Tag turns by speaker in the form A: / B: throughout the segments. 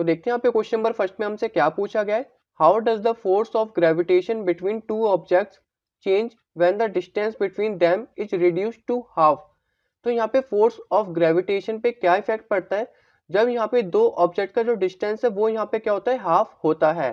A: तो देखते हैं यहाँ पे क्वेश्चन नंबर फर्स्ट में हमसे क्या पूछा गया है। How does the force of gravitation between two objects change when the distance between them is reduced to half. तो यहाँ पे फोर्स ऑफ ग्रेविटेशन पे क्या इफेक्ट पड़ता है जब यहाँ पे दो ऑब्जेक्ट का जो डिस्टेंस है वो यहाँ पे क्या होता है, हाफ होता है।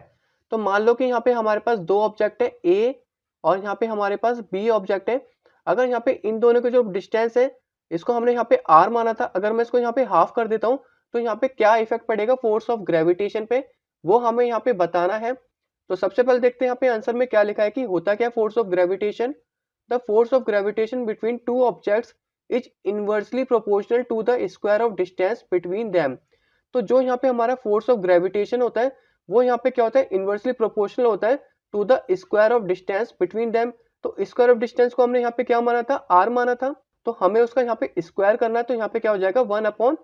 A: तो मान लो कि यहाँ पे हमारे पास दो ऑब्जेक्ट है ए और यहाँ पे हमारे पास बी ऑब्जेक्ट है। अगर यहाँ पे इन दोनों के जो डिस्टेंस है इसको हमने यहाँ पे आर माना था, अगर मैं इसको यहाँ पे हाफ कर देता हूँ तो यहाँ पे क्या इफेक्ट पड़ेगा फोर्स ऑफ ग्रेविटेशन पे, वो हमें यहाँ पे बताना है। तो सबसे पहले देखते हैं यहाँ पे आंसर में क्या लिखा है कि होता क्या force of gravitation. The force of gravitation between two objects is inversely proportional to the square of distance between them. तो जो यहाँ पे हमारा फोर्स ऑफ ग्रेविटेशन होता है वो यहाँ पे क्या होता है, इनवर्सली प्रोपोर्शनल होता है to the square of distance between them. तो स्क्वायर ऑफ डिस्टेंस को हमने यहाँ पे क्या माना था, आर माना था, तो हमें उसका यहाँ पे स्क्वायर करना है। तो यहाँ पे क्या हो जाएगा 1/r²।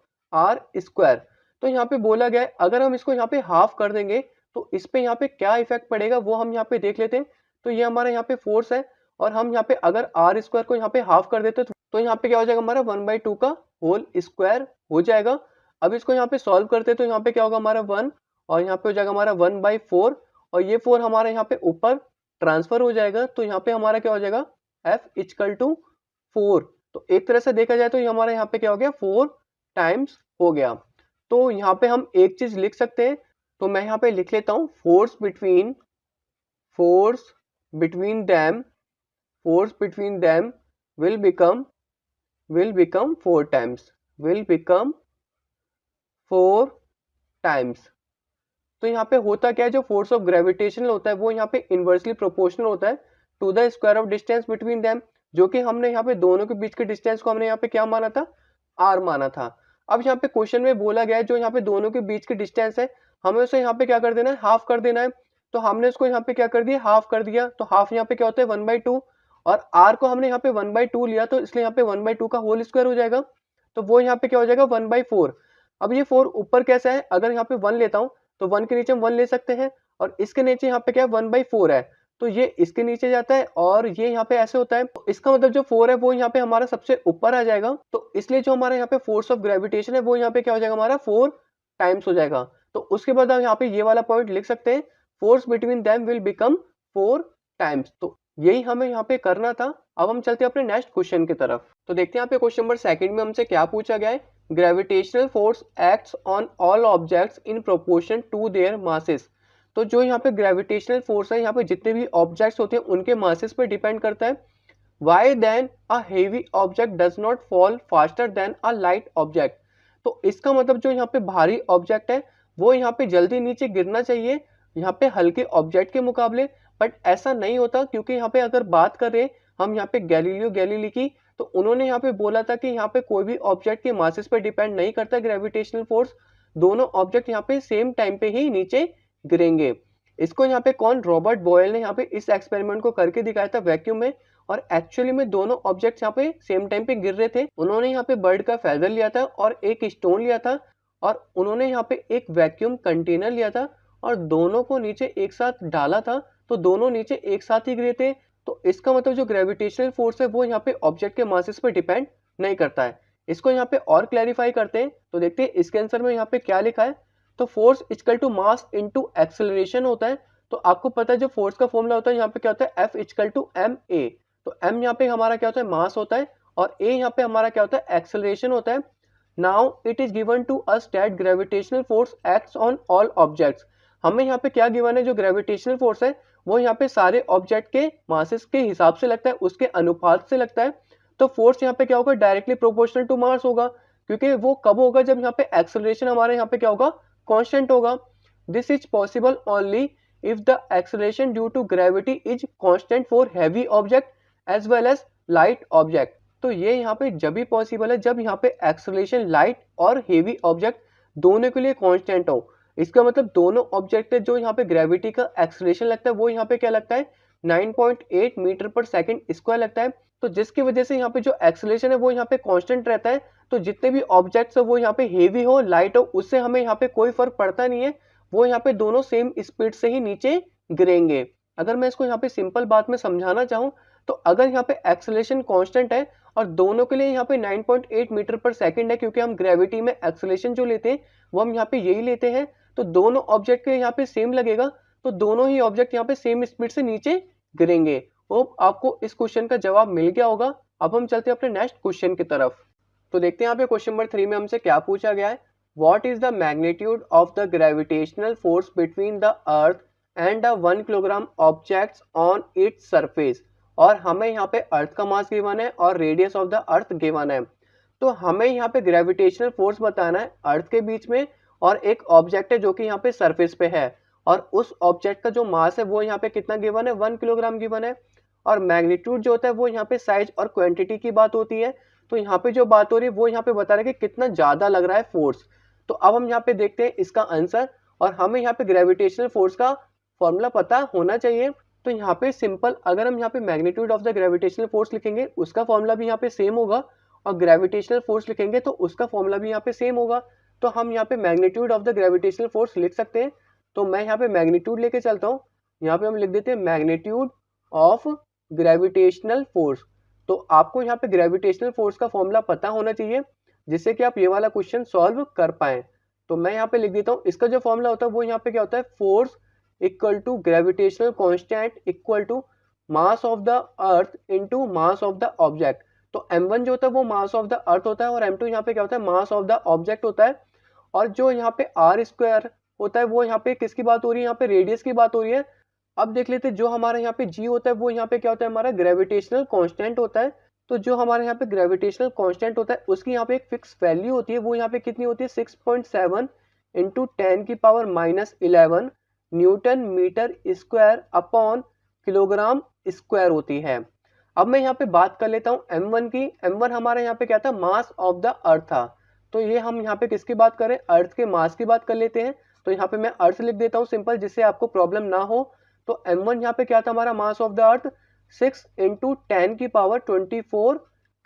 A: तो यहाँ पे बोला गया है अगर हम इसको यहाँ पे हाफ कर देंगे तो इस पे यहाँ पे क्या इफेक्ट पड़ेगा वो हम यहाँ पे देख लेते हैं। तो ये हमारा यहाँ पे फोर्स है और हम यहाँ पे अगर r² को यहाँ पे हाफ कर देते तो यहाँ पे क्या हो जाएगा हमारा 1/2 का होल स्क्वायर हो जाएगा। अब इसको यहाँ पे सॉल्व करते तो यहाँ पे क्या होगा हमारा 1 और यहाँ पे हो जाएगा हमारा 1/4 और ये 4 हमारा यहाँ पे ऊपर ट्रांसफर हो जाएगा। तो यहाँ पे हमारा क्या हो जाएगा F=4। तो एक तरह से देखा जाए तो ये हमारा यहाँ पे क्या हो गया 4 टाइम्स हो गया। तो यहाँ पे हम एक चीज लिख सकते हैं, तो मैं यहाँ पे लिख लेता हूँ force between them will become 4 times. तो यहाँ पे होता क्या है, जो फोर्स ऑफ ग्रेविटेशन होता है वो यहाँ पे इनवर्सली प्रोपोर्शनल होता है to the square of distance between them, जो कि हमने यहाँ पे दोनों के बीच के डिस्टेंस को हमने यहाँ पे क्या माना था, आर माना था। अब यहाँ पे क्वेश्चन में बोला गया है जो यहाँ पे दोनों के बीच के डिस्टेंस है हमें उसे यहाँ पे क्या कर देना है, हाफ कर देना है। तो हमने उसको यहाँ पे क्या कर दिया, हाफ कर दिया। तो हाफ यहाँ पे क्या होता है 1/2 और आर को हमने यहाँ पे 1/2 लिया तो इसलिए यहाँ पे 1/2 का होल स्क्वायर हो जाएगा। तो वो यहाँ पे क्या हो जाएगा 1/4। अब ये 4 ऊपर कैसा है, अगर यहाँ पे 1 लेता हूँ तो 1 के नीचे हम 1 ले सकते हैं और इसके नीचे यहाँ पे क्या है 1/4 है, तो ये इसके नीचे जाता है और ये यहाँ पे ऐसे होता है। तो इसका मतलब जो 4 है वो यहाँ पे हमारा सबसे ऊपर आ जाएगा। तो इसलिए जो हमारा यहाँ पे फोर्स ऑफ ग्रेविटेशन है वो यहाँ पे क्या हो जाएगा हमारा 4 टाइम्स हो जाएगा। तो उसके बाद हम यहाँ पे ये वाला पॉइंट लिख सकते हैं, force between them will become 4 times. तो यही हमें यहाँ पे करना था। अब हम चलते हैं अपने नेक्स्ट क्वेश्चन की तरफ। तो देखते हैं यहाँ पे क्वेश्चन नंबर सेकंड में हमसे क्या पूछा गया है। Gravitational force acts on all objects in proportion to their masses. तो जो यहाँ पे ग्रेविटेशनल फोर्स है यहाँ पे जितने भी ऑब्जेक्ट्स होते हैं उनके मासेस पे डिपेंड करता है। Why then a heavy object does not fall faster than a light object. तो इसका मतलब जो यहाँ पे भारी ऑब्जेक्ट है वो यहाँ पे जल्दी नीचे गिरना चाहिए यहाँ पे हल्के ऑब्जेक्ट के मुकाबले, बट ऐसा नहीं होता क्योंकि यहाँ पे अगर बात करें हम यहाँ पे गैलीलियो गैलीली की, तो उन्होंने यहाँ पे बोला था कि यहाँ पे कोई भी ऑब्जेक्ट के मासेस पे डिपेंड नहीं करता ग्रेविटेशनल फोर्स, दोनों ऑब्जेक्ट यहाँ पे सेम टाइम पे ही नीचे गिरेंगे। इसको यहाँ पे कौन, रॉबर्ट बॉयल ने यहाँ पे इस एक्सपेरिमेंट को करके दिखाया था वैक्यूम में, और एक्चुअली में दोनों ऑब्जेक्ट्स यहाँ पे सेम टाइम पे गिर रहे थे। उन्होंने यहाँ पे बर्ड का फेदर लिया था और एक स्टोन लिया था और उन्होंने यहाँ पे एक वैक्यूम कंटेनर लिया था और दोनों को नीचे एक साथ डाला था, तो दोनों नीचे एक साथ ही गिरे थे। तो इसका मतलब जो ग्रेविटेशनल फोर्स है वो यहाँ पे ऑब्जेक्ट के मासेस पे डिपेंड नहीं करता है। इसको यहाँ पे और क्लैरिफाई करते हैं, तो देखते हैं इसके आंसर में यहाँ पे क्या लिखा है। तो force equal to mass into acceleration होता है। तो आपको पता है जो फोर्स का फॉर्मूला होता है यहाँ पे क्या होता है, F इक्वल टू ma। तो m यहाँ पे हमारा क्या होता है, मास होता है, और a यहाँ पे हमारा क्या होता है, एक्सेलरेशन होता है। Now it is given to us that gravitational force acts on all objects. हमें यहाँ पे क्या गिवन है, जो ग्रेविटेशनल फोर्स है वो यहाँ पे सारे ऑब्जेक्ट के मासेस के हिसाब से लगता है, उसके अनुपात से लगता है। तो फोर्स यहाँ पे क्या होगा, डायरेक्टली प्रोपोर्शनल टू मास होगा, क्योंकि वो कब होगा, जब यहाँ पे एक्सेलरेशन हमारे यहाँ पे क्या होगा, कांस्टेंट होगा। This is possible only if the acceleration due to gravity is constant for heavy object as well as light object। तो ये यहाँ पे जब भी पॉसिबल है जब यहाँ पे एक्सेलरेशन लाइट और हेवी ऑब्जेक्ट दोनों के लिए कांस्टेंट हो। इसका मतलब दोनों ऑब्जेक्ट जो यहाँ पे ग्रेविटी का एक्सेलरेशन लगता है वो यहाँ पे क्या लगता है, 9.8 मीटर पर सेकंड स्क्वायर लगता है। तो जिसकी वजह से यहाँ पे जो एक्सेलरेशन है वो यहाँ पे कांस्टेंट रहता है। तो जितने भी ऑब्जेक्ट्स है वो यहाँ पे हेवी हो लाइट हो उससे हमें यहाँ पे कोई फर्क पड़ता नहीं है, वो यहाँ पे दोनों सेम स्पीड से ही नीचे गिरेंगे। अगर मैं इसको यहाँ पे सिंपल बात में समझाना चाहूँ तो अगर यहाँ पे एक्सेलरेशन कांस्टेंट है और दोनों के लिए यहाँ पे 9.8 मीटर पर सेकंड है, क्योंकि हम ग्रेविटी में एक्सेलरेशन जो लेते हैं वो हम यहाँ पे यही लेते हैं, तो दोनों ऑब्जेक्ट के यहाँ पे सेम लगेगा, तो दोनों ही ऑब्जेक्ट यहाँ पे सेम स्पीड से नीचे गिरेंगे। होप आपको इस क्वेश्चन का जवाब मिल गया होगा। अब हम चलते हैं अपने नेक्स्ट क्वेश्चन की तरफ। तो देखते हैं यहाँ पे क्वेश्चन नंबर 3 में हमसे क्या पूछा गया है। What is the magnitude of the gravitational force between the earth and the 1 kilogram objects on its surface. और हमें यहाँ पे अर्थ का मास गिवन है और radius of the earth given है। तो हमें यहाँ पे ग्रेविटेशनल फोर्स बताना है अर्थ के बीच में, और एक ऑब्जेक्ट है जो कि यहाँ पे सरफेस पे है, और उस ऑब्जेक्ट का जो मास है वो यहाँ पे कितना गिवन है, 1 किलोग्राम गिवन है। और मैग्नीट्यूड जो होता है वो यहाँ पे साइज और क्वांटिटी की बात होती है। तो यहाँ पे जो बात हो रही है वो यहाँ पे बता रहा है कि कितना ज्यादा लग रहा है फोर्स। तो अब हम यहाँ पे देखते हैं इसका आंसर, और हमें यहाँ पे ग्रेविटेशनल फोर्स का फॉर्मूला पता होना चाहिए। तो यहाँ पे सिंपल, अगर हम यहाँ पे magnitude of the gravitational force लिखेंगे उसका फॉर्मूला भी यहाँ पे सेम होगा, और ग्रेविटेशनल फोर्स लिखेंगे तो उसका फॉर्मूला भी यहाँ पे सेम होगा। तो हम यहाँ पे magnitude of the gravitational force लिख सकते हैं। तो मैं यहाँ पे मैग्नीट्यूड लेके चलता हूँ। यहाँ पे हम लिख देते हैं मैग्नीट्यूड ऑफ ग्रेविटेशनल फोर्स। तो आपको यहाँ पे ग्रेविटेशनल फोर्स का फॉर्मूला पता होना चाहिए जिससे कि आप ये वाला क्वेश्चन सॉल्व कर पाए। तो मैं यहाँ पे लिख देता हूँ, इसका जो फॉर्मूला होता है वो यहाँ पे क्या होता है, force equal to gravitational constant equal to mass of the earth into mass of the object. तो m1 जो होता है वो मास ऑफ द अर्थ होता है, और m2 यहाँ पे क्या होता है, मास ऑफ द ऑब्जेक्ट होता है। और जो यहाँ पे आर स्क्वायर होता है वो यहाँ पे किसकी बात हो रही है, यहाँ पे रेडियस की बात हो रही है। अब देख लेते हैं जो हमारा यहाँ पे g होता है वो यहाँ पे क्या होता है, हमारा ग्रेविटेशनल कांस्टेंट होता है। तो जो हमारे यहाँ पे ग्रेविटेशनल कांस्टेंट होता है उसकी यहाँ पे एक फिक्स वैल्यू होती है, वो यहाँ पे कितनी होती है, 6.7 इंटू 10 की power -11 newton metre square upon kilogram square होती है। अब मैं यहाँ पे बात कर लेता हूँ m1 की। m1 हमारे यहाँ पे क्या था, मास ऑफ द अर्थ था। तो ये हम यहाँ पे किसकी बात करें, अर्थ के मास की बात कर लेते हैं। तो यहाँ पे मैं अर्थ लिख देता हूँ सिंपल, जिससे आपको प्रॉब्लम ना हो। तो m1 यहाँ पे क्या था, हमारा मास ऑफ द अर्थ 6 इंटू 10 की पावर 24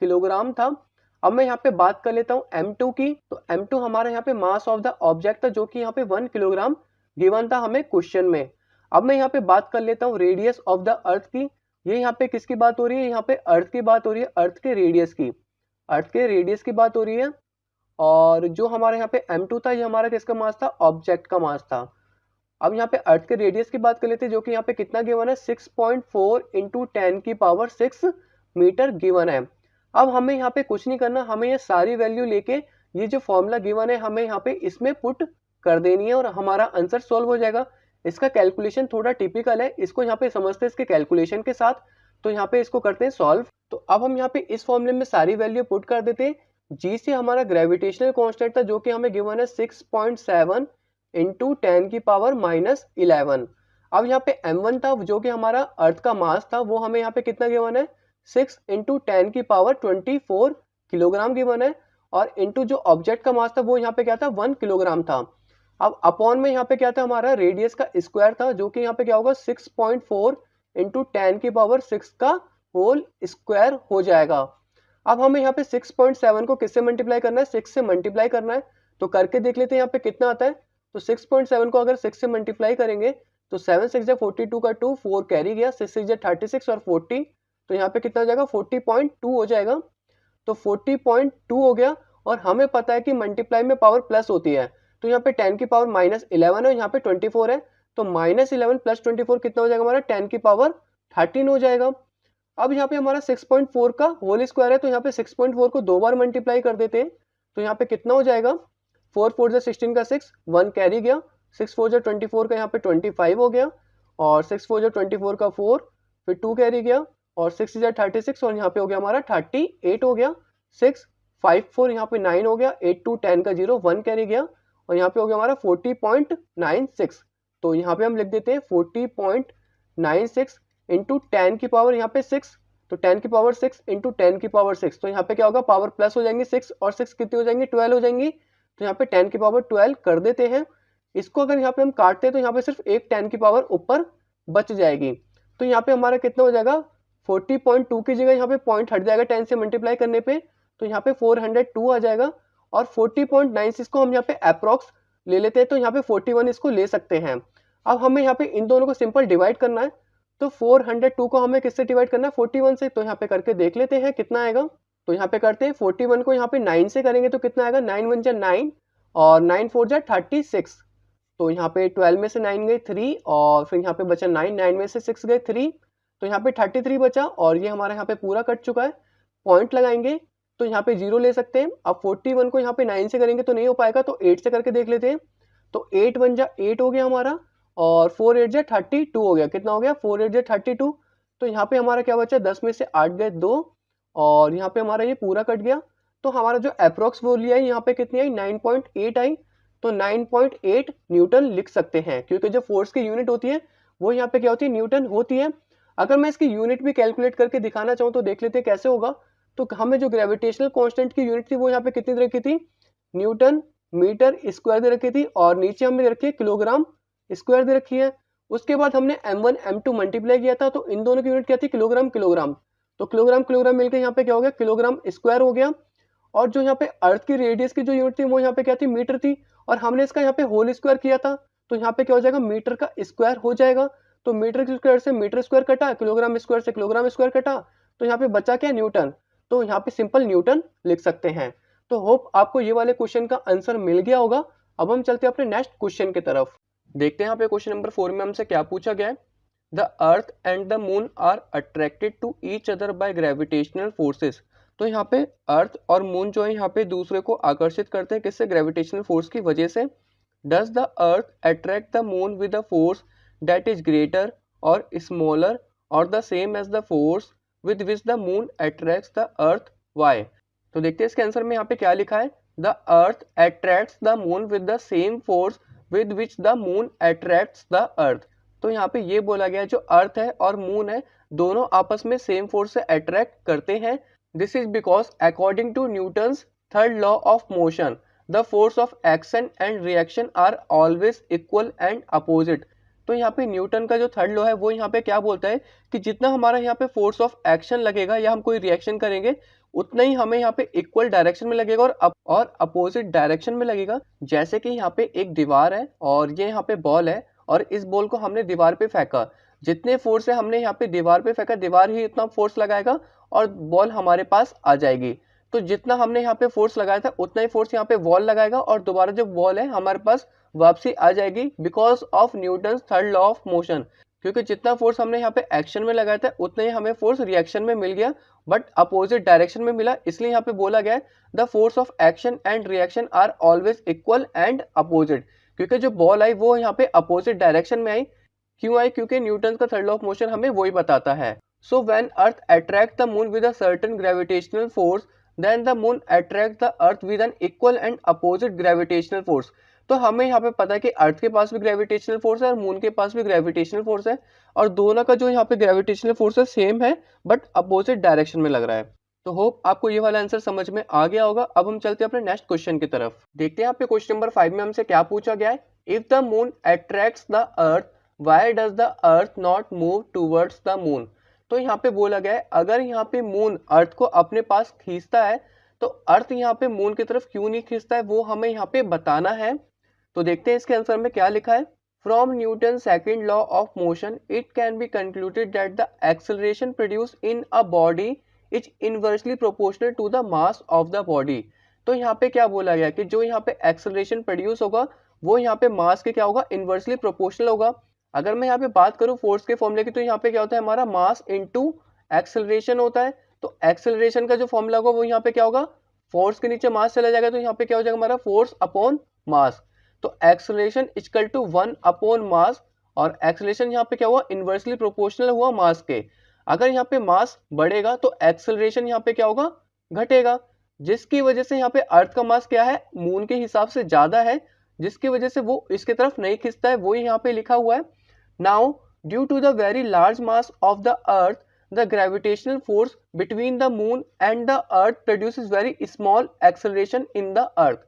A: किलोग्राम था। अब मैं यहाँ पे बात कर लेता हूँ m2 की। तो m2 हमारा यहाँ पे मास ऑफ द ऑब्जेक्ट था जो कि यहाँ पे 1 किलोग्राम गिवन था हमें क्वेश्चन में। अब मैं यहाँ पे बात कर लेता हूँ रेडियस ऑफ द अर्थ की। ये यहाँ पे किसकी बात हो रही है, यहाँ पे अर्थ की बात हो रही है, अर्थ के रेडियस की, अर्थ के रेडियस की बात हो रही है। और जो हमारे यहाँ पे m2 था ये हमारा किसका मास था, ऑब्जेक्ट का मास था। अब यहाँ पे अर्थ के रेडियस की बात कर लेते हैं जो कि यहाँ पे कितना गिवन है, 6.4 इंटू 10 की पावर 6 मीटर गिवन है। अब हमें यहाँ पे कुछ नहीं करना, हमें ये सारी वैल्यू लेके ये जो फॉर्मूला गिवन है हमें यहाँ पे इसमें पुट कर देनी है और हमारा आंसर सॉल्व हो जाएगा। इसका कैलकुलेशन थोड़ा टिपिकल है, इसको यहाँ पे समझते हैं इसके कैलकुलेशन के साथ। तो यहाँ पे इसको करते हैं सॉल्व। तो अब हम यहाँ पे इस फॉर्मूले में सारी वैल्यू पुट कर देते हैं। जी से हमारा ग्रेविटेशनल कांस्टेंट था जो कि हमें गिवन है 6.7 इंटू 10 की पावर -11। अब यहाँ पे m1 था जो कि हमारा अर्थ का मास था, वो हमें यहाँ पे कितना गिवन है, 6 इंटू 10 की पावर 24 किलोग्राम गिवन है। और इंटू जो ऑब्जेक्ट का मास था वो यहाँ पे क्या था, 1 किलोग्राम था। अब अपॉन में यहाँ पे क्या था, हमारा रेडियस का स्क्वायर था जो कि यहाँ पे क्या होगा, 6.4 इंटू 10 की पावर 6 का होल स्क्वायर हो जाएगा। अब हमें यहाँ पे 6.7 को किससे मल्टीप्लाई करना है, 6 से मल्टीप्लाई करना है। तो करके देख लेते हैं यहाँ पे कितना आता है। तो 6.7 को अगर 6 से मल्टीप्लाई करेंगे तो 7 6 42 का 2, 4 कैरी गया, 6 6 36 और 40। तो यहाँ पे कितना हो जाएगा, 40.2 हो जाएगा। तो 40.2 हो गया। और हमें पता है कि मल्टीप्लाई में पावर प्लस होती है। तो यहाँ पे 10 की पावर -11 है, यहाँ पे 24 है। तो -11 प्लस 24 कितना हो जाएगा, हमारा 10 की पावर 13 हो जाएगा। अब यहाँ पे हमारा 6.4 का होल स्क्वायर है, तो यहाँ पे 6.4 को 2 बार मल्टीप्लाई कर देते हैं। तो यहाँ पे कितना हो जाएगा, 4 4 जा 16 का 6, 1 कैरी गया, 6 4 जा 24 का यहाँ पे 25 हो गया, और 6 4 जा 24 का 4, फिर 2 कैरी गया, और 6 जा 36, और यहाँ पे हो गया हमारा 38 हो गया, 6 5 4 यहाँ पे 9 हो गया, 8 2 10 का 0, 1 कैरी गया, और यहाँ पे हो गया हमारा 40.96। तो यहाँ पे हम लिख देते हैं 40.96 इंटू 10 की पावर यहाँ पे 6। तो 10 की पावर 6 इंटू 10 की पावर 6, तो यहाँ पे क्या होगा, पावर प्लस हो जाएंगे, 6 और 6 कितनी हो जाएंगी, 12 हो जाएंगी। तो यहाँ पे 10 की पावर 12 कर देते हैं। इसको अगर यहाँ पे हम काटते हैं तो यहाँ पे सिर्फ एक 10 की पावर ऊपर बच जाएगी। तो यहाँ पे हमारा कितना हो जाएगा, 40.2 की जगह यहाँ पे पॉइंट हट जाएगा 10 से मल्टीप्लाई करने पे, तो यहाँ पे 402 आ जाएगा। और 40.96 को हम यहाँ पे अप्रोक्स ले लेते हैं, तो यहाँ पे 41 इसको ले सकते हैं। अब हमें यहाँ पे इन दोनों को सिंपल डिवाइड करना है। तो 402 को हमें किससे डिवाइड करना है, 41 से। तो यहाँ पे करके देख लेते हैं कितना आएगा। तो यहाँ पे करते हैं 41 को यहाँ पे 9 से करेंगे तो कितना आएगा, 9 1 जा 9 और 9 4 जा 36। तो यहाँ पे 12 में से 9 गए 3 और फिर यहाँ पे बचा 9, 9 में से 6 गए 3, तो यहाँ पे 33 बचा और ये हमारा यहाँ पे पूरा कट चुका है। पॉइंट लगाएंगे तो यहाँ पे 0 ले सकते हैं। अब 41 को यहाँ पे 9 से करेंगे तो नहीं हो पाएगा, तो 8 से करके देख लेते हैं। तो 8 1 जा 8 हो गया हमारा और 4 8 जा 32 हो गया। कितना हो गया? 4 8 जा 32। तो यहाँ पे हमारा क्या बचा? 10 में से 8 गए 2 और यहाँ पे हमारा ये पूरा कट गया। तो हमारा जो अप्रोक्स वैल्यू है यहाँ पे कितनी आई? 9.8 आई। तो 9.8 न्यूटन लिख सकते हैं, क्योंकि जो फोर्स की यूनिट होती है वो यहाँ पे क्या होती है? न्यूटन होती है। अगर मैं इसकी यूनिट भी कैलकुलेट करके दिखाना चाहूँ तो देख लेते हैं कैसे होगा। तो हमें जो ग्रेविटेशनल कांस्टेंट की यूनिट थी वो यहाँ पे कितनी दे रखी थी? न्यूटन मीटर स्क्वायर दे रखी थी और नीचे हमने दे रखी है किलोग्राम स्क्वायर दे रखी है। उसके बाद हमने m1 m2 मल्टीप्लाई किया था, तो इन दोनों की यूनिट क्या थी? Kilogram kilogram. तो किलोग्राम किलोग्राम मिलकर यहाँ पे क्या हो गया? किलोग्राम स्क्वायर हो गया। और जो यहाँ पे अर्थ की रेडियस की जो यूनिट थी वो यहाँ पे क्या थी? मीटर थी। और हमने इसका यहाँ पे होल स्क्वायर किया था, तो यहाँ पे क्या हो जाएगा? मीटर का स्क्वायर हो जाएगा। तो मीटर के स्क्वायर से मीटर स्क्वायर कटा, किलोग्राम स्क्वायर से किलोग्राम स्क्वायर कटा, तो यहाँ पे बचा क्या? न्यूटन। तो यहाँ पे सिंपल न्यूटन लिख सकते हैं। तो होप आपको ये वाले क्वेश्चन का आंसर मिल गया होगा। अब हम चलते हैं अपने नेक्स्ट क्वेश्चन की तरफ। देखते हैं यहाँ पे क्वेश्चन नंबर 4 में हमसे क्या पूछा गया है। The earth and the moon are attracted to each other by gravitational forces. तो यहाँ पे अर्थ और मून जो है यहाँ पे दूसरे को आकर्षित करते हैं, किससे? ग्रेविटेशनल फोर्स की वजह से। Does the earth attract the moon with a force that is greater और स्मॉलर और the same as the force with which the moon attracts the earth? Why? तो देखते हैं इसके आंसर में यहाँ पे क्या लिखा है। The earth attracts the moon with the same force with which the moon attracts the earth. तो यहाँ पे ये बोला गया है जो अर्थ है और मून है दोनों आपस में सेम फोर्स से अट्रैक्ट करते हैं। This is because according to Newton's third law of motion the force of action and reaction are always equal and opposite. तो यहाँ पे न्यूटन का जो थर्ड लॉ है वो यहाँ पे क्या बोलता है कि जितना हमारा यहाँ पे फोर्स ऑफ एक्शन लगेगा या हम कोई रिएक्शन करेंगे उतना ही हमें यहाँ पे इक्वल डायरेक्शन में लगेगा और अपोजिट डायरेक्शन में लगेगा। जैसे कि यहाँ पे एक दीवार है और ये यहाँ पे बॉल है और इस बॉल को हमने दीवार पे फेंका, जितने फोर्स से हमने यहाँ पे दीवार पे फेंका दीवार ही इतना फोर्स लगाएगा और बॉल हमारे पास आ जाएगी। तो जितना हमने यहाँ पे फोर्स लगाया था उतना ही फोर्स यहाँ पे बॉल लगाएगा और दोबारा जो बॉल है हमारे पास वापसी आ जाएगी because of Newton's third law of motion. क्योंकि जितना फोर्स हमने यहाँ पे एक्शन में लगाया था उतना ही हमें फोर्स रिएक्शन में मिल गया, बट अपोजिट डायरेक्शन में मिला। इसलिए यहाँ पे बोला गया है the force of action and reaction are always equal and opposite. क्योंकि जो बॉल आई वो यहाँ पे अपोजिट डायरेक्शन में आई। क्यों आई? क्योंकि न्यूटन का थर्ड लॉ ऑफ मोशन हमें वही बताता है। So when earth attract the moon with a certain gravitational force then the moon attract the earth with an equal and opposite gravitational force. तो हमें यहाँ पे पता है कि अर्थ के पास भी ग्रेविटेशनल फोर्स है और मून के पास भी ग्रेविटेशनल फोर्स है और दोनों का जो यहाँ पे ग्रेविटेशनल फोर्स है सेम है बट अपोजिट डायरेक्शन में लग रहा है। तो होप आपको ये वाला आंसर समझ में आ गया होगा। अब हम चलते हैं अपने नेक्स्ट क्वेश्चन की तरफ। देखते हैं यहाँ पे क्वेश्चन नंबर 5 में हमसे क्या पूछा गया है। If the moon attracts the earth why does the earth not move towards the moon. तो यहाँ पे बोला गया है अगर यहाँ पे मून अर्थ को अपने पास खींचता है तो अर्थ यहाँ पे मून की तरफ क्यों नहीं खींचता है वो हमें यहाँ पे बताना है। तो देखते हैं इसके आंसर में क्या लिखा है। From Newton second law of motion it can be concluded that the acceleration produce in a body is inversely proportional to the mass of the body. तो यहाँ पे क्या बोला गया कि जो यहाँ पे एक्सेलरेशन प्रोड्यूस होगा वो यहाँ पे मास के क्या होगा? इनवर्सली प्रोपोर्शनल होगा। अगर मैं यहाँ पे बात करूँ फोर्स के फॉर्मूले की तो यहाँ पे क्या होता है हमारा मास इनटू एक्सेलरेशन होता है। तो एक्सेलरेशन का जो फॉर्मूला होगा वो यहाँ पे क्या होगा? फोर्स के नीचे मास चला जाएगा तो यहाँ पे क्या हो जाएगा हमारा? Force upon mass. तो acceleration equal to 1 upon mass और एक्सेलरेशन यहाँ पे क्या हुआ? इनवर्सली प्रोपोर्शनल हुआ मास के। अगर यहाँ पे मास बढ़ेगा तो एक्सेलरेशन यहाँ पे क्या होगा? घटेगा, जिसकी वजह से यहाँ पे अर्थ का मास क्या है? मून के हिसाब से ज्यादा है, जिसकी वजह से वो इसके तरफ नहीं खिंचता है, वो यहाँ पे लिखा हुआ है। Now due to the very large mass of the earth the gravitational force between the moon and the earth produces very small acceleration in the earth.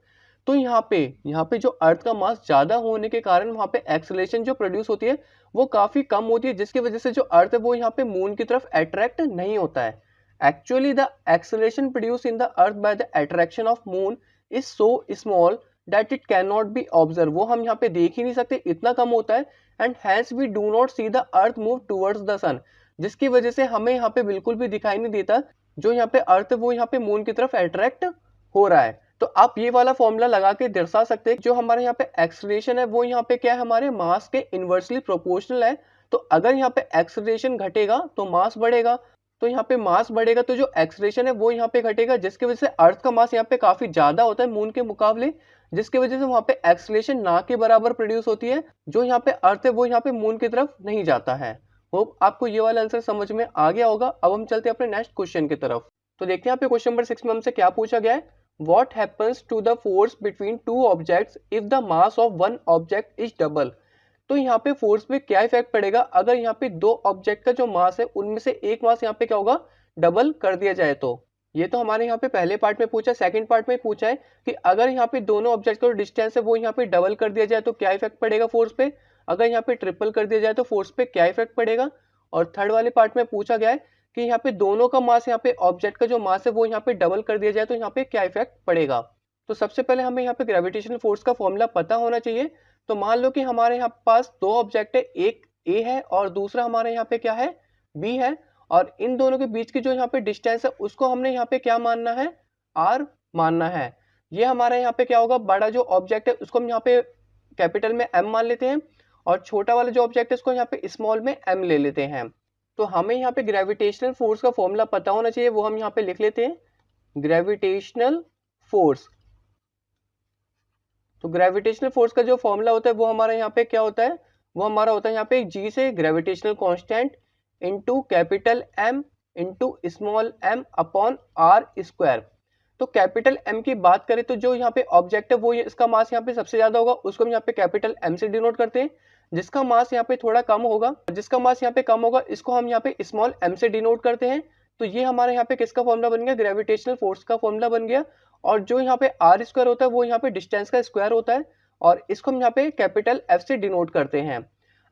A: तो यहाँ पे जो अर्थ का मास ज्यादा होने के कारण वहाँ पे एक्सेलरेशन जो प्रोड्यूस होती है वो काफी कम होती है, जिसकी वजह से जो अर्थ है वो यहाँ पे मून की तरफ अट्रैक्ट नहीं होता है। Actually the acceleration produce in the earth by the attraction of moon is so small that it can not be observe. वो हम यहाँ पे देख ही नहीं सकते, इतना कम होता है। And hence we do not see the earth move towards the sun, जिसकी वजह से हमें यहाँ पे बिल्कुल भी दिखाई नहीं देता जो यहाँ पे अर्थ है वो यहाँ पे मून की तरफ अट्रैक्ट हो रहा है। तो आप ये वाला फॉर्मूला लगा के दर्शा सकते हैं जो हमारे यहाँ पे एक्सेलरेशन है वो यहाँ पे क्या है, हमारे मास के इनवर्सली प्रोपोर्शनल है। तो अगर यहाँ पे एक्सेलरेशन घटेगा तो मास बढ़ेगा, तो यहाँ पे मास बढ़ेगा तो जो एक्सेलरेशन है वो यहाँ पे घटेगा, जिसकी वजह से अर्थ का मास यहाँ पे काफी ज्यादा होता है मून के मुकाबले, जिसकी वजह से वहां पे एक्सेलरेशन ना के बराबर प्रोड्यूस होती है। जो यहाँ पे अर्थ है वो यहाँ पे मून की तरफ नहीं जाता है। होप आपको ये वाला आंसर समझ में आ गया होगा। अब हम चलते हैं अपने नेक्स्ट क्वेश्चन की तरफ। तो देखते हैं यहाँ पे क्वेश्चन नंबर 6 में हमसे क्या पूछा गया है। What happens to the force between two objects if the mass of one object is double? तो यहाँ पे फोर्स पे क्या इफेक्ट पड़ेगा अगर यहाँ पे दो ऑब्जेक्ट का जो मास है उनमें से एक मास यहाँ पे क्या होगा, डबल कर दिया जाए। तो ये तो हमारे यहाँ पे पहले पार्ट में पूछा, सेकंड पार्ट में पूछा है कि अगर यहाँ पे दोनों ऑब्जेक्ट का जो डिस्टेंस है वो यहाँ पे डबल कर दिया जाए तो क्या इफेक्ट पड़ेगा फोर्स पे, अगर यहाँ पे ट्रिपल कर दिया जाए तो फोर्स पे क्या इफेक्ट पड़ेगा। और थर्ड वाले पार्ट में पूछा गया है कि यहाँ पे दोनों का मास, यहाँ पे ऑब्जेक्ट का जो मास है वो यहाँ पे डबल कर दिया जाए तो यहाँ पे क्या इफेक्ट पड़ेगा। तो सबसे पहले हमें यहाँ पे ग्रेविटेशनल फोर्स का फॉर्मूला पता होना चाहिए। तो मान लो कि हमारे यहाँ पास दो ऑब्जेक्ट है, एक ए है और दूसरा हमारे यहाँ पे क्या है, बी है, और इन दोनों के बीच की जो यहाँ पे डिस्टेंस है उसको हमने यहाँ पे क्या मानना है, आर मानना है। ये हमारे यहाँ पे क्या होगा, बड़ा जो ऑब्जेक्ट है उसको हम यहाँ पे कैपिटल में एम मान लेते हैं और छोटा वाला जो ऑब्जेक्ट है उसको यहाँ पे स्मॉल में एम ले लेते हैं। तो हमें यहाँ पे ग्रेविटेशनल फोर्स का फॉर्मूला पता होना चाहिए, वो हम यहाँ पे लिख लेते हैं ग्रेविटेशनल फोर्स। तो ग्रेविटेशनल फोर्स का जो फॉर्मूला होता है वो हमारा यहाँ पे क्या होता है, वो हमारा होता है यहाँ पे जी से gravitational constant into capital M into small m upon r square. तो कैपिटल एम की बात करें तो जो यहाँ पे ऑब्जेक्ट है वो इसका मास यहाँ पे सबसे ज्यादा होगा, उसको हम यहाँ पे कैपिटल एम से डिनोट करते हैं। जिसका मास यहाँ पे थोड़ा कम होगा, जिसका मास यहाँ पे कम होगा, इसको हम यहाँ पे स्मॉल एम से डिनोट करते हैं। तो ये हमारे यहाँ पे किसका फॉर्मूला बन गया, ग्रेविटेशनल फोर्स का फॉर्मूला बन गया। और जो यहाँ पे आर स्क्वायर होता है वो यहाँ पे डिस्टेंस का स्क्वायर होता है और इसको हम यहाँ पे कैपिटल एफ से डिनोट करते हैं।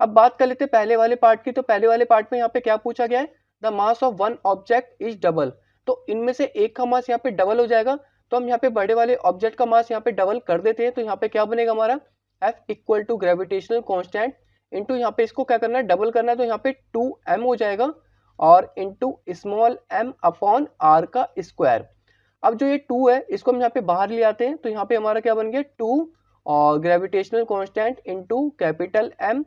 A: अब बात कर लेते हैं पहले वाले पार्ट की। तो पहले वाले पार्ट में यहाँ पे क्या पूछा गया है, the mass of one object is double. तो इनमें से एक का मास यहाँ पे डबल हो जाएगा, तो हम यहाँ पे बड़े वाले ऑब्जेक्ट का मास यहाँ पे डबल कर देते हैं। तो यहाँ पे क्या बनेगा हमारा, F equal to gravitational constant into यहाँ पे इसको क्या करना है, डबल करना है, तो यहाँ पे 2m हो जाएगा और into small m upon r का स्क्वायर। अब जो ये 2 है इसको हम यहाँ पे बाहर ले आते हैं, तो यहाँ पे हमारा क्या बन गया 2 और gravitational constant into capital M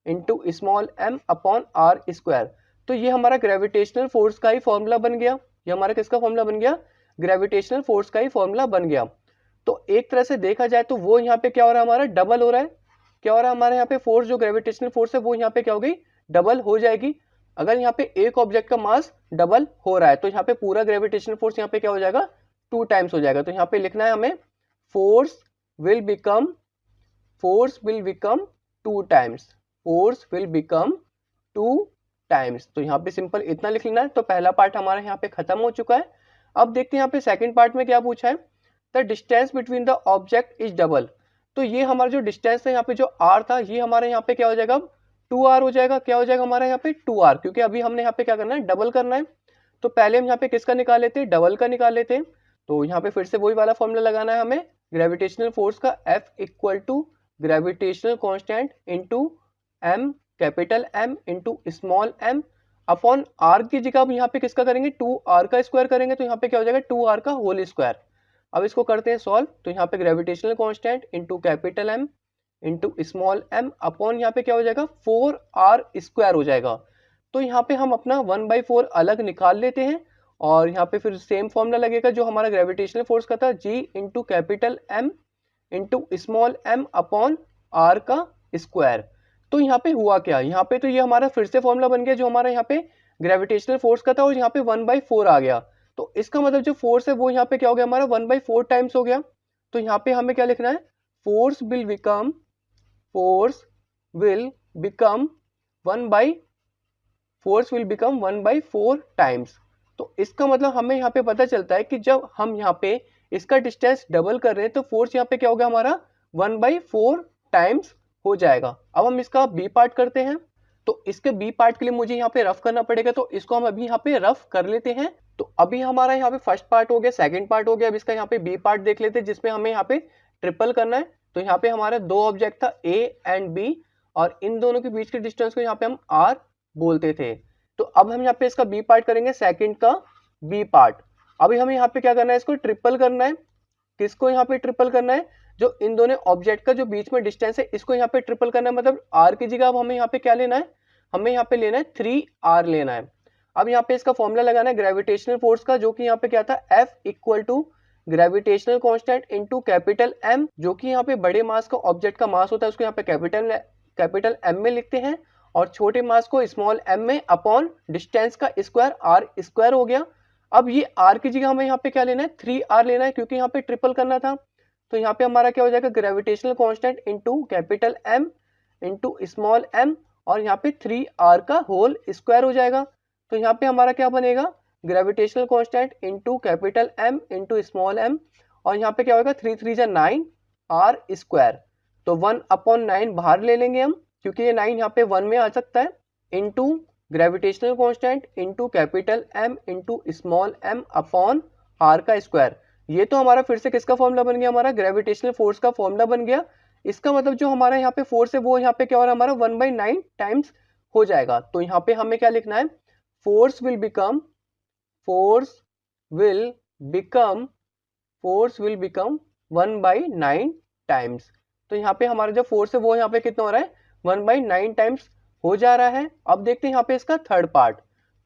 A: into small m upon r square. तो ये हमारा ग्रेविटेशनल फोर्स का ही फॉर्मूला बन गया। ये हमारा किसका फॉर्मूला बन गया, ग्रेविटेशनल फोर्स का ही फॉर्मूला बन गया। तो एक तरह से देखा जाए तो वो यहाँ पे क्या हो रहा है, हमारा डबल हो रहा है। क्या हो रहा है हमारे यहाँ पे फोर्स, जो ग्रेविटेशनल फोर्स है वो यहाँ पे क्या हो गई, डबल हो जाएगी। अगर यहाँ पे एक ऑब्जेक्ट का मास डबल हो रहा है तो यहाँ पे पूरा ग्रेविटेशनल फोर्स यहाँ पे क्या हो जाएगा, 2 टाइम्स हो जाएगा। तो यहाँ पे लिखना है हमें force will become 2 times, force will become 2 times. तो यहाँ पे सिंपल इतना लिख लेना है। तो पहला पार्ट हमारा यहाँ पे खत्म हो चुका है। अब देखते हैं यहाँ पे सेकंड पार्ट में क्या पूछा है, the distance between the object is double. तो ये हमारा जो डिस्टेंस है यहाँ पे जो r था ये हमारे यहाँ पे क्या हो जाएगा, 2r हो जाएगा। क्या हो जाएगा हमारा यहाँ पे 2r, क्योंकि अभी हमने यहाँ पे क्या करना है, डबल करना है। तो पहले हम यहाँ पे किसका निकाल लेते हैं, डबल का निकाल लेते हैं। तो यहाँ पे फिर से वही वाला फॉर्मूला लगाना है हमें, ग्रेविटेशनल फोर्स का F equal to gravitational constant into m capital M into small m upon r की जगह अब यहाँ पे किसका करेंगे, 2r का स्क्वायर करेंगे। तो यहाँ पे क्या हो जाएगा 2r का होल स्क्वायर। अब इसको करते हैं सॉल्व। तो यहाँ पे gravitational constant into capital M into small m upon यहाँ पे क्या हो जाएगा 4r स्क्वायर हो जाएगा। तो यहाँ पे हम अपना 1/4 अलग निकाल लेते हैं और यहाँ पे फिर सेम फॉर्मूला लगेगा जो हमारा ग्रेविटेशनल फोर्स का था, g into capital M into small m upon r का स्क्वायर। तो यहाँ पे हुआ क्या, यहाँ पे तो ये हमारा फिर से फॉर्मूला बन गया जो हमारा यहाँ पे ग्रेविटेशनल फोर्स का था और यहाँ पे 1/4 आ गया। तो इसका मतलब जो फोर्स है वो यहाँ पे क्या हो गया, हमारा 1/4 टाइम्स हो गया। तो यहाँ पे हमें क्या लिखना है, फोर्स विल बिकम 1/4 टाइम्स। तो इसका मतलब हमें यहाँ पे पता चलता है कि जब हम यहाँ पे इसका डिस्टेंस डबल कर रहे हैं तो फोर्स यहाँ पे क्या होगा हमारा 1/4 टाइम्स हो जाएगा। अब हम इसका बी पार्ट करते हैं। तो इसके बी पार्ट के लिए मुझे यहाँ पे रफ करना पड़ेगा, तो इसको हम अभी यहाँ पे रफ कर लेते हैं। तो अभी हमारा यहाँ पे फर्स्ट पार्ट हो गया, सेकंड पार्ट हो गया। अब इसका यहाँ पे बी पार्ट देख लेते हैं जिसमें हमें यहाँ पे ट्रिपल करना है। तो यहाँ पे हमारा दो ऑब्जेक्ट था ए एंड बी और इन दोनों के बीच के डिस्टेंस को यहाँ पे हम आर बोलते थे। तो अब हम यहाँ पे इसका बी पार्ट करेंगे, सेकंड का बी पार्ट। अभी हमें यहाँ पे क्या करना है, इसको ट्रिपल करना है। किसको यहाँ पे ट्रिपल करना है, जो इन दोनों ऑब्जेक्ट का जो बीच में डिस्टेंस है इसको यहाँ पे ट्रिपल करना है, मतलब r की जगह अब हमें यहाँ पे क्या लेना है, हमें यहाँ पे लेना है 3r लेना है। अब यहाँ पे इसका फॉर्मूला लगाना है ग्रेविटेशनल फोर्स का, जो कि यहाँ पे क्या था, F equal to gravitational constant into capital M, जो कि यहाँ पे बड़े मास का ऑब्जेक्ट का मास होता है उसको यहाँ पे कैपिटल M में लिखते हैं, और छोटे मास को स्मॉल m में अपॉन डिस्टेंस का स्क्वायर r स्क्वायर हो गया। अब ये r की जगह हमें यहाँ पे क्या लेना है, 3r लेना है, क्योंकि यहाँ पे ट्रिपल करना था। तो यहाँ पे हमारा क्या हो जाएगा, gravitational constant into capital M into small m, और यहाँ पे 3r का होल स्क्वायर हो जाएगा। तो यहाँ पे हमारा क्या बनेगा, gravitational constant into capital M into small m, और यहाँ पे क्या होगा 3 3 जा 9 r स्क्वायर। तो 1/9 बाहर ले लेंगे हम, क्योंकि ये 9 यहाँ पे 1 में आ सकता है, into gravitational constant into capital M into small m upon r का स्क्वायर। ये तो हमारा फिर से किसका फॉर्मूला बन गया, हमारा ग्रेविटेशनल फोर्स का फॉर्मूला बन गया। इसका मतलब जो हमारा यहाँ पे फोर्स है वो यहाँ पे क्या हो रहा है, हमारा 1/9 टाइम्स हो जाएगा। तो यहाँ पे हमें क्या लिखना है, फोर्स विल बिकम 1/9 टाइम्स। तो यहाँ पे हमारा जो फोर्स है वो यहाँ पे कितना हो रहा है, 1/9 टाइम्स हो जा रहा है। अब देखते हैं यहाँ पे इसका थर्ड पार्ट।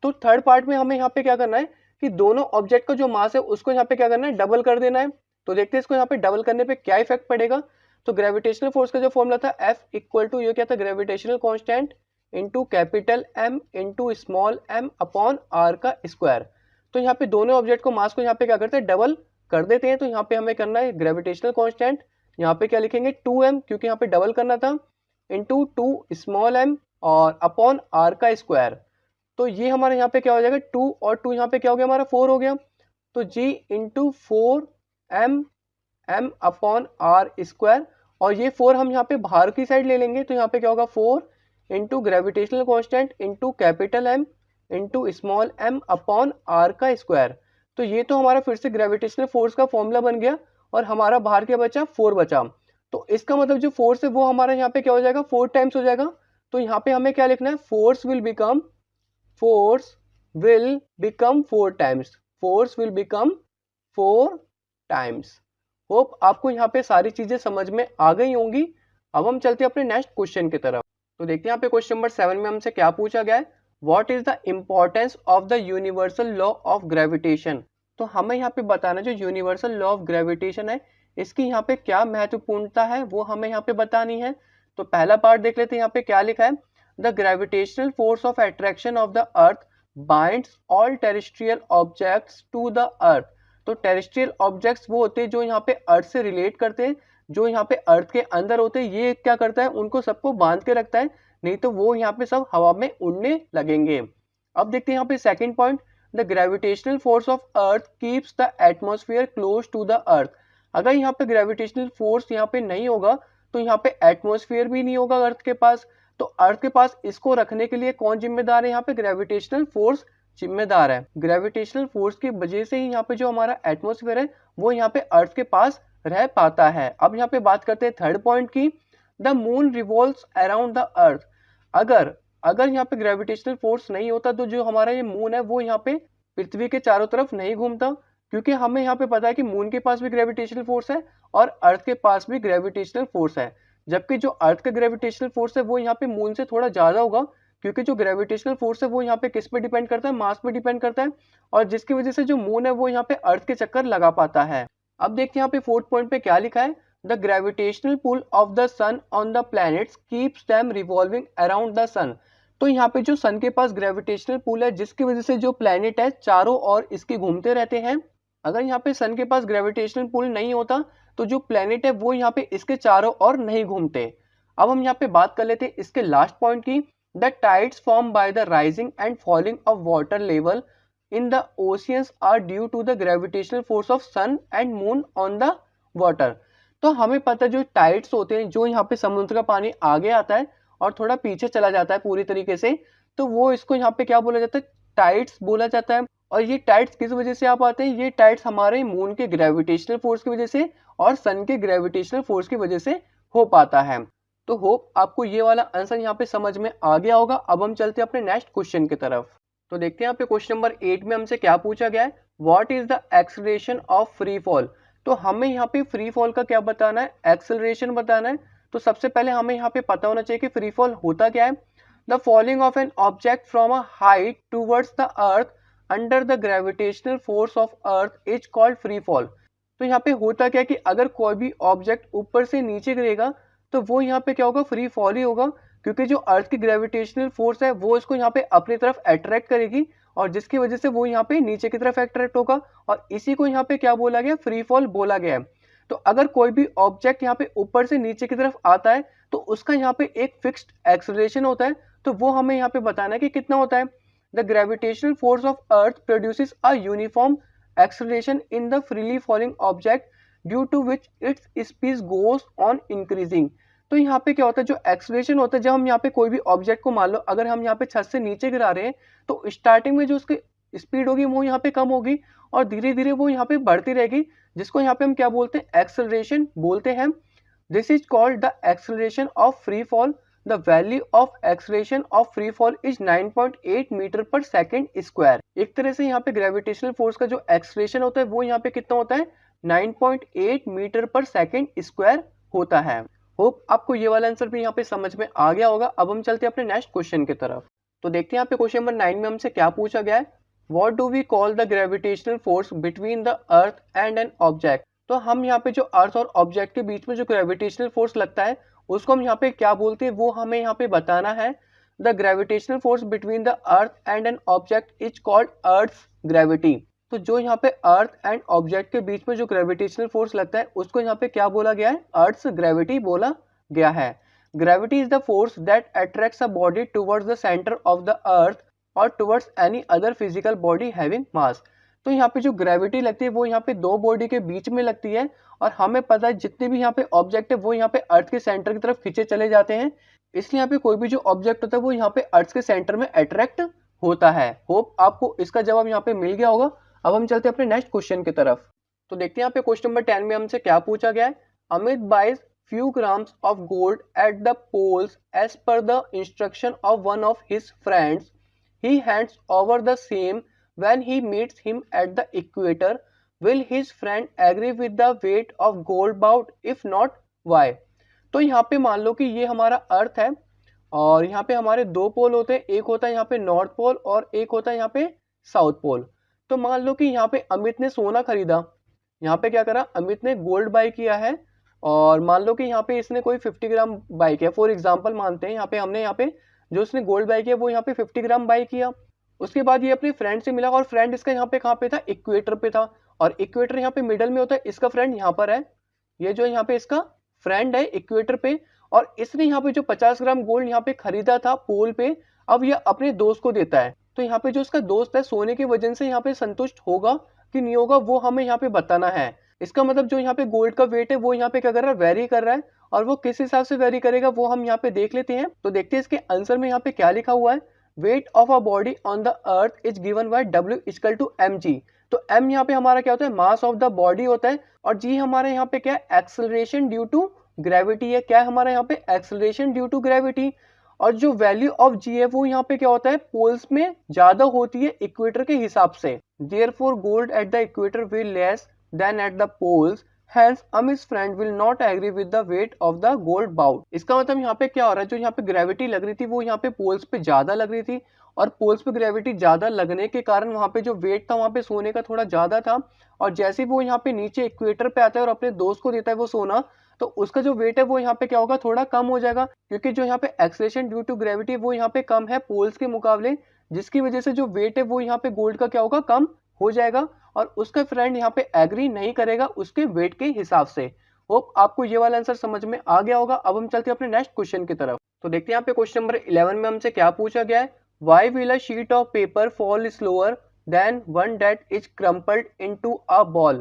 A: तो थर्ड पार्ट में हमें यहाँ पे क्या करना है कि दोनों ऑब्जेक्ट का जो मास है उसको यहाँ पे क्या करना है, डबल कर देना है। तो देखते हैं इसको यहाँ पे डबल करने पे क्या इफेक्ट पड़ेगा। तो ग्रेविटेशनल फोर्स का जो फॉर्मूला था F इक्वल टू ये क्या था, gravitational constant into capital M into small m upon r का स्क्वायर। तो यहाँ पे दोनों ऑब्जेक्ट को मास को यहाँ पे क्या करते हैं, डबल कर देते हैं। तो यहाँ पे हमें करना है ग्रेविटेशनल कांस्टेंट, यहाँ पे क्या लिखेंगे 2m, क्योंकि यहाँ पे डबल करना था, इंटू 2 स्मॉल m और अपॉन r का स्क्वायर। तो ये हमारे यहाँ पे क्या हो जाएगा, 2 और 2 यहाँ पे क्या हो गया, हमारा 4 हो गया। तो g into 4m upon r square, और ये 4 हम यहाँ पे बाहर की साइड ले लेंगे। तो यहाँ पे क्या होगा, 4 into gravitational constant into capital M into small m upon r का स्क्वायर। तो ये तो हमारा फिर से ग्रेविटेशनल फोर्स का फॉर्मूला बन गया, और हमारा बाहर क्या बचा, 4 बचा। तो इसका मतलब जो फोर्स है वो हमारा यहाँ पे क्या हो जाएगा, 4 टाइम्स हो जाएगा। तो यहाँ पे हमें क्या लिखना है, force will become 4 times. Hope आपको यहाँ पे सारी चीजें समझ में आ गई होंगी। अब हम चलते हैं अपने नेक्स्ट क्वेश्चन की तरफ। तो देखते हैं यहाँ पे क्वेश्चन नंबर 7 में हमसे क्या पूछा गया है, what is the importance of the universal law of gravitation. तो हमें यहाँ पे बताना जो यूनिवर्सल लॉ ऑफ ग्रेविटेशन है इसकी यहाँ पे क्या महत्वपूर्णता है वो हमें यहाँ पे बतानी है। तो पहला पार्ट देख लेते हैं, यहाँ पे क्या लिखा है, the gravitational force of attraction of the earth binds all terrestrial objects to the earth. तो टेरेस्ट्रियल ऑब्जेक्ट्स वो होते हैं जो यहाँ पे अर्थ से रिलेट करते हैं, जो यहाँ पे अर्थ के अंदर होते हैं, ये क्या करता है, उनको सबको बांध के रखता है, नहीं तो वो यहाँ पे सब हवा में उड़ने लगेंगे। अब देखते हैं यहाँ पे second point, the gravitational force of earth keeps the atmosphere close to the earth. अगर यहाँ पे ग्रेविटेशनल फोर्स यहाँ पे नहीं होगा तो यहाँ पे एटमॉस्फेयर भी नहीं होगा अर्थ के पास। तो अर्थ के पास इसको रखने के लिए कौन जिम्मेदार है, यहाँ पे ग्रेविटेशनल फोर्स जिम्मेदार है। ग्रेविटेशनल फोर्स की वजह से ही यहाँ पे जो हमारा एटमॉस्फेयर है वो यहाँ पे अर्थ के पास रह पाता है। अब यहाँ पे बात करते हैं थर्ड पॉइंट की, the moon revolves around the earth. अगर यहाँ पे ग्रेविटेशनल फोर्स नहीं होता तो जो हमारा ये मून है वो यहाँ पे पृथ्वी के चारों तरफ नहीं घूमता, क्योंकि हमें यहाँ पे पता है कि मून के पास भी ग्रेविटेशनल फोर्स है और अर्थ के पास भी ग्रेविटेशनल फोर्स है। जबकि जो अर्थ का ग्रेविटेशनल फोर्स है वो यहाँ पे मून से थोड़ा ज्यादा होगा, क्योंकि जो ग्रेविटेशनल फोर्स है वो यहाँ पे किस पे डिपेंड करता है, मास पे डिपेंड करता है, और जिसकी वजह से जो मून है वो यहाँ पे अर्थ के चक्कर लगा पाता है। अब देखते हैं यहाँ पे फोर्थ पॉइंट पे क्या लिखा है, the gravitational pull of the sun on the planets keeps them revolving around the sun. तो यहाँ पे जो सन के पास ग्रेविटेशनल पुल है जिसकी वजह से जो प्लैनेट है चारों ओर इसके घूमते रहते हैं। अगर यहाँ पे सन के पास ग्रेविटेशनल पुल नहीं होता तो जो प्लैनेट है वो यहाँ पे इसके चारों ओर नहीं घूमते। अब हम यहाँ पे बात कर लेते हैं इसके लास्ट पॉइंट की, the tides form by the rising and falling of water level in the oceans are due to the gravitational force of sun and moon on the water। तो हमें पता है जो टाइड्स होते हैं, जो यहाँ पे समुद्र का पानी आगे आता है और थोड़ा पीछे चला जाता है पूरी तरीके से, तो वो इसको यहाँ पे क्या बोला जाता है, टाइड्स बोला जाता है। और ये टाइड्स किस वजह से आ पाते हैं, ये टाइड्स हमारे मून के ग्रेविटेशनल फोर्स की वजह से और सन के ग्रेविटेशनल फोर्स की वजह से हो पाता है। तो होप आपको ये वाला आंसर यहाँ पे समझ में आ गया होगा। अब हम चलते हैं अपने नेक्स्ट क्वेश्चन की तरफ। तो देखते हैं यहाँ पे क्वेश्चन नंबर 8 में हमसे क्या पूछा गया है, what is the acceleration of free fall. तो हमें यहाँ पे फ्री फॉल का क्या बताना है, एक्सेलरेशन बताना है। तो सबसे पहले हमें यहाँ पे पता होना चाहिए कि फ्री फॉल होता क्या है। The falling of an object from a height towards the earth under the gravitational force of earth is called free fall. तो यहाँ पे होता क्या है कि अगर कोई भी ऑब्जेक्ट ऊपर से नीचे गिरेगा तो वो यहाँ पे क्या होगा, फ्री फॉल ही होगा, क्योंकि जो अर्थ की ग्रेविटेशनल फोर्स है वो इसको यहाँ पे अपनी तरफ अट्रैक्ट करेगी और जिसकी वजह से वो यहाँ पे नीचे की तरफ अट्रैक्ट होगा और इसी को यहाँ पे क्या बोला गया, फ्री फॉल बोला गया है। तो अगर कोई भी ऑब्जेक्ट यहाँ पे ऊपर से नीचे की तरफ आता है तो उसका यहाँ पे एक फिक्स्ड एक्सेलरेशन होता है, तो वो हमें यहाँ पे बताना है कि कितना होता है। The gravitational force of earth produces a uniform acceleration in the freely falling object due to which its speed goes on increasing। तो यहाँ पे क्या होता है, जो एक्सेलरेशन होता है, जब हम यहाँ पे कोई भी ऑब्जेक्ट को मान लो अगर हम यहाँ पे छत से नीचे गिरा रहे हैं तो स्टार्टिंग में जो उसकी स्पीड होगी वो यहाँ पे कम होगी और धीरे धीरे वो यहाँ पे बढ़ती रहेगी, जिसको यहाँ पे हम क्या बोलते हैं, एक्सेलरेशन बोलते हैं। This is called the acceleration of free fall. The value of acceleration of free fall is 9.8 metre per second square. एक तरह से यहाँ पे ग्रेविटेशनल फोर्स का जो एक्सेलरेशन होता है वो यहाँ पे कितना होता है, 9.8 मीटर पर सेकेंड स्क्वायर होता है। होप आपको ये वाला आंसर भी यहाँ पे समझ में आ गया होगा। अब हम चलते हैं अपने नेक्स्ट क्वेश्चन की तरफ। तो देखते हैं यहाँ पे क्वेश्चन नंबर 9 में हमसे क्या पूछा गया है। What do we call the gravitational force between the earth and an object? तो हम यहाँ पे जो अर्थ और ऑब्जेक्ट के बीच में जो ग्रेविटेशनल फोर्स लगता है उसको हम यहाँ पे क्या बोलते हैं वो हमें यहाँ पे बताना है। The gravitational force between the earth and an object is called earth's gravity. तो जो यहाँ पे अर्थ एंड ऑब्जेक्ट के बीच में जो ग्रेविटेशनल फोर्स लगता है उसको यहाँ पे क्या बोला गया है, अर्थ्स ग्रेविटी बोला गया है। Gravity is the force that attracts a body towards the centre of the earth और towards any other physical body having mass. तो यहाँ पे जो ग्रेविटी लगती है वो यहाँ पे दो बॉडी के बीच में लगती है और हमें पता है जितने भी यहाँ पे ऑब्जेक्ट है वो यहाँ पे अर्थ के सेंटर की तरफ खींचे चले जाते हैं, इसलिए यहाँ पे कोई भी जो ऑब्जेक्ट होता है वो यहाँ पे अर्थ के सेंटर में अट्रैक्ट होता है। होप आपको इसका जवाब यहाँ पे मिल गया होगा। अब हम चलते हैं अपने नेक्स्ट क्वेश्चन की तरफ। तो देखते हैं यहाँ पे क्वेश्चन नंबर 10 में हमसे क्या पूछा गया है। Amit buys few grams of gold at the polls as per the instruction of one of his friends. He hands over the same when he meets him at the equator. Will his friend agree with the weight of gold bout? If not, why? तो यहाँ पे मान लो कि ये हमारा अर्थ है और यहाँ पे हमारे दो पोल होते हैं, एक होता है यहाँ पे नॉर्थ पोल और एक होता है यहाँ पे साउथ पोल। तो मान लो कि यहाँ पे अमित ने सोना खरीदा, यहाँ पे क्या करा, अमित ने गोल्ड बाय किया है और मान लो कि यहाँ पे इसने कोई 50 ग्राम बाय किया, फॉर एग्जांपल मानते हैं यहाँ पे हमने यहाँ पे जो उसने गोल्ड बाय किया वो यहाँ पे 50 ग्राम बाय किया। उसके बाद ये अपने फ्रेंड से मिला और फ्रेंड इसका यहाँ पे कहाँ पे था, इक्वेटर पे था और इक्वेटर यहाँ पे मिडल में होता है, इसका फ्रेंड यहाँ पर है, ये जो यहाँ पे इसका फ्रेंड है इक्वेटर पे और इसने यहाँ पे जो 50 ग्राम गोल्ड यहाँ पे खरीदा था पोल पे, अब ये अपने दोस्त को देता है। तो यहाँ पे जो उसका दोस्त है सोने के वजन से यहाँ पे संतुष्ट होगा कि नहीं होगा वो हमें यहाँ पे बताना है। इसका मतलब जो यहाँ पे गोल्ड का वेट है वो यहाँ पे क्या कर रहा है, वेरी कर रहा है और वो किस हिसाब से वेरी करेगा वो हम यहाँ पे देख लेते हैं। तो देखते हैं इसके आंसर में यहाँ पे क्या लिखा हुआ है। Weight of a body on the earth is given by W equal to mg। तो m यहाँ पे हमारा क्या होता है, मास ऑफ द बॉडी होता है और g हमारे यहाँ पे क्या है, एक्सेलरेशन ड्यू टू ग्रेविटी है। क्या है हमारा यहाँ पे, एक्सेलरेशन ड्यू टू ग्रेविटी। और जो वैल्यू ऑफ g है वो यहाँ पे क्या होता है, पोल्स में ज्यादा होती है इक्वेटर के हिसाब से। Therefore gold at the equator will less than at the poles, hence Amit's friend will not agree with the weight of the gold bout। इसका मतलब यहाँ पे क्या हो रहा है, जो यहाँ पे ग्रेविटी लग रही थी वो यहाँ पे पोल्स पे ज्यादा लग रही थी और पोल्स पे ग्रेविटी ज्यादा लगने के कारण वहाँ पे जो वेट था वहाँ पे सोने का थोड़ा ज्यादा था और जैसे वो यहाँ पे नीचे इक्वेटर पे आता है और अपने दोस्त को देता है वो सोना, तो उसका जो वेट है वो यहाँ पे क्या होगा, थोड़ा कम हो जाएगा, क्योंकि जो यहाँ पे एक्सेलरेशन ड्यू टू ग्रेविटी वो यहाँ पे कम है पोल्स के मुकाबले, जिसकी वजह से जो वेट है वो यहाँ पे गोल्ड का क्या होगा, कम हो जाएगा और उसका फ्रेंड यहाँ पे एग्री नहीं करेगा उसके वेट के हिसाब से। होप आपको ये वाला आंसर समझ में आ गया होगा। अब हम चलते हैं अपने नेक्स्ट क्वेश्चन की तरफ। तो देखते हैं यहाँ पे क्वेश्चन नंबर 11 में हमसे क्या पूछा गया है। Why will a sheet of paper fall slower than one that is crumpled into a ball?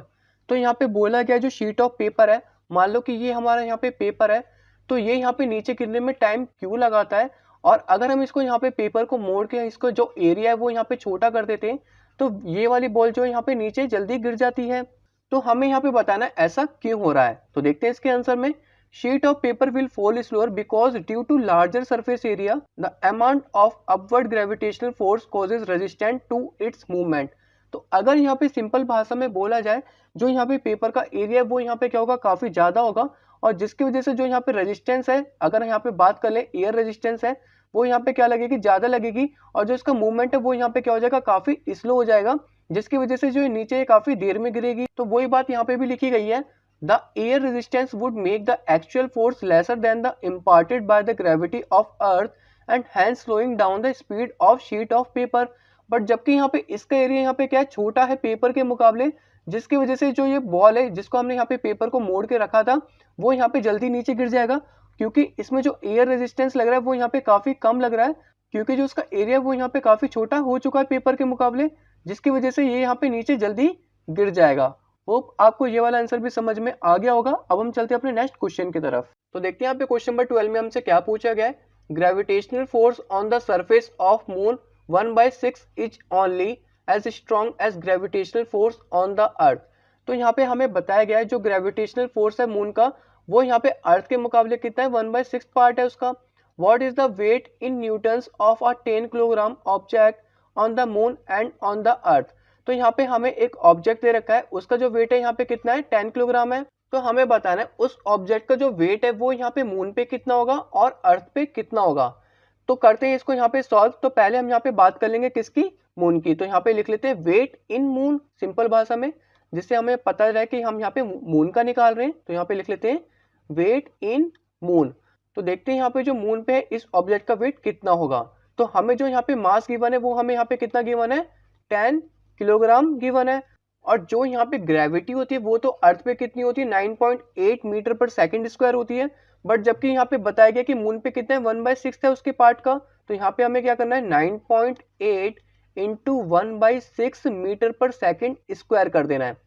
A: तो यहाँ पे बोला गया जो शीट ऑफ पेपर है, मान लो कि ये हमारा यहाँ पे पेपर है, तो ये यहाँ पे नीचे गिरने में टाइम क्यों लगाता है, और अगर हम इसको यहाँ पे पेपर को मोड़ के इसको जो एरिया है वो यहाँ पे छोटा कर देते हैं तो ये वाली बॉल जो है यहाँ पे नीचे जल्दी गिर जाती है। तो हमें यहाँ पे बताना है ऐसा क्यों हो रहा है। तो देखते हैं इसके आंसर में। Sheet of paper will fall slower because due to larger surface area the amount of upward gravitational force causes resistant to its movement. तो अगर यहाँ पे सिंपल भाषा में बोला जाए, जो यहाँ पे पेपर का एरिया है वो यहाँ पे क्या होगा, काफी ज्यादा होगा, और जिसकी वजह से जो यहाँ पे रेजिस्टेंस है, अगर यहाँ पे बात कर ले एयर रेजिस्टेंस है, वो यहाँ पे क्या लगेगी, ज्यादा लगेगी, और जो इसका मूवमेंट है वो यहाँ पे क्या हो जाएगा, काफी स्लो हो जाएगा, जिसकी वजह से जो नीचे काफी देर में गिरेगी। तो वही बात यहाँ पे भी लिखी गई है, the air resistance would make the actual force lesser than the imparted by the gravity of earth and hence slowing down the speed of sheet of paper. But जबकि यहाँ पे इसका एरिया यहाँ पे क्या है, छोटा है पेपर के मुकाबले, जिसकी वजह से जो ये बॉल है जिसको हमने यहाँ पे पेपर को मोड़ के रखा था, वो यहाँ पे जल्दी नीचे गिर जाएगा, क्योंकि इसमें जो एयर रेजिस्टेंस लग रहा है वो यहाँ पे काफी कम लग रहा है, क्योंकि जो उसका एरिया वो यहाँ पे काफी छोटा हो चुका है पेपर के मुकाबले, जिसकी वजह से ये यहाँ पे नीचे जल्दी गिर जाएगा। होप आपको ये वाला आंसर भी समझ में आ गया होगा। अब हम चलते हैं अपने नेक्स्ट क्वेश्चन की तरफ। तो देखते हैं यहाँ पे क्वेश्चन नंबर 12 में हमसे क्या पूछा गया है, gravitational force on the surface of moon 1/6 is only as strong as gravitational force on the earth. तो यहाँ पे हमें बताया गया है जो ग्रेविटेशनल फोर्स है मून का, वो यहाँ पे अर्थ के मुकाबले कितना है, 1/6 पार्ट है उसका। What is the weight in newtons of a 10 kilogram object on the moon and on the earth. तो यहाँ पे हमें एक ऑब्जेक्ट दे रखा है, उसका जो वेट है यहाँ पे कितना है, 10 किलोग्राम है। तो हमें बताना है उस ऑब्जेक्ट का जो वेट है वो यहाँ पे मून पे कितना होगा और अर्थ पे कितना होगा। तो करते हैं इसको यहाँ पे सॉल्व। तो पहले हम यहाँ पे बात कर लेंगे किसकी, मून की। तो यहाँ पे लिख लेते हैं वेट इन मून सिंपल भाषा में, जिससे हमें पता रहे कि हम यहाँ पे मून का निकाल रहे हैं। तो यहाँ पे लिख लेते हैं वेट इन मून। तो देखते हैं यहाँ पे जो मून पे है इस ऑब्जेक्ट का वेट कितना होगा। तो हमें जो यहाँ पे मास गिवन है वो हमें यहाँ पे कितना गिवन है, 10 किलोग्राम गिवन है। और जो यहाँ पे ग्रेविटी होती है वो तो अर्थ पे कितनी होती है, 9.8 मीटर पर सेकंड स्क्वायर होती है। बट जबकि यहाँ पे बताया गया कि मून पे कितना है, 1/6 है उसके पार्ट का। तो यहाँ पे हमें क्या करना है, 9.8 into 1/6 metre per second square कर देना है।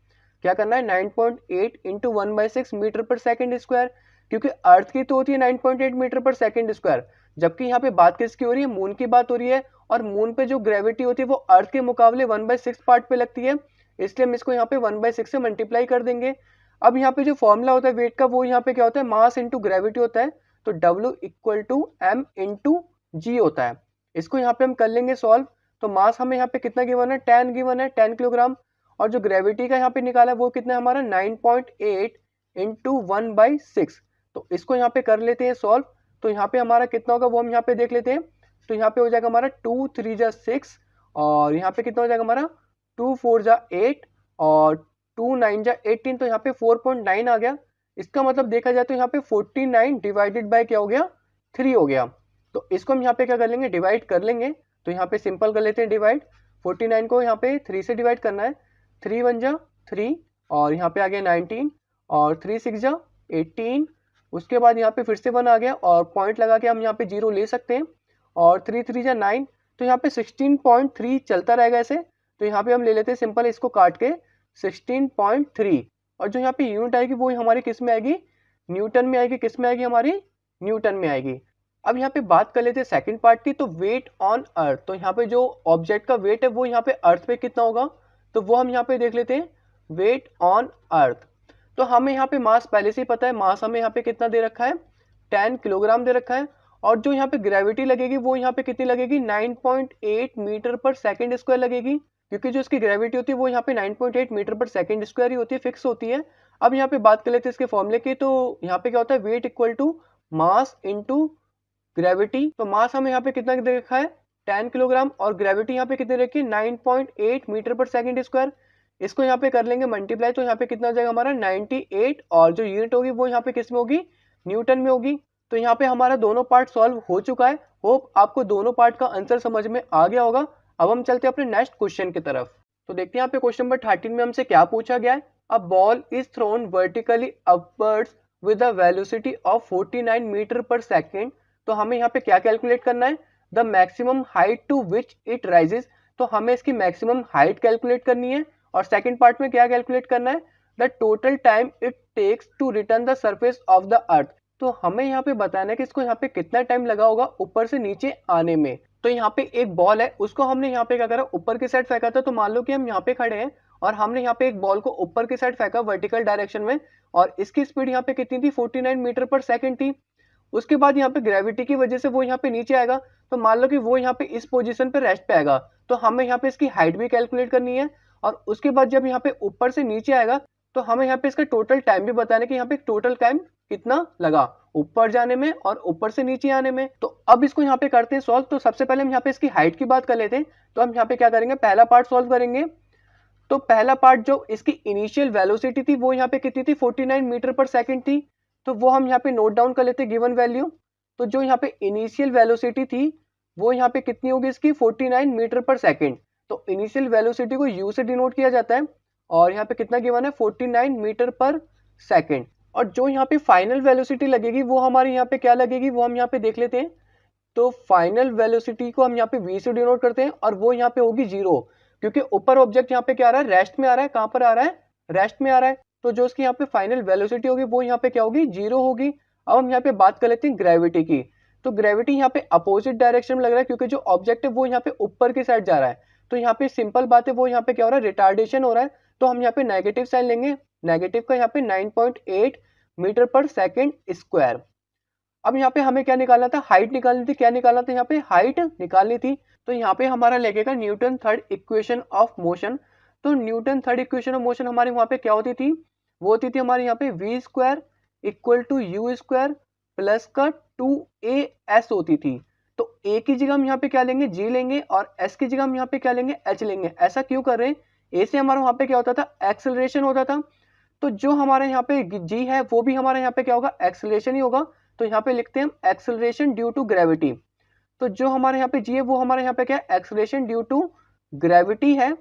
A: क्या करना है, 9.8 into 1/6 metre per second square, क्योंकि अर्थ की तो होती है 9.8 मीटर पर सेकंड स्क्वायर, जबकि यहाँ पे बात किसकी हो रही है, मून की बात हो रही है। और मून पे जो ग्रेविटी होती है वो अर्थ के मुकाबले 1/6 पार्ट पे लगती है, इसलिए हम इसको यहाँ पे 1/6 से मल्टीप्लाई कर देंगे। अब यहाँ पे जो फॉर्मूला होता है वेट का, वो यहाँ पे क्या होता है, मास इंटू ग्रेविटी होता है। तो W equal to M into g होता है। इसको यहाँ पे हम कर लेंगे सॉल्व। तो मास हमें यहाँ पे कितना गिवन है, 10 गिवन है, 10 किलोग्राम। और जो ग्रेविटी का यहाँ पे निकाला है वो कितना है हमारा, 9.8 इंटू 1/6। तो इसको यहाँ पे कर लेते हैं सॉल्व। तो यहाँ पे हमारा कितना होगा वो हम यहाँ पे देख लेते हैं। तो यहाँ पे हो जाएगा हमारा 2 3 जा 6, और यहाँ पे कितना हो जाएगा हमारा 2 4 जा 8, और 2 9 जा 18। तो यहाँ पे 4.9 आ गया। इसका मतलब देखा जाए तो यहाँ पे 49 डिवाइडेड बाय क्या हो गया, 3 हो गया। तो इसको हम यहाँ पे क्या कर लेंगे, डिवाइड कर लेंगे। तो यहाँ पे सिंपल कर लेते हैं डिवाइड। 49 को यहाँ पे 3 से डिवाइड करना है। 3 1 जा 3, और यहाँ पे आ गया 19, और 3 6 जा 18। उसके बाद यहाँ पे फिर से 1 आ गया, और पॉइंट लगा के हम यहाँ पे 0 ले सकते हैं। और 3 3 जा 9, तो यहाँ पे 16.3 चलता रहेगा ऐसे। तो यहाँ पे हम ले लेते हैं सिंपल इसको काट के 16.3, और जो यहाँ पे यूनिट आएगी वो हमारी किस में आएगी, न्यूटन में आएगी। किस में आएगी, हमारी न्यूटन में आएगी। अब यहाँ पे बात कर लेते हैं सेकंड पार्ट की। तो वेट ऑन अर्थ, तो यहाँ पे जो ऑब्जेक्ट का वेट है वो यहाँ पे अर्थ पे कितना होगा, तो वो हम यहाँ पे देख लेते हैं, वेट ऑन अर्थ। तो हमें यहाँ पे मास पहले से ही पता है, मास हमें यहाँ पे कितना दे रखा है, 10 किलोग्राम दे रखा है। और जो यहाँ पे ग्रेविटी लगेगी वो यहाँ पे कितनी लगेगी, 9.8 मीटर पर सेकंड स्क्वायर लगेगी, क्योंकि जो इसकी ग्रेविटी होती है वो यहाँ पे 9.8 मीटर पर सेकंड स्क्वायर ही होती है, फिक्स होती है। अब यहाँ पे बात कर लेते हैं इसके फॉर्मूले की। तो यहाँ पे क्या होता है, weight equal to mass into gravity. तो मास हमें यहाँ पे कितना दे रखा है, 10 किलोग्राम, और ग्रेविटी यहाँ पे कितनी रखी है, 9.8 मीटर पर सेकंड स्क्वायर। इसको यहाँ पे कर लेंगे मल्टीप्लाई। तो यहाँ पे कितना हो जाएगा हमारा 98, और जो यूनिट होगी वो यहाँ पे किस में होगी, न्यूटन में होगी। तो यहाँ पे हमारा दोनों पार्ट सॉल्व हो चुका है। होप आपको दोनों पार्ट का आंसर समझ में आ गया होगा। अब हम चलते हैं अपने नेक्स्ट क्वेश्चन की तरफ। तो देखते हैं यहाँ पे क्वेश्चन नंबर 13 में हमसे क्या पूछा गया है। A ball is thrown vertically upwards with a velocity of 49 metre per second. तो हमें यहाँ पे क्या कैलकुलेट करना है, the maximum height to which it rises. तो हमें इसकी मैक्सिमम हाइट कैलकुलेट करनी है। और सेकंड पार्ट में क्या कैलकुलेट करना है, the total time it takes to return the surface of the earth. तो हमें यहाँ पे बताना है कि इसको यहाँ पे कितना टाइम लगा होगा ऊपर से नीचे आने में। तो यहाँ पे एक बॉल है, उसको हमने यहाँ पे क्या करा, ऊपर की साइड फेंका था। तो मान लो कि हम यहाँ पे खड़े हैं और हमने यहाँ पे एक बॉल को ऊपर की साइड फेंका वर्टिकल डायरेक्शन में, और इसकी स्पीड यहाँ पे कितनी थी, 49 मीटर पर सेकंड थी। उसके बाद यहाँ पे ग्रेविटी की वजह से वो यहाँ पे नीचे आएगा। तो मान लो कि वो यहाँ पे इस पोजीशन पे रेस्ट पे आएगा। तो हमें यहाँ पे इसकी हाइट भी कैलकुलेट करनी है, और उसके बाद जब यहाँ पे ऊपर से नीचे आएगा तो हमें यहाँ पे इसका टोटल टाइम भी बताना कि यहाँ पे टोटल टाइम कितना लगा ऊपर जाने में और ऊपर से नीचे आने में। तो अब इसको यहाँ पे करते हैं सॉल्व। तो सबसे पहले हम यहाँ पे इसकी हाइट की बात कर लेते हैं। तो हम यहाँ पे क्या करेंगे, पहला पार्ट सॉल्व करेंगे। तो पहला पार्ट जो इसकी इनिशियल वेलोसिटी थी वो यहाँ पे कितनी थी, 49 मीटर पर सेकंड थी। तो वो हम यहाँ पे नोट डाउन कर लेते हैं गिवन वैल्यू। तो जो यहाँ पे इनिशियल वेलोसिटी थी वो यहाँ पे कितनी होगी इसकी, 49 मीटर पर सेकंड। तो इनिशियल वेलोसिटी को u से डिनोट किया जाता है और यहाँ पे कितना गिवन है, 49 मीटर पर सेकंड। और जो यहाँ पे फाइनल वेलोसिटी लगेगी वो हमारी यहाँ पे क्या लगेगी, वो हम यहाँ पे देख लेते हैं। तो फाइनल वेलोसिटी को हम यहाँ पे v से डिनोट करते हैं और वो यहाँ पे होगी 0, क्योंकि ऊपर ऑब्जेक्ट यहाँ पे क्या आ रहा है, रेस्ट में आ रहा है। कहाँ पर आ रहा है, रेस्ट में आ रहा है। तो जो उसकी यहाँ पे फाइनल वेलोसिटी होगी वो यहाँ पे क्या होगी, 0 होगी। अब हम यहाँ पे बात कर लेते हैं ग्रेविटी की। तो ग्रेविटी यहाँ पे अपोजिट डायरेक्शन में लग रहा है, क्योंकि जो ऑब्जेक्ट है वो यहाँ पे ऊपर की साइड जा रहा है। तो यहाँ पे सिंपल बात है, वो यहाँ पे क्या हो रहा है, रिटार्डेशन हो रहा है। तो हम यहाँ पे नेगेटिव साइन लेंगे। नेगेटिव का यहाँ पे 9.8 मीटर पर सेकेंड स्क्वायर। अब यहाँ पे हमें क्या निकालना था, हाइट निकालनी थी। क्या निकालना था, यहाँ पे हाइट निकालनी थी। तो यहाँ पे हमारा लगेगा Newton third equation of motion. तो Newton third equation of motion हमारे वहाँ पे क्या होती थी, वो होती थी हमारे यहाँ पे v square equal to u square plus का 2as होती थी। तो a की जगह हम यहाँ पे क्या लेंगे, g लेंगे, और s की जगह हम यहाँ पे क्या लेंगे, h लेंगे। ऐसा क्यों कर रहे हैं, a से हमारा वहाँ पे क्या होता था, एक्सेलरेशन होता था। तो जो हमारे यहाँ पे g है वो भी हमारे यहाँ पे क्या होगा, एक्सेलरेशन ही होगा। तो यहाँ पे लिखते हैं हम एक्सेलरेशन ड्यू टू ग्रेविटी। तो जो हमारे यहाँ पे g है वो हमारे यहाँ पे क्या है, एक्सेलरेशन ड्यू टू ग्रेविटी है।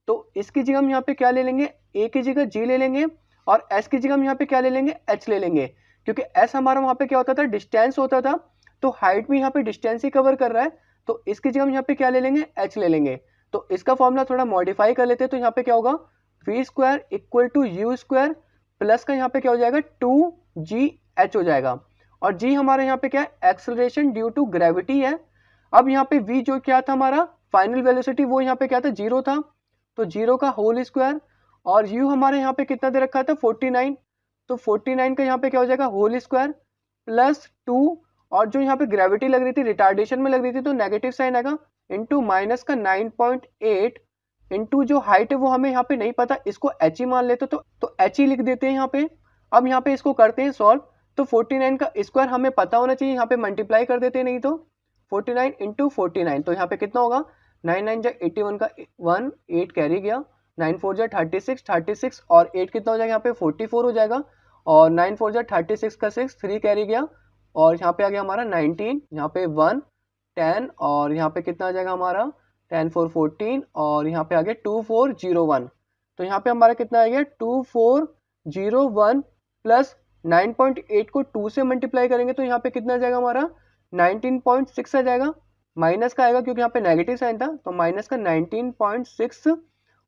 A: तो इसकी जगह हम यहाँ पे क्या ले लेंगे, a की जगह g ले लेंगे, और s की जगह हम यहाँ पे क्या ले लेंगे, h ले लेंगे। क्योंकि s हमारा वहाँ पे क्या होता था, डिस्टेंस होता था। तो हाइट भी यहाँ पे डिस्टेंस ही कवर कर रहा है। तो इसकी जगह हम यहाँ पे क्या ले लेंगे, h ले लेंगे। तो इसका फॉर्मूला थोड़ा मॉडिफाई कर लेते हैं। तो यहाँ पे क्या होगा, v square equal to u square plus का यहाँ पे क्या हो जाएगा, 2gh हो जाएगा। और g हमारे यहाँ पे क्या है, एक्सेलरेशन ड्यू टू ग्रेविटी है। अब यहाँ पे v जो क्या था हमारा फाइनल वेलोसिटी, वो यहाँ पे क्या था, 0 था। तो 0 का होल स्क्वायर, और u हमारे यहाँ पे कितना दे रखा था, 49। तो 49 का यहाँ पे क्या हो जाएगा, होल स्क्वायर प्लस 2, और जो यहाँ पे ग्रेविटी लग रही थी, रिटार्डेशन में लग रही थी, तो नेगेटिव साइन आएगा, इंटू माइनस का 9.8 इंटू जो हाइट है वो हमें यहाँ पे नहीं पता, इसको h ही मान लेते। तो h ही लिख देते हैं यहाँ पे। अब यहाँ पे इसको करते हैं सॉल्व। तो 49 का स्क्वायर हमें पता होना चाहिए, यहाँ पे मल्टीप्लाई कर देते हैं, नहीं तो 49 इंटू 49। तो यहाँ पे कितना होगा, 9 9 जा 81 का 1 8 कैरी गया, 9 4 जा 36 और 8 कितना हो जाएगा, यहाँ पे 44 हो जाएगा। और 9 4 जा 36 का 6 3 कैरी गया, और यहाँ पे आ गया हमारा 19, यहाँ पे 1 10, और यहाँ पे कितना आ जाएगा हमारा 10 4 14, और यहाँ पे आ गया 2401। तो यहाँ पे हमारा कितना आ गया, 2401 प्लस 9.8 को 2 से मल्टीप्लाई करेंगे तो यहाँ पे कितना आ जाएगा हमारा 19.6 आ जाएगा। माइनस का आएगा क्योंकि यहाँ पे नेगेटिव साइन था, तो माइनस का 19.6,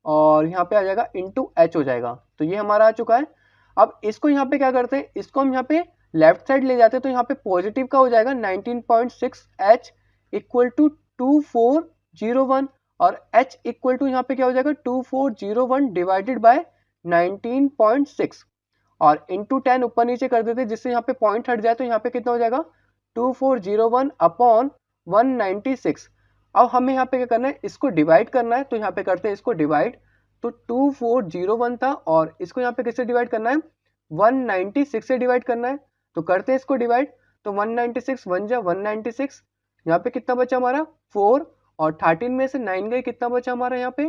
A: और यहाँ पे आ जाएगा इंटू एच हो जाएगा। तो ये हमारा आ चुका है। अब इसको यहाँ पे क्या करते हैं, इसको हम यहाँ पे लेफ्ट साइड ले जाते हैं। तो यहाँ पे पॉजिटिव का हो जाएगा 19.6h इक्वल टू 2401, और h इक्वल टू यहाँ पे क्या हो जाएगा, 2401 डिवाइडेड बाय 19.6, और इंटू 10 ऊपर नीचे कर देते हैं, जिससे यहाँ पे पॉइंट हट जाए। तो यहाँ पे कितना हो जाएगा, 2401 अपॉन 196। अब हमें यहाँ पे क्या करना है, इसको डिवाइड करना है। तो यहाँ पे करते हैं इसको डिवाइड। तो 2401 था, और इसको यहाँ पे किससे डिवाइड करना है, 196 से डिवाइड करना है। तो करते हैं इसको डिवाइड। तो 196 1 जा 196, यहाँ पे कितना बचा हमारा 4, और 13 में से 9 गए, कितना बचा हमारा यहाँ पे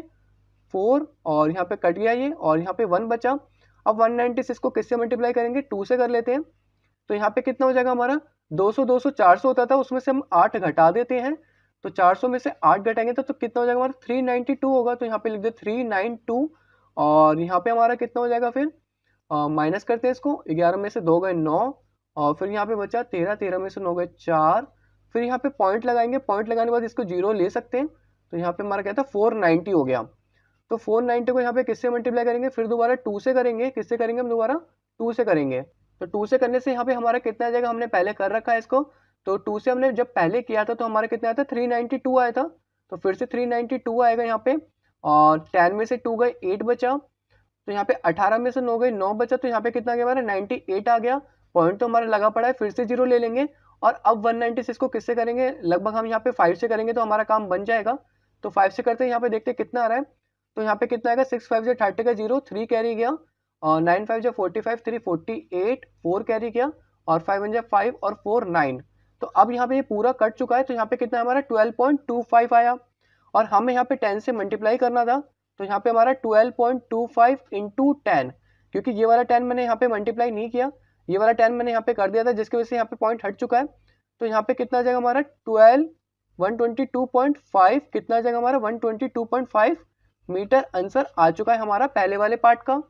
A: 4, और यहाँ पे कट गया ये, और यहाँ पे 1 बचा। अब 196 को किससे मल्टीप्लाई करेंगे, 2 से कर लेते हैं। तो यहाँ पे कितना हो जाएगा हमारा 200 200 400 होता था, उसमें से हम 8 घटा देते हैं। तो 400 में से 8 घटाएंगे तो कितना हो जाएगा हमारा 392 होगा। तो यहाँ पे लिख दे 392, और यहाँ पे हमारा कितना हो जाएगा, फिर माइनस करते हैं इसको। 11 में से 2 गए 9, और फिर यहाँ पे बचा 13, 13 में से 9 गए 4। फिर यहाँ पे पॉइंट लगाएंगे, पॉइंट लगाने के बाद इसको 0 ले सकते हैं। तो यहाँ पे हमारा क्या था 490 हो गया। तो 490 को यहाँ पे किससे मल्टीप्लाई करेंगे, फिर दोबारा 2 से करेंगे। किससे करेंगे हम, दोबारा 2 से करेंगे। तो 2 से करने से यहाँ पे हमारा कितना आ जाएगा, हमने पहले कर रखा है इसको। तो 2 से हमने जब पहले किया था तो हमारा कितना आया था, 392 आया था। तो फिर से 392 आएगा यहाँ पे, और 10 में से 2 गए 8 बचा। तो यहाँ पे 18 में से 9 गए 9 बचा। तो यहाँ पे कितना आ गया हमारा 98 आ गया। पॉइंट तो हमारा लगा पड़ा है, फिर से 0 ले लेंगे। और अब 196 को किससे करेंगे, लगभग हम यहाँ पे 5 से करेंगे तो हमारा काम बन जाएगा। तो 5 से करते हैं, यहाँ पे देखते हैं कितना आ रहा है। तो यहाँ पे कितना आएगा 6 5 30 का 0, 3 कैरी गया, और 9 5 45, 3 48, 4 कैरी गया, और 5 1 5 और 4 9। तो अब यहाँ पे ये पूरा कट चुका है, तो यहाँ पे कितना हमारा 12.25 आया, और हमें यहाँ पे 10 से मल्टीप्लाई करना था, तो यहाँ पे हमारा 12.25 इंटू 10, क्योंकि ये वाला 10 मैंने यहाँ पे मल्टीप्लाई नहीं किया, ये वाला 10 मैंने यहाँ पे कर दिया था, जिसकी वजह से यहाँ पे पॉइंट हट चुका है। तो यहाँ पे कितना आ जाएगा हमारा 122.5, कितना आ जाएगा हमारा 122.5 मीटर आंसर आ चुका है हमारा पहले वाले पार्ट का।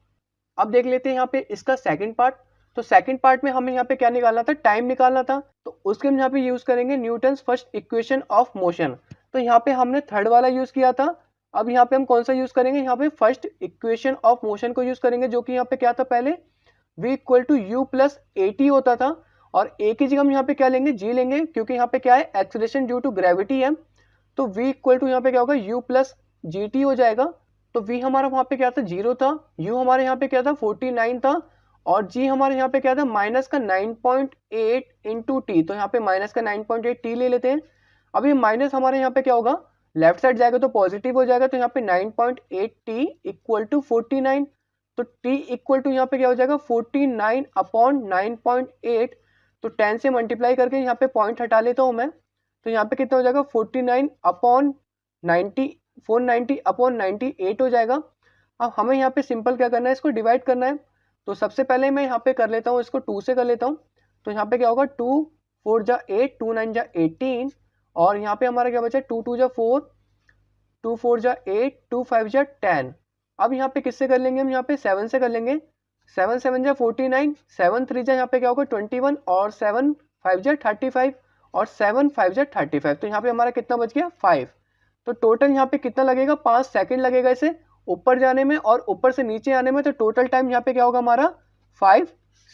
A: अब देख लेते हैं यहाँ पे इसका सेकंड पार्ट। तो सेकंड पार्ट में हमें यहाँ पे क्या निकालना था, टाइम निकालना था, तो उसके हम यहाँ पे यूज करेंगे Newton's first equation of motion. तो यहाँ पे हमने थर्ड वाला यूज किया था, अब यहाँ पे हम कौन सा यूज करेंगे, यहाँ पे फर्स्ट इक्वेशन ऑफ मोशन को यूज करेंगे, जो कि यहाँ पे क्या था पहले v equal to u plus a t होता था, और ए की जगह हम यहाँ पे क्या लेंगे, जी लेंगे, क्योंकि यहाँ पे क्या है एक्सेलरेशन ड्यू टू ग्रेविटी है। तो v इक्वल टू यहाँ पे क्या होगा u प्लस जी टी हो जाएगा। तो v हमारा वहां पे क्या था 0 था, u हमारे यहाँ पे क्या था 49 था, और g हमारे यहाँ पे क्या था माइनस का 9.8 इंटू टी, तो यहाँ पे माइनस का 9.8 टी ले लेते हैं। अब ये माइनस हमारे यहाँ पे क्या होगा, लेफ्ट साइड जाएगा तो पॉजिटिव हो जाएगा, तो यहाँ पे 9.8 टी इक्वल टू 49, तो t इक्वल टू यहाँ पे क्या हो जाएगा 49 अपॉन 9.8, तो 10 से मल्टीप्लाई करके यहाँ पे पॉइंट हटा लेता हूँ मैं, तो यहाँ पे कितना हो जाएगा 49 अपॉन 90, 490 अपॉन 98 हो जाएगा। अब हमें यहाँ पे सिंपल क्या करना है, इसको डिवाइड करना है। तो सबसे पहले मैं यहाँ पे कर लेता हूँ, इसको 2 से कर लेता हूँ, तो यहाँ पे क्या होगा 2 4 जा 8, 2 9 जा 18, और यहाँ पे हमारा क्या बचा 2 2 जा 4, 2 4 जा 8, 2 5 जा 10। अब यहाँ पे किससे कर लेंगे, हम यहाँ पे 7 से कर लेंगे, 7 7 जा 49, 7 3 जा यहाँ पे क्या होगा 21, और 7 5 जा 35, और 7 5 जा 35, तो यहाँ पे हमारा कितना बच गया 5। तो टोटल यहाँ पे कितना लगेगा 5 सेकंड लगेगा इसे ऊपर जाने में और ऊपर से नीचे आने में, तो टोटल टाइम यहाँ पे क्या होगा हमारा 5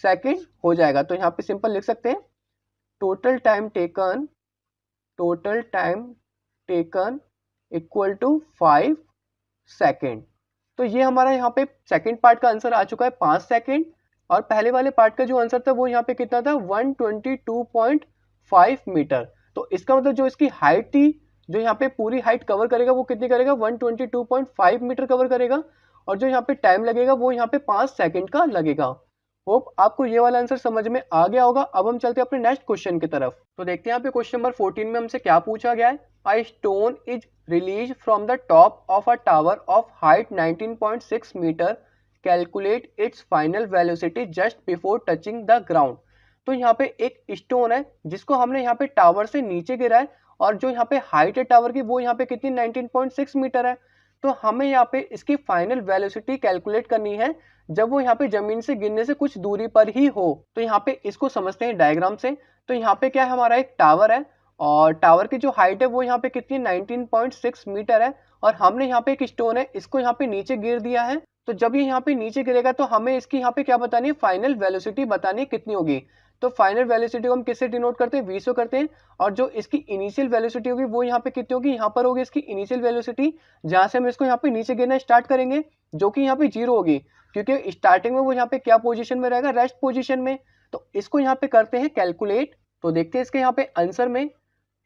A: सेकंड हो जाएगा। तो यहाँ पे सिंपल लिख सकते हैं total time taken equal to 5 second. तो ये हमारा यहाँ पे सेकंड पार्ट का आंसर आ चुका है 5 सेकंड, और पहले वाले पार्ट का जो आंसर था वो यहाँ पे कितना था 122.5 मीटर। तो इसका मतलब जो इसकी हाइट थी, जो यहाँ पे पूरी हाइट कवर करेगा वो कितनी करेगा 122.5 मीटर कवर करेगा, और जो यहाँ पे टाइम लगेगा वो यहाँ पे 5 सेकंड का लगेगा। होप आपको ये वाला आंसर समझ में आ गया होगा। अब हम चलते हैं अपने नेक्स्ट क्वेश्चन की तरफ। तो देखते हैं यहाँ पे क्वेश्चन नंबर 14 में हमसे क्या पूछा गया है। A stone is released from the top of a tower of height 19.6 meter. Calculate its final velocity just before touching the ground. तो यहाँ पे एक स्टोन है जिसको हमने यहाँ पे टावर से नीचे गिरा है, और जो यहाँ पे हाइट है टावर की वो यहाँ पे कितनी 19.6 मीटर है। तो हमें यहाँ पे इसकी फाइनल वेलोसिटी कैलकुलेट करनी है जब वो यहाँ पे जमीन से गिरने से कुछ दूरी पर ही हो। तो यहाँ पे इसको समझते हैं डायग्राम से। तो यहाँ पे क्या है, हमारा एक टावर है, और टावर की जो हाइट है वो यहाँ पे कितनी 19.6 मीटर है, और हमने यहाँ पे एक स्टोन है इसको यहाँ पे नीचे गिर दिया है। तो जब ये यहाँ पे नीचे गिरेगा तो हमें इसकी यहाँ पे क्या बतानी है, फाइनल वेलोसिटी बतानी है कितनी होगी। तो फाइनल वेलोसिटी को हम किससे डिनोट करते हैं, v से करते हैं, और जो इसकी इनिशियल वेलोसिटी होगी वो यहाँ पे कितनी होगी, यहाँ पर होगी इसकी इनिशियल वेलोसिटी, जहां से हम इसको यहाँ पे नीचे गिरना स्टार्ट करेंगे, जो कि यहाँ पे 0 होगी, क्योंकि स्टार्टिंग में वो यहाँ पे क्या पोजीशन में रहेगा, रेस्ट पोजीशन में। तो इसको यहाँ पे करते हैं कैलकुलेट। तो देखते हैं इसके यहाँ पे आंसर में।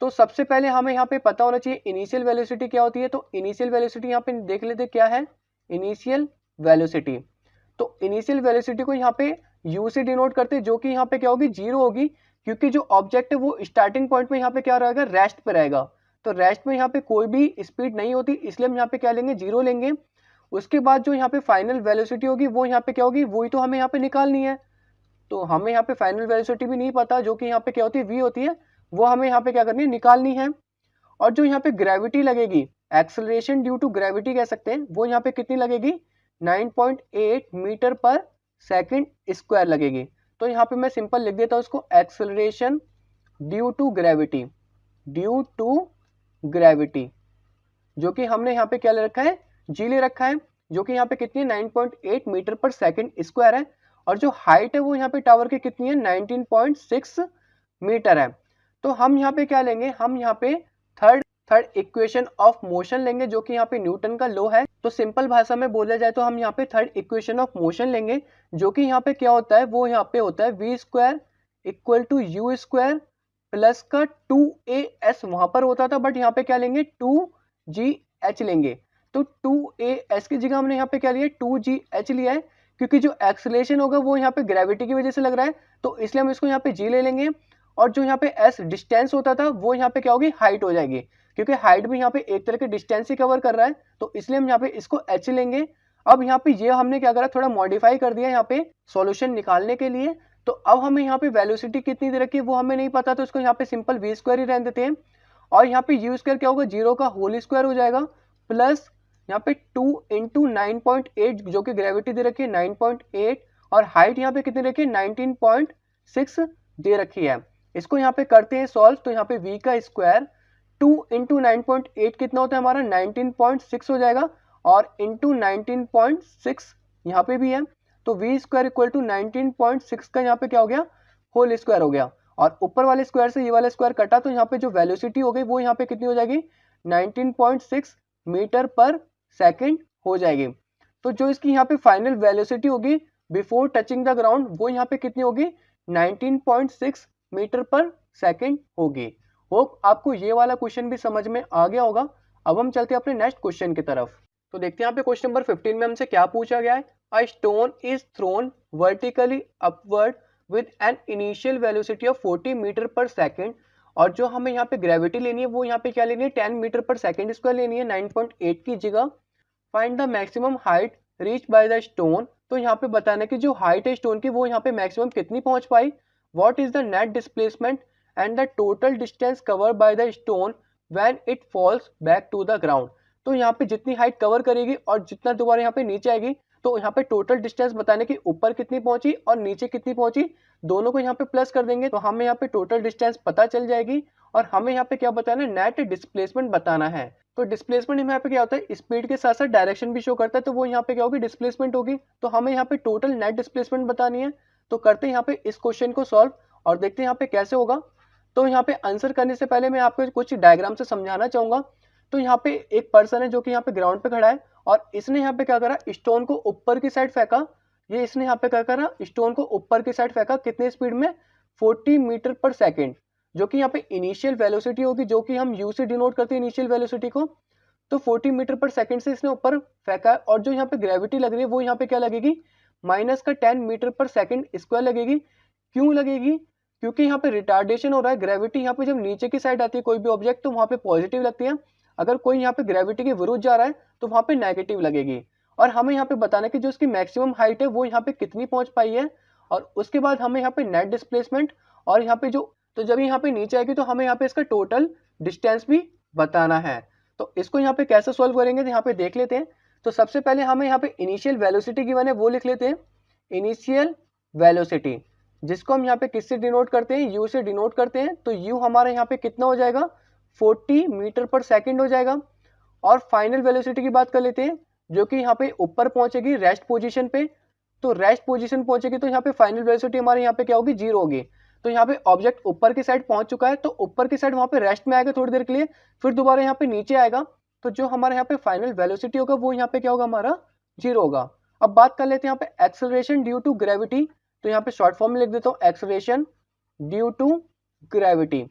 A: तो सबसे पहले हमें यहाँ पे पता होना चाहिए इनिशियल वेलोसिटी क्या होती है। तो इनिशियल वेलोसिटी यहाँ पे देख लेते क्या है, इनिशियल वेलोसिटी। तो इनिशियल वेलोसिटी को यहाँ पे u से डिनोट करते हैं, जो कि यहाँ पे क्या होगी 0 होगी, क्योंकि जो ऑब्जेक्ट है वो स्टार्टिंग पॉइंट में यहाँ पे क्या रहेगा, रेस्ट पे रहेगा। तो रेस्ट में यहाँ पे कोई भी स्पीड नहीं होती, इसलिए हम यहाँ पे क्या लेंगे 0 लेंगे। उसके बाद जो यहाँ पे फाइनल वेलोसिटी होगी वो यहाँ पे क्या होगी, वही तो हमें यहाँ पे निकालनी है। तो हमें यहाँ पे फाइनल वेलोसिटी भी नहीं पता, जो कि यहाँ पे क्या होती है v होती है, वो हमें यहाँ पे क्या करनी है, निकालनी है। और जो यहाँ पे ग्रेविटी लगेगी, एक्सेलरेशन ड्यू टू ग्रेविटी कह सकते हैं, वो यहाँ पे कितनी लगेगी 9.8 मीटर पर सेकंड स्क्वायर लगेगी। तो यहाँ पे मैं सिंपल लिख देता हूँ उसको, एक्सेलरेशन ड्यू टू ग्रेविटी, जो कि हमने यहाँ पे क्या ले रखा है, जी ले रखा है, जो कि यहाँ पे कितनी है 9.8 मीटर पर सेकंड स्क्वायर है। और जो हाइट है वो यहाँ पे टावर की कितनी है 19.6 मीटर है। तो हम यहाँ पे क्या लेंगे, हम यहाँ पे थर्ड इक्वेशन ऑफ मोशन लेंगे, जो कि यहाँ पे न्यूटन का लॉ है। तो सिंपल भाषा में बोला जाए तो हम यहाँ पे थर्ड इक्वेशन ऑफ मोशन लेंगे, जो कि यहाँ पे क्या होता है, वो यहाँ पे होता है v square equal to u square plus का 2as वहां पर होता था, बट यहाँ पे क्या लेंगे 2gh लेंगे। तो तो 2as की जगह हमने यहाँ पे क्या लिया, 2gh लिया है, क्योंकि जो एक्सेलरेशन होगा वो यहाँ पे ग्रेविटी की वजह से लग रहा है, तो इसलिए हम इसको यहाँ पे g ले लेंगे। और जो यहाँ पे s डिस्टेंस होता था वो यहाँ पे क्या होगी, हाइट हो जाएगी, क्योंकि हाइट भी यहाँ पे एक तरह के डिस्टेंस ही कवर कर रहा है, तो इसलिए हम यहाँ पे इसको h लेंगे। अब यहाँ पे ये हमने क्या करा, थोड़ा मॉडिफाई कर दिया यहाँ पे सॉल्यूशन निकालने के लिए। तो अब हमें यहाँ पे वेलोसिटी कितनी दे रखी है वो हमें नहीं पता, तो इसको यहाँ पे सिंपल v स्क्वायर ही रहने देते हैं। और यहाँ पे u स्क्वायर क्या होगा, 0 का होल स्क्वायर हो जाएगा, प्लस यहाँ पे 2 इंटू 9.8 जो कि ग्रेविटी दे रखी है 9.8, और हाइट यहाँ पे कितनी रखी है 19.6 दे रखी है। इसको यहाँ पे करते हैं सॉल्व, तो यहाँ पे v का स्क्वायर 2 इंटू 9.8 कितना होता है हमारा 19.6 हो जाएगा, और इंटू 19.6 यहाँ पे भी है, तो v स्क्वायर इक्वल टू 19.6 का यहाँ पे क्या हो गया, होल स्क्वायर हो गया। और ऊपर वाले स्क्वायर से ये वाला स्क्वायर कटा, तो यहाँ पे जो वेलोसिटी हो गई वो यहाँ पे कितनी हो जाएगी 19.6 मीटर पर सेकंड हो जाएगी। तो जो इसकी यहाँ पे फाइनल वेलोसिटी होगी बिफोर टचिंग द ग्राउंड वो यहाँ पे कितनी होगी 19.6 मीटर पर सेकंड होगी। होप आपको ये वाला क्वेश्चन भी समझ में आ गया होगा। अब हम चलते हैं अपने नेक्स्ट क्वेश्चन की तरफ। तो देखते हैं यहाँ पे क्वेश्चन नंबर 15 में हमसे क्या पूछा गया है। A stone is thrown vertically upward with an initial velocity of 40 metre per second, और जो हमें यहाँ पे ग्रेविटी लेनी है वो यहाँ पे क्या लेनी है 10 मीटर पर सेकंड स्क्वायर लेनी है 9.8 की जगह। Find the maximum height reach by the stone, तो यहाँ पे बताना है कि जो हाइट है स्टोन की वो यहाँ पे मैक्सिमम कितनी पहुंच पाई। What is the net displacement and the total distance cover by the stone when it falls back to the ground. तो यहाँ पे जितनी हाइट कवर करेगी और जितना दोबारा यहाँ पे नीचे आएगी, तो यहाँ पे टोटल डिस्टेंस बताने की ऊपर कितनी पहुंची और नीचे कितनी पहुंची, दोनों को यहाँ पे प्लस कर देंगे तो हमें यहाँ पे टोटल डिस्टेंस पता चल जाएगी। और हमें यहाँ पे क्या बताना है, नेट डिस्प्लेसमेंट बताना है। तो डिस्प्लेसमेंट यहाँ पे क्या होता है, स्पीड के साथ साथ डायरेक्शन भी शो करता है, तो वो यहाँ पे क्या होगी डिस्प्लेसमेंट होगी। तो हमें यहाँ पे टोटल नेट डिस्प्लेसमेंट बतानी है। तो करते हैं यहाँ पे इस क्वेश्चन को सॉल्व और देखते हैं यहाँ पे कैसे होगा। तो यहाँ पे आंसर करने से पहले मैं आपको कुछ डायग्राम से समझाना चाहूंगा। तो यहाँ पे एक पर्सन है जो कि यहाँ पे ग्राउंड पे खड़ा है, और इसने यहाँ पे क्या करा, स्टोन को ऊपर की साइड फेंका। ये इसने यहाँ पे क्या करा, स्टोन को ऊपर की साइड फेंका, कितने स्पीड में 40 मीटर पर सेकेंड, जो कि यहाँ पे इनिशियल वेलोसिटी होगी, जो कि हम यू से डिनोट करते हैं इनिशियल वेलोसिटी को। तो 40 मीटर पर सेकेंड से इसने ऊपर फेंका, और जो यहाँ पे ग्रेविटी लग रही है वो यहाँ पे क्या लगेगी, माइनस का 10 मीटर पर सेकेंड स्क्वायर लगेगी। क्यों लगेगी, क्योंकि यहाँ पे रिटार्डेशन हो रहा है। ग्रेविटी यहाँ पे जब नीचे की साइड आती है कोई भी ऑब्जेक्ट तो वहाँ पे पॉजिटिव लगती है, अगर कोई यहाँ पे ग्रेविटी के विरुद्ध जा रहा है तो वहाँ पे नेगेटिव लगेगी। और हमें यहाँ पे बताना कि जो इसकी मैक्सिमम हाइट है वो यहाँ पे कितनी पहुंच पाई है, और उसके बाद हमें यहाँ पे नेट डिस्प्लेसमेंट, और यहाँ पे जो, तो जब यहाँ पे नीचे आएगी तो हमें यहाँ पे इसका टोटल डिस्टेंस भी बताना है। तो इसको यहाँ पे कैसे सोल्व करेंगे तो यहाँ पे देख लेते हैं। तो सबसे पहले हमें यहाँ पे इनिशियल वेलोसिटी गिवन है वो लिख लेते हैं, इनिशियल वेलोसिटी, जिसको हम यहाँ पे किससे डिनोट करते हैं, यू से डिनोट करते हैं। तो यू हमारा यहाँ पे कितना हो जाएगा 40 मीटर पर सेकेंड हो जाएगा। और फाइनल वेलोसिटी की बात कर लेते हैं, जो कि यहाँ पे ऊपर पहुंचेगी रेस्ट पोजीशन पे। तो रेस्ट पोजीशन पहुंचेगी तो यहाँ पे फाइनल वेलोसिटी हमारे यहाँ पे क्या होगी, 0 होगी। तो यहाँ पे ऑब्जेक्ट ऊपर की साइड पहुंच चुका है, तो ऊपर की साइड वहां पे रेस्ट में आएगा थोड़ी देर के लिए, फिर दोबारा यहाँ पे नीचे आएगा। तो जो हमारे यहाँ पे फाइनल वेलोसिटी होगा वो यहाँ पे क्या होगा, हमारा 0 होगा। अब बात कर लेते हैं यहाँ पे एक्सेलरेशन ड्यू टू ग्रेविटी। तो यहाँ पे शॉर्ट फॉर्म में लिख देता हूँ, एक्सेलरेशन ड्यू टू ग्रेविटी।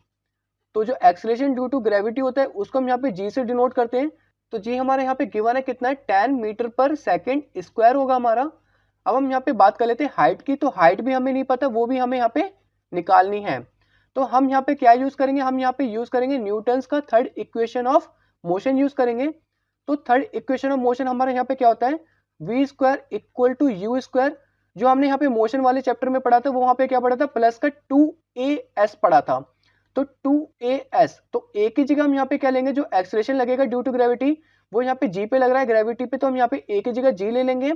A: तो जो एक्सेलरेशन ड्यू टू ग्रेविटी होता है उसको हम यहाँ पे जी से डिनोट करते हैं। तो जी हमारे यहाँ पे गिवन है कितना है, 10 मीटर पर सेकेंड स्क्वायर होगा हमारा। अब हम यहाँ पे बात कर लेते हैं हाइट की। तो हाइट भी हमें नहीं पता, वो भी हमें यहाँ पे निकालनी है। तो हम यहाँ पे क्या यूज करेंगे, हम यहाँ पे यूज करेंगे न्यूटन्स का third equation of motion use करेंगे। तो थर्ड इक्वेशन ऑफ मोशन हमारे यहाँ पे क्या होता है, v square equal to u square. जो हमने यहाँ पे मोशन वाले चैप्टर में पढ़ा था वो वहाँ पे क्या पढ़ा था, प्लस का 2as पढ़ा था। तो 2as, तो a की जगह हम यहाँ पे क्या लेंगे, जो एक्सेलरेशन लगेगा ड्यू टू ग्रेविटी वो यहाँ पे g पे लग रहा है ग्रेविटी पे, तो हम यहाँ पे a की जगह g ले लेंगे,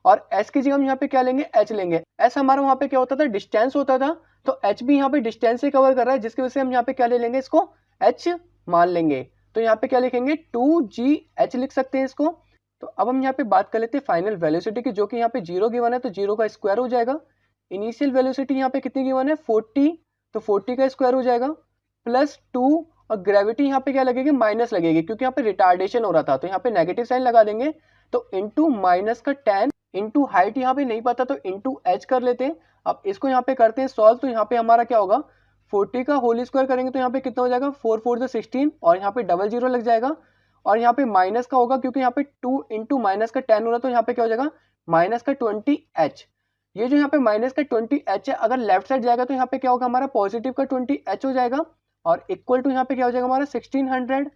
A: और s की जगह हम यहाँ पे क्या लेंगे, h लेंगे। s हमारा वहाँ पे क्या होता था, डिस्टेंस होता था, तो h भी यहाँ पे डिस्टेंस से कवर कर रहा है, जिसकी वजह से हम यहाँ पे क्या ले लेंगे, इसको h मान लेंगे। तो यहाँ पे क्या लिखेंगे, 2gh लिख सकते हैं इसको। तो अब हम यहाँ पे बात कर लेते हैं फाइनल वेलोसिटी की, जो कि यहाँ पे 0 गिवन है, तो 0 का स्क्वायर हो जाएगा। इनिशियल वेलोसिटी यहाँ पे कितनी गिवन है, 40, तो 40 का स्क्वायर हो जाएगा, प्लस 2, और ग्रेविटी यहाँ पे क्या लगेगी, माइनस लगेगी, क्योंकि यहाँ पे रिटार्डेशन हो रहा था, तो यहाँ पे नेगेटिव साइन लगा देंगे। तो इंटू माइनस का 10, इंटू हाइट यहाँ पे नहीं पता तो इंटू h कर लेते हैं। अब इसको यहाँ पे करते हैं सॉल्व। तो यहाँ पे हमारा क्या होगा, 40 का होल स्क्वायर करेंगे तो यहाँ पे कितना हो जाएगा, 4 4 16, और यहाँ पे डबल 0 लग जाएगा, और यहाँ पे माइनस का होगा क्योंकि यहाँ पे 2 इंटू माइनस का 10 हो रहा है, तो यहाँ पे क्या हो जाएगा माइनस का 20h। ये जो यहाँ पे माइनस का 20h है, अगर लेफ्ट साइड जाएगा तो यहाँ पे क्या होगा हमारा पॉजिटिव का 20h हो जाएगा, और इक्वल टू यहाँ पे क्या हो जाएगा हमारा 1600,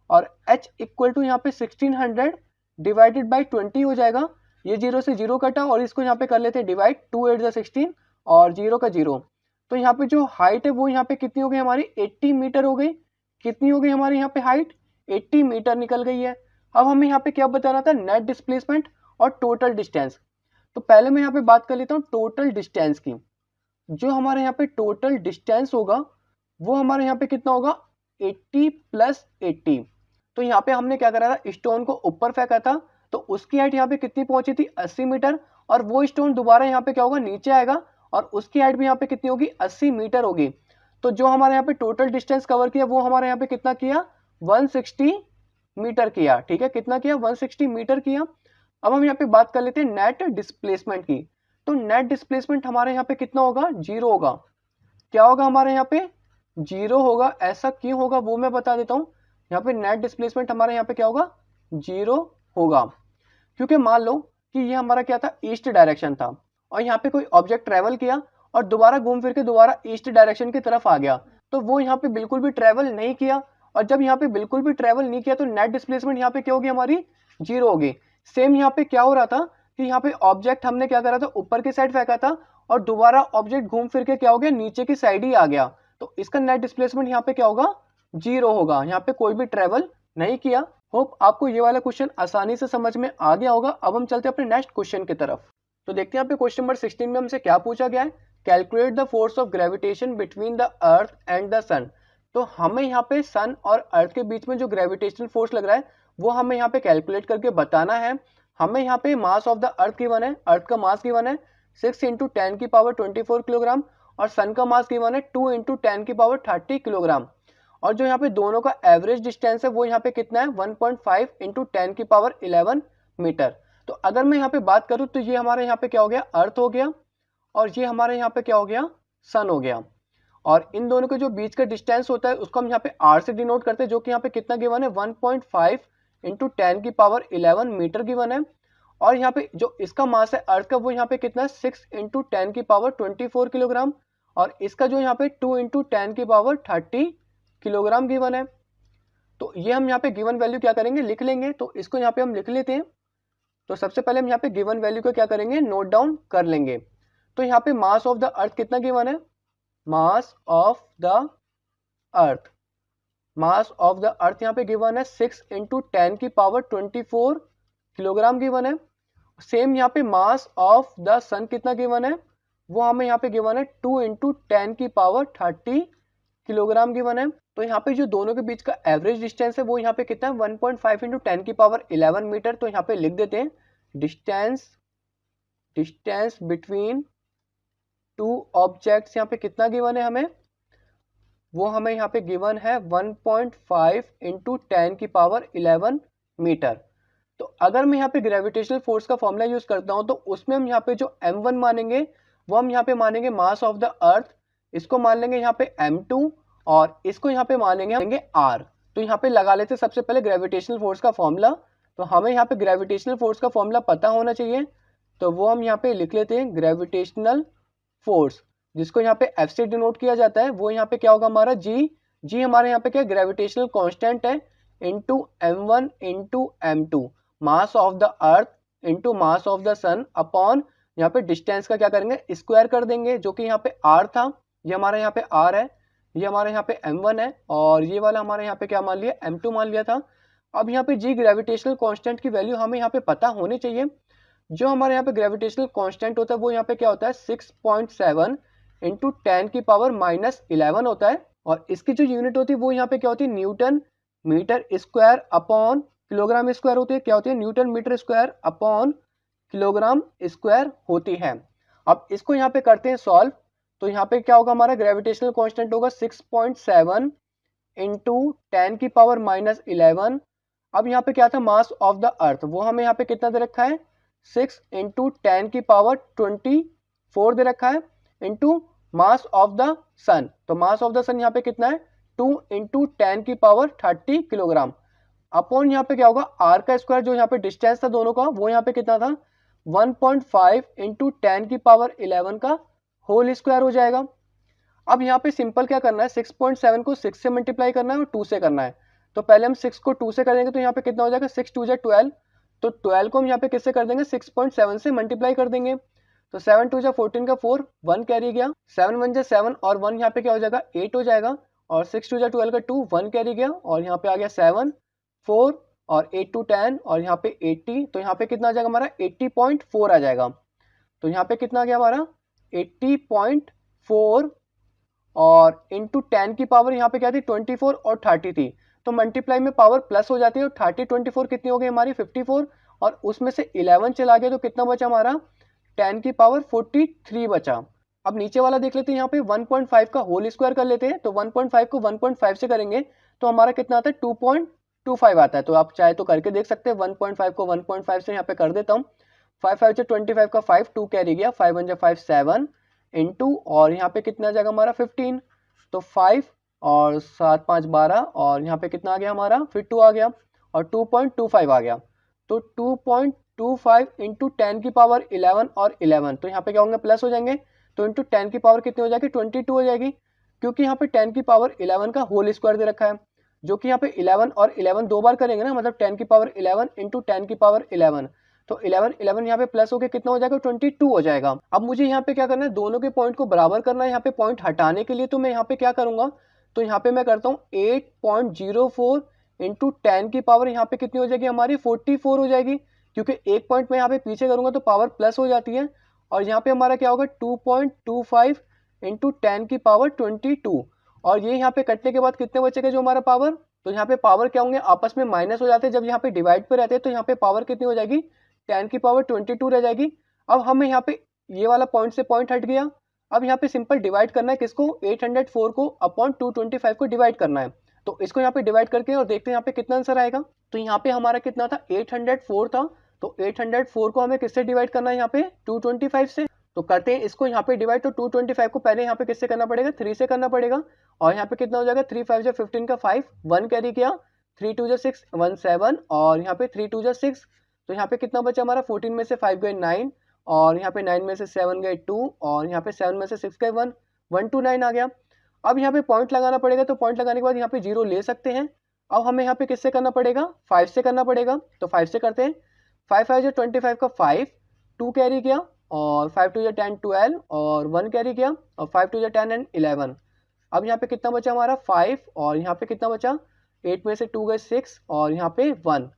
A: और h इक्वल टू यहाँ पे 1600 डिवाइडेड बाई 20 हो जाएगा। ये 0 से 0 कटा और इसको यहाँ पे कर लेते हैं डिवाइड, 2 8 16 और 0 का 0। तो यहाँ पे जो हाइट है वो यहाँ पे कितनी हो गई हमारी 80 मीटर हो गई। कितनी हो गई हमारी यहाँ पे हाइट 80 मीटर निकल गई है। अब हमें यहाँ पे क्या बताना था, नेट डिस्प्लेसमेंट और टोटल डिस्टेंस। तो पहले मैं यहाँ पे बात कर लेता हूँ टोटल डिस्टेंस की। जो हमारे यहाँ पे टोटल डिस्टेंस होगा वो हमारे यहाँ पे कितना होगा 80 प्लस 80। तो यहाँ पे हमने क्या करा था, स्टोन को ऊपर फेंका था, तो उसकी हाइट यहाँ पे कितनी पहुंची थी 80 मीटर, और वो स्टोन दोबारा यहाँ पे क्या होगा नीचे आएगा और उसकी हाइट भी यहाँ पे कितनी होगी 80 मीटर होगी। तो जो हमारे यहाँ पे टोटल डिस्टेंस कवर किया वो हमारे यहाँ पे कितना किया 160 मीटर किया। ठीक है, कितना किया 160 मीटर किया। अब हम यहाँ पे बात कर लेते हैं नेट डिस्प्लेसमेंट की। तो नेट डिस्प्लेसमेंट हमारे यहाँ पे कितना होगा 0 होगा। क्या होगा हमारे यहाँ पे 0 होगा। ऐसा क्यों होगा वो मैं बता देता हूँ। यहाँ पे नेट डिस्प्लेसमेंट हमारे यहाँ पे क्या होगा 0 होगा, क्योंकि मान लो कि ये हमारा क्या था ईस्ट डायरेक्शन था, और यहाँ पे कोई ऑब्जेक्ट ट्रेवल किया और दोबारा घूम फिर के दोबारा ईस्ट डायरेक्शन की तरफ आ गया, तो वो यहाँ पे बिल्कुल भी ट्रेवल नहीं किया। और जब यहाँ पे बिल्कुल भी ट्रेवल नहीं किया तो नेट डिस्प्लेसमेंट यहाँ पे क्या होगी हमारी 0 होगी। सेम यहाँ पे क्या हो रहा था कि यहाँ पे ऑब्जेक्ट हमने क्या करा था ऊपर की साइड फेंका था और दोबारा ऑब्जेक्ट घूम फिर के क्या हो गया नीचे की साइड ही आ गया, तो इसका नेट डिस्प्लेसमेंट यहाँ पे क्या होगा 0 होगा। यहाँ पे कोई भी ट्रेवल नहीं किया। होप आपको ये वाला क्वेश्चन आसानी से समझ में आ गया होगा। अब हम चलते हैं अपने नेक्स्ट क्वेश्चन की तरफ। तो देखते हैं यहाँ पे क्वेश्चन नंबर 16 में हमसे क्या पूछा गया है, calculate the force of gravitation between the earth and the sun. तो हमें यहाँ पे सन और अर्थ के बीच में जो ग्रेविटेशनल फोर्स लग रहा है वो हमें यहाँ पे कैलकुलेट करके बताना है। हमें यहाँ पे मास ऑफ द अर्थ गिवन है, अर्थ का मास गिवन है 6 इंटू 10 की पावर 24 किलोग्राम, और सन का मास गिवन है 2 इंटू 10 की पावर 30 किलोग्राम। और जो यहाँ पे दोनों का एवरेज डिस्टेंस है वो यहाँ पे कितना है 1.5 इंटू 10 की पावर 11 मीटर। तो अगर मैं यहाँ पे बात करूँ तो ये हमारे यहाँ पे क्या हो गया अर्थ हो गया, और ये हमारे यहाँ पे क्या हो गया सन हो गया। और इन दोनों के जो बीच का डिस्टेंस होता है उसको हम यहाँ पे आर से डिनोट करते हैं, जो कि यहाँ पे कितना गिवन है 1.5 इंटू 10 की पावर 11 मीटर गिवन है। और यहाँ पे जो इसका मास है अर्थ का वो यहाँ पे कितना है 6 इंटू 10 की पावर 24 किलोग्राम, और इसका जो यहाँ पे 2 इंटू 10 की पावर 30 किलोग्राम गिवन है। तो ये हम यहाँ पे गिवन वैल्यू क्या करेंगे लिख लेंगे, तो इसको यहाँ पे हम लिख लेते हैं। तो सबसे पहले हम यहाँ पे गिवन वैल्यू को क्या करेंगे नोट डाउन कर लेंगे। तो यहाँ पे मास ऑफ द अर्थ कितना गिवन है, मास of the earth, mass of the अर्थ यहाँ पे गिवन है 6 इंटू 10 की पावर 24 किलोग्राम गिवन है। सेम यहाँ पे मास ऑफ द सन कितना गिवन है, वो हमें यहाँ पे गिवन है 2 इंटू 10 की पावर 30 किलोग्राम गिवन है। तो यहाँ पे जो दोनों के बीच का एवरेज डिस्टेंस है वो यहाँ पे कितना है 1.5 इंटू 10 की पावर 11 मीटर। तो यहाँ पे लिख देते हैं डिस्टेंस बिटवीन टू ऑब्जेक्ट्स यहाँ पे कितना गिवन है हमें, वो हमें यहाँ पे गिवन है 1.5 इंटू 10 की पावर 11 मीटर। तो अगर मैं यहाँ पे ग्रेविटेशनल फोर्स का फॉर्मूला यूज करता हूँ तो उसमें हम यहाँ पे जो m1 मानेंगे वो हम यहाँ पे मानेंगे मास ऑफ द अर्थ, इसको मान लेंगे यहाँ पे m2, और इसको यहाँ पे मानेंगे r। तो यहाँ पे लगा लेते सबसे पहले ग्रेविटेशनल फोर्स का फॉर्मूला। तो हमें यहाँ पे ग्रेविटेशनल फोर्स का फॉर्मूला पता होना चाहिए, तो वो हम यहाँ पे लिख लेते हैं ग्रेविटेशनल फोर्स, जिसको यहाँ पे F से डिनोट किया जाता है। वो यहाँ पे क्या होगा हमारा जी हमारे यहाँ पे क्या ग्रेविटेशनल कांस्टेंट है into m1 into m2, mass of the earth into mass of the sun upon यहाँ पे डिस्टेंस का क्या करेंगे स्क्वायर कर देंगे, जो कि यहाँ पे r था, ये हमारा यहाँ पे r है, ये हमारे यहाँ पे m1 है, और ये वाला हमारे यहाँ पे क्या मान लिया m2 मान लिया था। अब यहाँ पे जी ग्रेविटेशनल कांस्टेंट की वैल्यू हमें यहाँ पे पता होनी चाहिए। जो हमारे यहाँ पे ग्रेविटेशनल कांस्टेंट होता है वो यहाँ पे क्या होता है 6.7 इंटू 10 की पावर -11 होता है, और इसकी जो यूनिट होती है वो यहाँ पे क्या होती है newton metre square upon kilogram square होती है। क्या होती है newton metre square upon kilogram square होती है। अब इसको यहाँ पे करते हैं सॉल्व। तो यहाँ पे क्या होगा हमारा ग्रेविटेशनल कांस्टेंट होगा 6.7 इंटू 10 की पावर -11। अब यहाँ पे क्या था मास ऑफ द अर्थ, वो हमें यहाँ पे कितना दे रखा है 6 इंटू 10 की पावर 24 दे रखा है, into mass of the sun. तो मास ऑफ द सन यहाँ पे कितना है 2 इंटू 10 की पावर 30 किलोग्राम। अपॉन यहाँ पे क्या होगा, आर का स्क्वायर जो यहाँ पे डिस्टेंस था दोनों का वो यहाँ पे कितना था 1.5 इंटू 10⁻11 का होल स्क्वायर हो जाएगा। अब यहाँ पे सिंपल क्या करना है, 6.7 को 6 से मल्टीप्लाई करना है और 2 से करना है। तो पहले हम 6 को 2 से कर देंगे तो यहाँ पे कितना हो जाएगा 6 2 12। तो 12 को हम यहाँ पे किससे कर देंगे 6.7 से मल्टीप्लाई कर देंगे। तो 7 2 14 का 4 1 कैरी गया, 7 1 7 और 1 यहाँ पे क्या हो जाएगा 8 हो जाएगा, और 6 2 12 का 2 1 कैरी गया, और यहाँ पे आ गया 7 4 और 8 2 10 और यहाँ पे 80। तो यहाँ पे कितना आ जाएगा हमारा 80.4 आ जाएगा। तो यहाँ पे कितना आ गया हमारा 80.4 और इंटू 10 की पावर यहाँ पे क्या थी 24 और 30 थी। तो मल्टीप्लाई में पावर प्लस हो जाती है, और 30 24 कितनी हो गई हमारी 54, और उसमें से 11 चला गया तो कितना बचा हमारा 10 की पावर 43 बचा। अब नीचे वाला देख लेते हैं, यहाँ पे 1.5 का होल स्क्वायर कर लेते हैं। तो 1.5 को 1.5 से करेंगे तो हमारा कितना आता है 2.25 आता है। तो आप चाहे तो करके देख सकते हैं, 1.5 को 1.5 से यहाँ पे कर देता हूँ। 5 5 25 का 5 2 कैरी गया, 5 1 5 7 इंटू, और यहाँ पे कितना आ जाएगा हमारा 15। तो 5 और 7 5 12 और यहाँ पे कितना आ गया हमारा फिर 2 आ गया और 2.25 आ गया। तो 2.25 इंटू 10 की पावर 11 और 11, तो यहाँ पे क्या होंगे प्लस हो जाएंगे। तो इंटू 10 की पावर कितनी हो जाएगी 22 हो जाएगी, क्योंकि यहाँ पे 10 की पावर 11 का होल स्क्वायर दे रखा है, जो कि यहाँ पे 11 और 11 दो बार करेंगे ना, मतलब 10 की पावर 11 इंटू 10 की पावर 11। तो 11 11 यहाँ पे प्लस होके कितना हो जाएगा 22 हो जाएगा। अब मुझे यहाँ पे क्या करना है, दोनों के पॉइंट को बराबर करना है। यहाँ पे पॉइंट हटाने के लिए तो मैं यहाँ पे क्या करूंगा, तो यहाँ पे मैं करता हूँ 8.04 इंटू 10 की पावर यहाँ पे कितनी हो जाएगी हमारी 44 हो जाएगी, क्योंकि एक पॉइंट में यहाँ पे पीछे करूंगा तो पावर प्लस हो जाती है। और यहाँ पे हमारा क्या होगा 2.25 इंटू 10 की पावर 22, और ये यहाँ पे कटने के बाद कितने बचेगा जो हमारा पावर, तो यहाँ पे पावर क्या होंगे आपस में माइनस हो जाते हैं। जब यहाँ पे डिवाइड पे रहते हैं तो यहाँ पे पावर कितनी हो जाएगी 10 की पावर 22 रह जाएगी। अब हमें यहाँ पे ये वाला पॉइंट से पॉइंट हट गया। अब यहाँ पे सिंपल डिवाइड करना है किसको 804 को अपॉन 225 को डिवाइड करना है। तो इसको यहाँ पे डिवाइड करके और देखते हैं यहाँ पे कितना आंसर आएगा। तो यहाँ पे हमारा कितना था 804 था, तो 804 को हमें किससे डिवाइड करना है यहाँ पे 225 से। तो करते हैं इसको यहाँ पे डिवाइड। तो 225 को पहले यहाँ पे किससे करना पड़ेगा 3 से करना पड़ेगा, और यहाँ पे कितना हो जाएगा 3 5 15 का 5 1 कैरी किया, 3 2 6 1 7 और यहाँ पे 3 2 6। तो यहाँ पे कितना बचा हमारा 14 में से 5 गए 9 और यहाँ पे 9 में से 7 गए 2 और यहाँ पे 7 में से 6 गए 1 1 2 9 आ गया। अब यहाँ पे पॉइंट लगाना पड़ेगा, तो पॉइंट लगाने के बाद यहाँ पे जीरो ले सकते हैं। अब हमें यहाँ पे किससे करना पड़ेगा 5 से करना पड़ेगा। तो 5 से करते हैं, 5 5 25 का 5 2 कैरी किया, और 5 2 10 12 और 1 कैरी किया, और 5 2 10 एंड 11। अब यहाँ पे कितना बचा हमारा 5 और यहाँ पे कितना बचा 8 में से 2 गए 6 और यहाँ पे 1।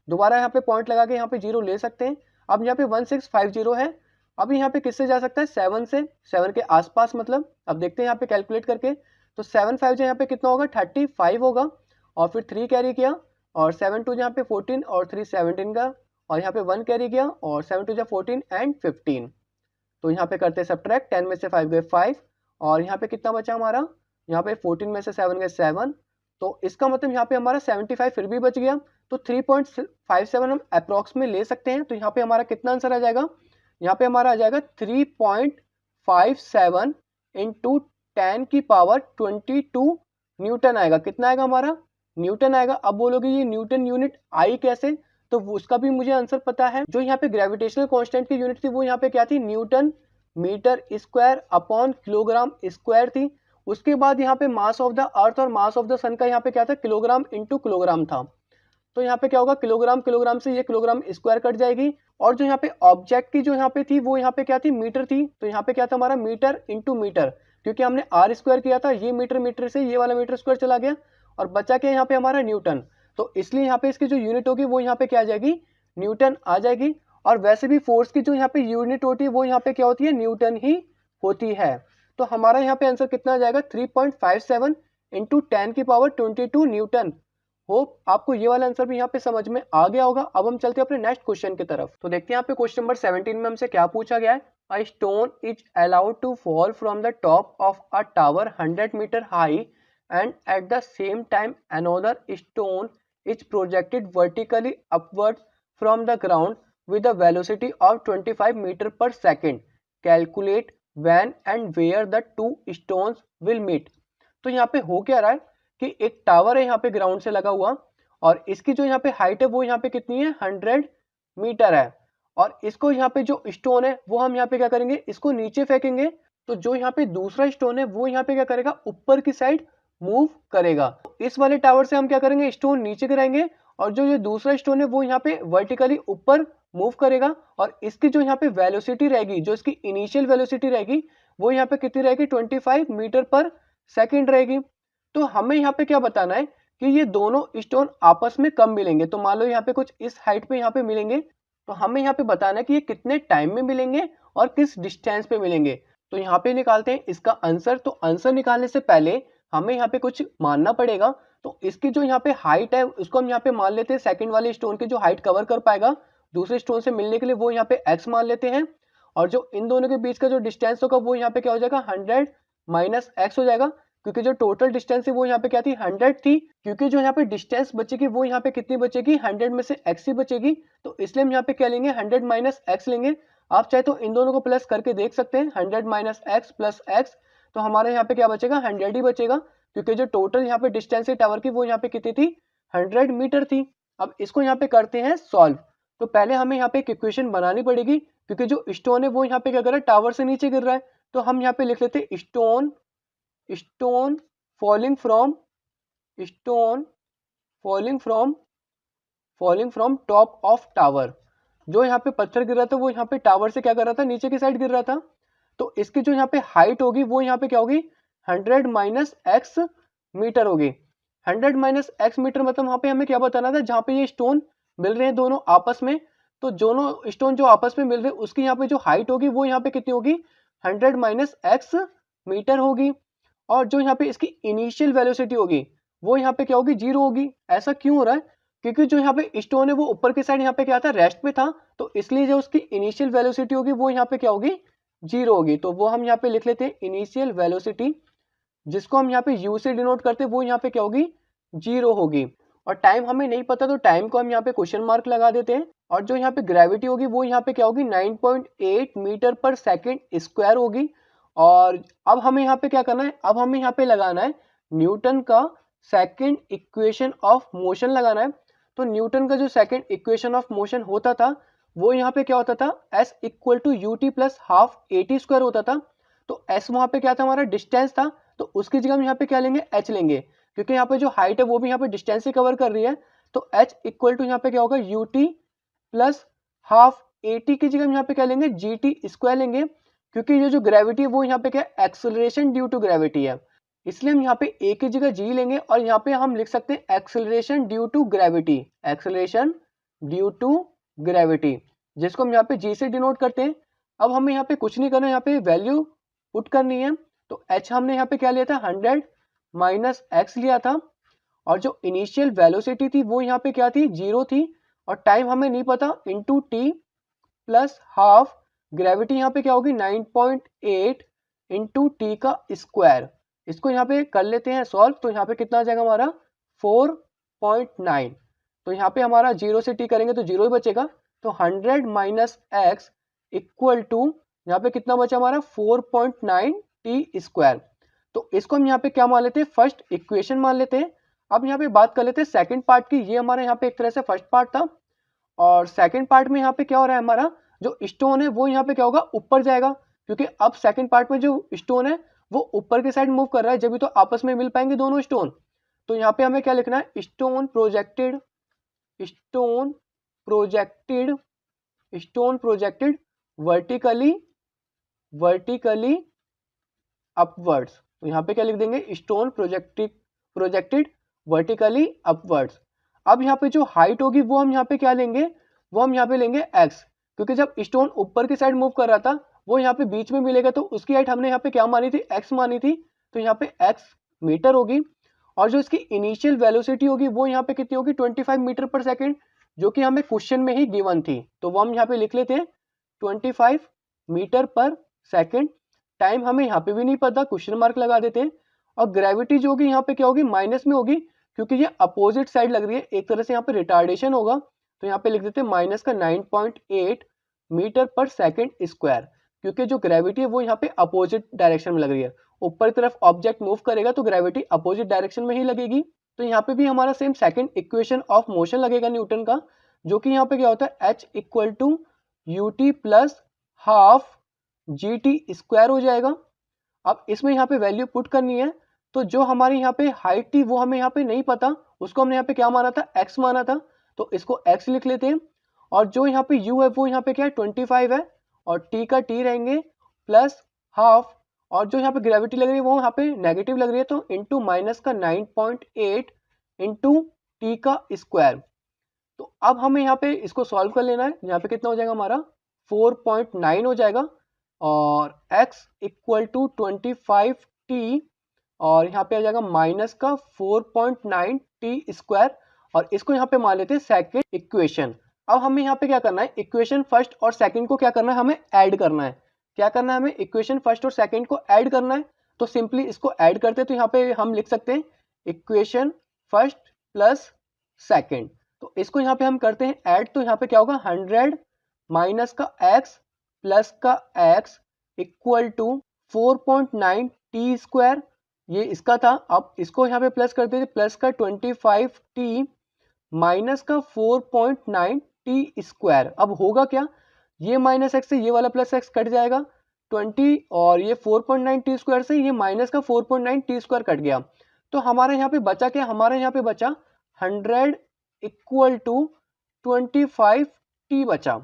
A: दोबारा यहाँ पे पॉइंट लगा के यहाँ पे जीरो ले सकते हैं। अब यहाँ पे 1650 है। अब यहाँ पे किससे जा सकता है 7 से, 7 के आसपास मतलब। अब देखते हैं यहाँ पे कैलकुलेट करके, तो 7 5 जो यहाँ पे कितना होगा 35 होगा, और फिर 3 कैरी किया, और 7 2 यहाँ पे 14 और 3 17 का, और यहाँ पे 1 कैरी किया, और 7 2 14 एंड 15। तो यहाँ पे करते हैं सब्ट्रैक्ट, 10 में से 5 गए 5 और यहाँ पे कितना बचा हमारा, यहाँ पे 14 में से 7 गए 7। तो इसका मतलब यहाँ पे हमारा 75 फिर भी बच गया। तो 3.57 हम अप्रॉक्स में ले सकते हैं। तो यहाँ पे हमारा कितना आंसर आ जाएगा, यहाँ पे हमारा आ जाएगा 3.57 इंटू 10 की पावर 22 न्यूटन आएगा। कितना आएगा हमारा न्यूटन आएगा। अब बोलोगे ये न्यूटन यूनिट आई कैसे, तो उसका भी मुझे आंसर पता है। जो यहाँ पे ग्रेविटेशनल कांस्टेंट की यूनिट थी वो यहाँ पे क्या थी newton metre square upon kilogram square थी। उसके बाद यहाँ पे मास ऑफ द अर्थ और मास ऑफ द सन का यहाँ पे क्या था किलोग्राम इंटू किलोग्राम था। तो यहाँ पे क्या होगा किलोग्राम किलोग्राम से ये किलोग्राम स्क्वायर कट जाएगी, और जो यहाँ पे ऑब्जेक्ट की जो यहाँ पे थी वो यहाँ पे क्या थी मीटर थी। तो यहाँ पे क्या था हमारा मीटर इंटू मीटर, क्योंकि हमने आर स्क्वायर किया था, ये मीटर मीटर से ये वाला मीटर स्क्वायर चला गया, और बचा क्या यहाँ पे हमारा न्यूटन। तो इसलिए यहाँ पे इसकी जो यूनिट होगी वो यहाँ पे क्या आ जाएगी न्यूटन आ जाएगी। और वैसे भी फोर्स की जो यहाँ पे यूनिट होती है वो यहाँ पे क्या होती है न्यूटन ही होती है। तो हमारा यहाँ पे आंसर कितना आ जाएगा 3.57 इंटू 10 की पावर 22 न्यूटन। होप आपको ये वाला आंसर भी यहाँ पे समझ में आ गया होगा। अब हम चलते हैं अपने नेक्स्ट क्वेश्चन की तरफ। तो देखते हैं यहाँ पे क्वेश्चन नंबर 17 में हमसे क्या पूछा गया है। A stone is allowed to fall from the top of a tower 100 metre high and at the same time another stone is projected vertically upwards from the ground with a velocity of 25 meter per second. Calculate when and where the two stones will meet. तो यहाँ पे हो क्या रहा है कि एक tower है यहाँ पे ग्राउंड से लगा हुआ, और इसकी जो यहाँ पे हाइट है वो यहाँ पे कितनी है 100 मीटर है। और इसको यहाँ पे जो स्टोन है वो हम यहाँ पे क्या करेंगे, इसको नीचे फेंकेंगे। तो जो यहाँ पे दूसरा स्टोन है वो यहाँ पे क्या करेगा, ऊपर की साइड मूव करेगा। इस वाले टावर से हम क्या करेंगे, स्टोन नीचे गिराएंगे और जो ये दूसरा स्टोन है वो यहाँ पे वर्टिकली ऊपर मूव करेगा। और इसकी जो यहाँ पे वेलोसिटी रहेगी, जो इसकी इनिशियल वेलोसिटी रहेगी वो यहाँ पे कितनी रहेगी 25 मीटर पर सेकेंड रहेगी। तो हमें यहाँ पे क्या बताना है कि ये दोनों स्टोन आपस में कब मिलेंगे। तो मान लो यहाँ पे कुछ इस हाइट पे यहाँ पे मिलेंगे, तो हमें यहाँ पे बताना है कि ये कितने टाइम में मिलेंगे और किस डिस्टेंस पे मिलेंगे। तो यहाँ पे निकालते हैं इसका आंसर। तो आंसर निकालने से पहले हमें यहाँ पे कुछ मानना पड़ेगा। तो इसकी जो यहाँ पे हाइट है उसको हम यहाँ पे मान लेते हैं, सेकंड वाले स्टोन की जो हाइट कवर कर पाएगा दूसरे स्टोन से मिलने के लिए वो यहाँ पे x मान लेते हैं। और जो इन दोनों के बीच का जो डिस्टेंस होगा वो यहाँ पे क्या हो जाएगा 100 माइनस x हो जाएगा, क्योंकि जो टोटल डिस्टेंस है वो यहाँ पे क्या थी 100 थी। क्योंकि जो यहाँ पे डिस्टेंस बचेगी वो यहाँ पे कितनी बचेगी 100 में से x ही बचेगी। तो इसलिए हम यहाँ पे क्या लेंगे 100 माइनस x लेंगे। आप चाहे तो इन दोनों को प्लस करके देख सकते हैं, 100 माइनस x प्लस x, तो हमारे यहाँ पे क्या बचेगा 100 ही बचेगा, क्योंकि जो टोटल यहाँ पे डिस्टेंस है टावर की वो यहाँ पे कितनी थी 100 मीटर थी। अब इसको यहाँ पे करते हैं सॉल्व। तो पहले हमें यहाँ पे एक इक्वेशन बनानी पड़ेगी, क्योंकि जो स्टोन है वो यहाँ पे क्या कर रहा है टावर से नीचे गिर रहा है। तो हम यहाँ पे लिख लेते हैं stone stone falling from stone falling from top of tower. जो यहाँ पे पत्थर गिर रहा था वो यहाँ पे टावर से क्या कर रहा था, नीचे की साइड गिर रहा था। तो इसकी जो यहाँ पे हाइट होगी वो यहाँ पे क्या होगी 100 माइनस एक्स मीटर होगी। 100 माइनस एक्स मीटर मतलब वहां पे हमें क्या बताना था, जहाँ पे ये स्टोन मिल रहे हैं दोनों आपस में, तो दोनों स्टोन जो आपस में मिल रहे हैं उसकी यहाँ पे जो हाइट होगी वो यहाँ पे कितनी होगी 100 माइनस एक्स मीटर होगी। और जो यहाँ पे इसकी इनिशियल वेलोसिटी होगी वो यहाँ पे क्या होगी 0 होगी। ऐसा क्यों हो रहा है, क्योंकि जो यहाँ पे स्टोन है वो ऊपर की साइड यहाँ पे क्या था रेस्ट पे था, तो इसलिए जो उसकी इनिशियल वेलोसिटी होगी वो यहाँ पे क्या होगी 0 होगी। तो वो हम यहाँ पे लिख लेते हैं इनिशियल वेलोसिटी, जिसको हम यहाँ पे u से डिनोट करते हैं, वो यहाँ पे क्या होगी 0 होगी। और टाइम हमें नहीं पता तो टाइम को हम यहाँ पे क्वेश्चन मार्क लगा देते हैं। और जो यहाँ पे ग्रेविटी होगी वो यहाँ पे क्या होगी 9.8 मीटर पर सेकेंड स्क्वायर होगी। और अब हमें यहाँ पे क्या करना है, अब हमें यहाँ पे लगाना है न्यूटन का सेकेंड इक्वेशन ऑफ मोशन लगाना है। तो न्यूटन का जो सेकेंड इक्वेशन ऑफ मोशन होता था वो यहाँ पे क्या होता था s equal to u t plus half a t square होता था। तो s वहाँ पे क्या था हमारा डिस्टेंस था, तो उसकी जगह हम यहाँ पे क्या लेंगे h लेंगे, क्योंकि यहाँ पे जो हाइट है वो भी यहाँ पे डिस्टेंस ही कवर कर रही है। तो h इक्वल टू यहाँ पे क्या होगा you t plus half a T की जगह हम यहाँ पे क्या लेंगे जी टी स्क्वायर लेंगे, क्योंकि ये जो ग्रेविटी है वो यहाँ पे क्या एक्सेलरेशन ड्यू टू ग्रेविटी है, इसलिए हम यहाँ पे ए की जगह जी लेंगे। और यहाँ पे हम लिख सकते हैं acceleration due to gravity, acceleration due to gravity, जिसको हम यहाँ पे जी से डिनोट करते हैं। अब हमें यहाँ पे कुछ नहीं करना, यहाँ पे वैल्यू पुट करनी है। तो h हमने यहाँ पे क्या लिया था 100 माइनस एक्स लिया था, और जो इनिशियल वेलोसिटी थी वो यहाँ पे क्या थी 0 थी, और टाइम हमें नहीं पता into T plus half, gravity यहाँ पे क्या होगी 9.8 इंटू टी का स्क्वायर। इसको यहाँ पे कर लेते हैं सॉल्व। तो यहाँ पे कितना आ जाएगा हमारा 4.9। तो यहाँ पे हमारा 0 से टी करेंगे तो 0 ही बचेगा। तो 100 माइनस एक्स इक्वल टू यहाँ पे कितना बचा हमारा 4.9 टी स्क्वायर। तो इसको हम यहाँ पे क्या मान लेते हैं फर्स्ट इक्वेशन मान लेते हैं। अब यहाँ पे बात कर लेते हैं सेकंड पार्ट की। ये हमारे यहाँ पे एक तरह से फर्स्ट पार्ट था, और सेकंड पार्ट में यहाँ पे क्या हो रहा है, हमारा जो स्टोन है वो यहाँ पे क्या होगा ऊपर जाएगा, क्योंकि अब सेकंड पार्ट में जो स्टोन है वो ऊपर की साइड मूव कर रहा है, जब भी तो आपस में मिल पाएंगे दोनों स्टोन। तो यहाँ पे हमें क्या लिखना है स्टोन प्रोजेक्टेड वर्टिकली अपवर्ड्स। तो यहाँ पे क्या लिख देंगे स्टोन प्रोजेक्टेड वर्टिकली अपवर्ड्स। अब यहाँ पे जो हाइट होगी वो हम यहाँ पे क्या लेंगे, वो हम यहाँ पे लेंगे x, क्योंकि जब स्टोन ऊपर की साइड मूव कर रहा था वो यहाँ पे बीच में मिलेगा, तो उसकी हाइट हमने यहाँ पे क्या मानी थी x मानी थी। तो यहाँ पे x मीटर होगी। और जो इसकी इनिशियल वेलोसिटी होगी वो यहाँ पे कितनी होगी 25 मीटर पर सेकेंड, जो कि हमें क्वेश्चन में ही गिवन थी। तो वो हम यहाँ पे लिख लेते हैं 25 मीटर पर सेकेंड। टाइम हमें यहाँ पे भी नहीं पता, क्वेश्चन मार्क लगा देते हैं। और ग्रेविटी जो होगी यहाँ पे क्या होगी माइनस में होगी, क्योंकि ये अपोजिट साइड लग रही है, एक तरह से यहाँ पे रिटार्डेशन होगा। तो यहाँ पे लिख देते हैं माइनस का 9.8 मीटर पर सेकेंड स्क्वायर, क्योंकि जो ग्रेविटी है वो यहाँ पे अपोजिट डायरेक्शन में लग रही है। ऊपर की तरफ ऑब्जेक्ट मूव करेगा तो ग्रेविटी अपोजिट डायरेक्शन में ही लगेगी। तो यहाँ पे भी हमारा same second equation of motion लगेगा न्यूटन का, जो कि यहाँ पे क्या होता है h equal to u t plus half g t square हो जाएगा। अब इसमें यहाँ पे वैल्यू पुट करनी है, तो जो हमारे यहाँ पे हाइट थी वो हमें यहाँ पे नहीं पता, उसको हमने यहाँ पे क्या माना था, x माना था, तो इसको x लिख लेते हैं। और जो यहाँ पे u है वो यहाँ पे क्या है 25 है, और t का t रहेंगे प्लस हाफ, और जो यहाँ पे ग्रेविटी लग रही है वो यहाँ पे नेगेटिव लग रही है, तो इंटू माइनस का 9.8 इंटू टी का स्क्वायर। तो अब हमें यहाँ पे इसको सॉल्व कर लेना है। यहाँ पे कितना हो जाएगा हमारा 4.9 हो जाएगा, और x इक्वल टू 25t, और यहाँ पे आ जाएगा माइनस का 4.9 टी स्क्वायर, और इसको यहाँ पे मान लेते हैं सेकेंड इक्वेशन। अब हमें यहाँ पे क्या करना है, इक्वेशन फर्स्ट और सेकंड को क्या करना है, हमें ऐड करना है। क्या करना है, हमें इक्वेशन फर्स्ट और सेकंड को ऐड करना है। तो सिंपली इसको ऐड करते हैं, तो यहाँ पे हम लिख सकते हैं इक्वेशन फर्स्ट प्लस सेकंड। तो इसको यहाँ पे हम करते हैं ऐड, तो यहाँ पे क्या होगा 100 माइनस का x प्लस का x equal to 4.9 t square, ये इसका था। अब इसको यहाँ पे प्लस कर देते, प्लस का 25t माइनस का 4.9 टी स्क्वायर। अब होगा क्या, ये माइनस एक्स से ये वाला प्लस एक्स कट जाएगा 20, और ये 4.9 टी स्क्वायर से ये माइनस का 4.9 टी स्क्वायर कट गया। तो हमारे यहाँ पे बचा क्या, हमारे यहाँ पे बचा 100 इक्वल टू 25 टी बचा।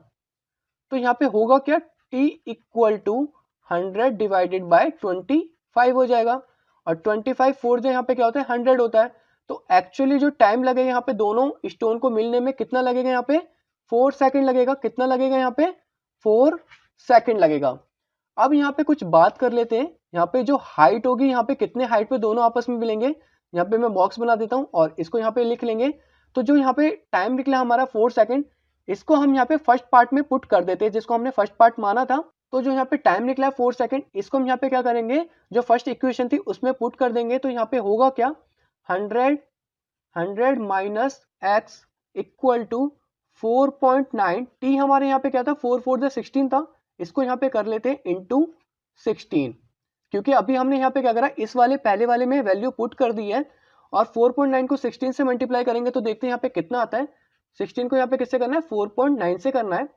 A: तो यहाँ पे होगा क्या, t equal to 100 divided by 25 हो जाएगा, और 25 4 जो यहाँ पे क्या होता है 100 होता है। तो एक्चुअली जो टाइम लगेगा यहाँ पे दोनों स्टोन को मिलने में कितना लगेगा, यहाँ पे 4 सेकंड लगेगा। कितना लगेगा, यहाँ पे 4 सेकंड लगेगा। अब यहाँ पे कुछ बात कर लेते हैं, यहाँ पे जो हाइट होगी, यहाँ पे कितने हाइट पे दोनों आपस में मिलेंगे, यहाँ पे मैं बॉक्स बना देता हूँ और इसको यहाँ पे लिख लेंगे। तो जो यहाँ पे टाइम निकला हमारा 4 सेकंड, इसको हम यहाँ पे फर्स्ट पार्ट में पुट कर देते हैं, जिसको हमने फर्स्ट पार्ट माना था। तो जो यहाँ पे टाइम निकला है 4 सेकंड, इसको हम यहाँ पे क्या करेंगे, जो फर्स्ट इक्वेशन थी उसमें पुट कर देंगे। तो यहाँ पे होगा क्या, 100 minus x equal to 4.9, t हमारे यहाँ पे क्या था 4 4 16 था, इसको यहाँ पे कर लेते हैं इंटू 16, क्योंकि अभी हमने यहाँ पे क्या करा, इस वाले पहले वाले में वैल्यू पुट कर दी है, और 4.9 को 16 से मल्टीप्लाई करेंगे तो देखते हैं यहाँ पे कितना आता है। 16 को यहाँ पे किससे करना है, 4.9 से करना है,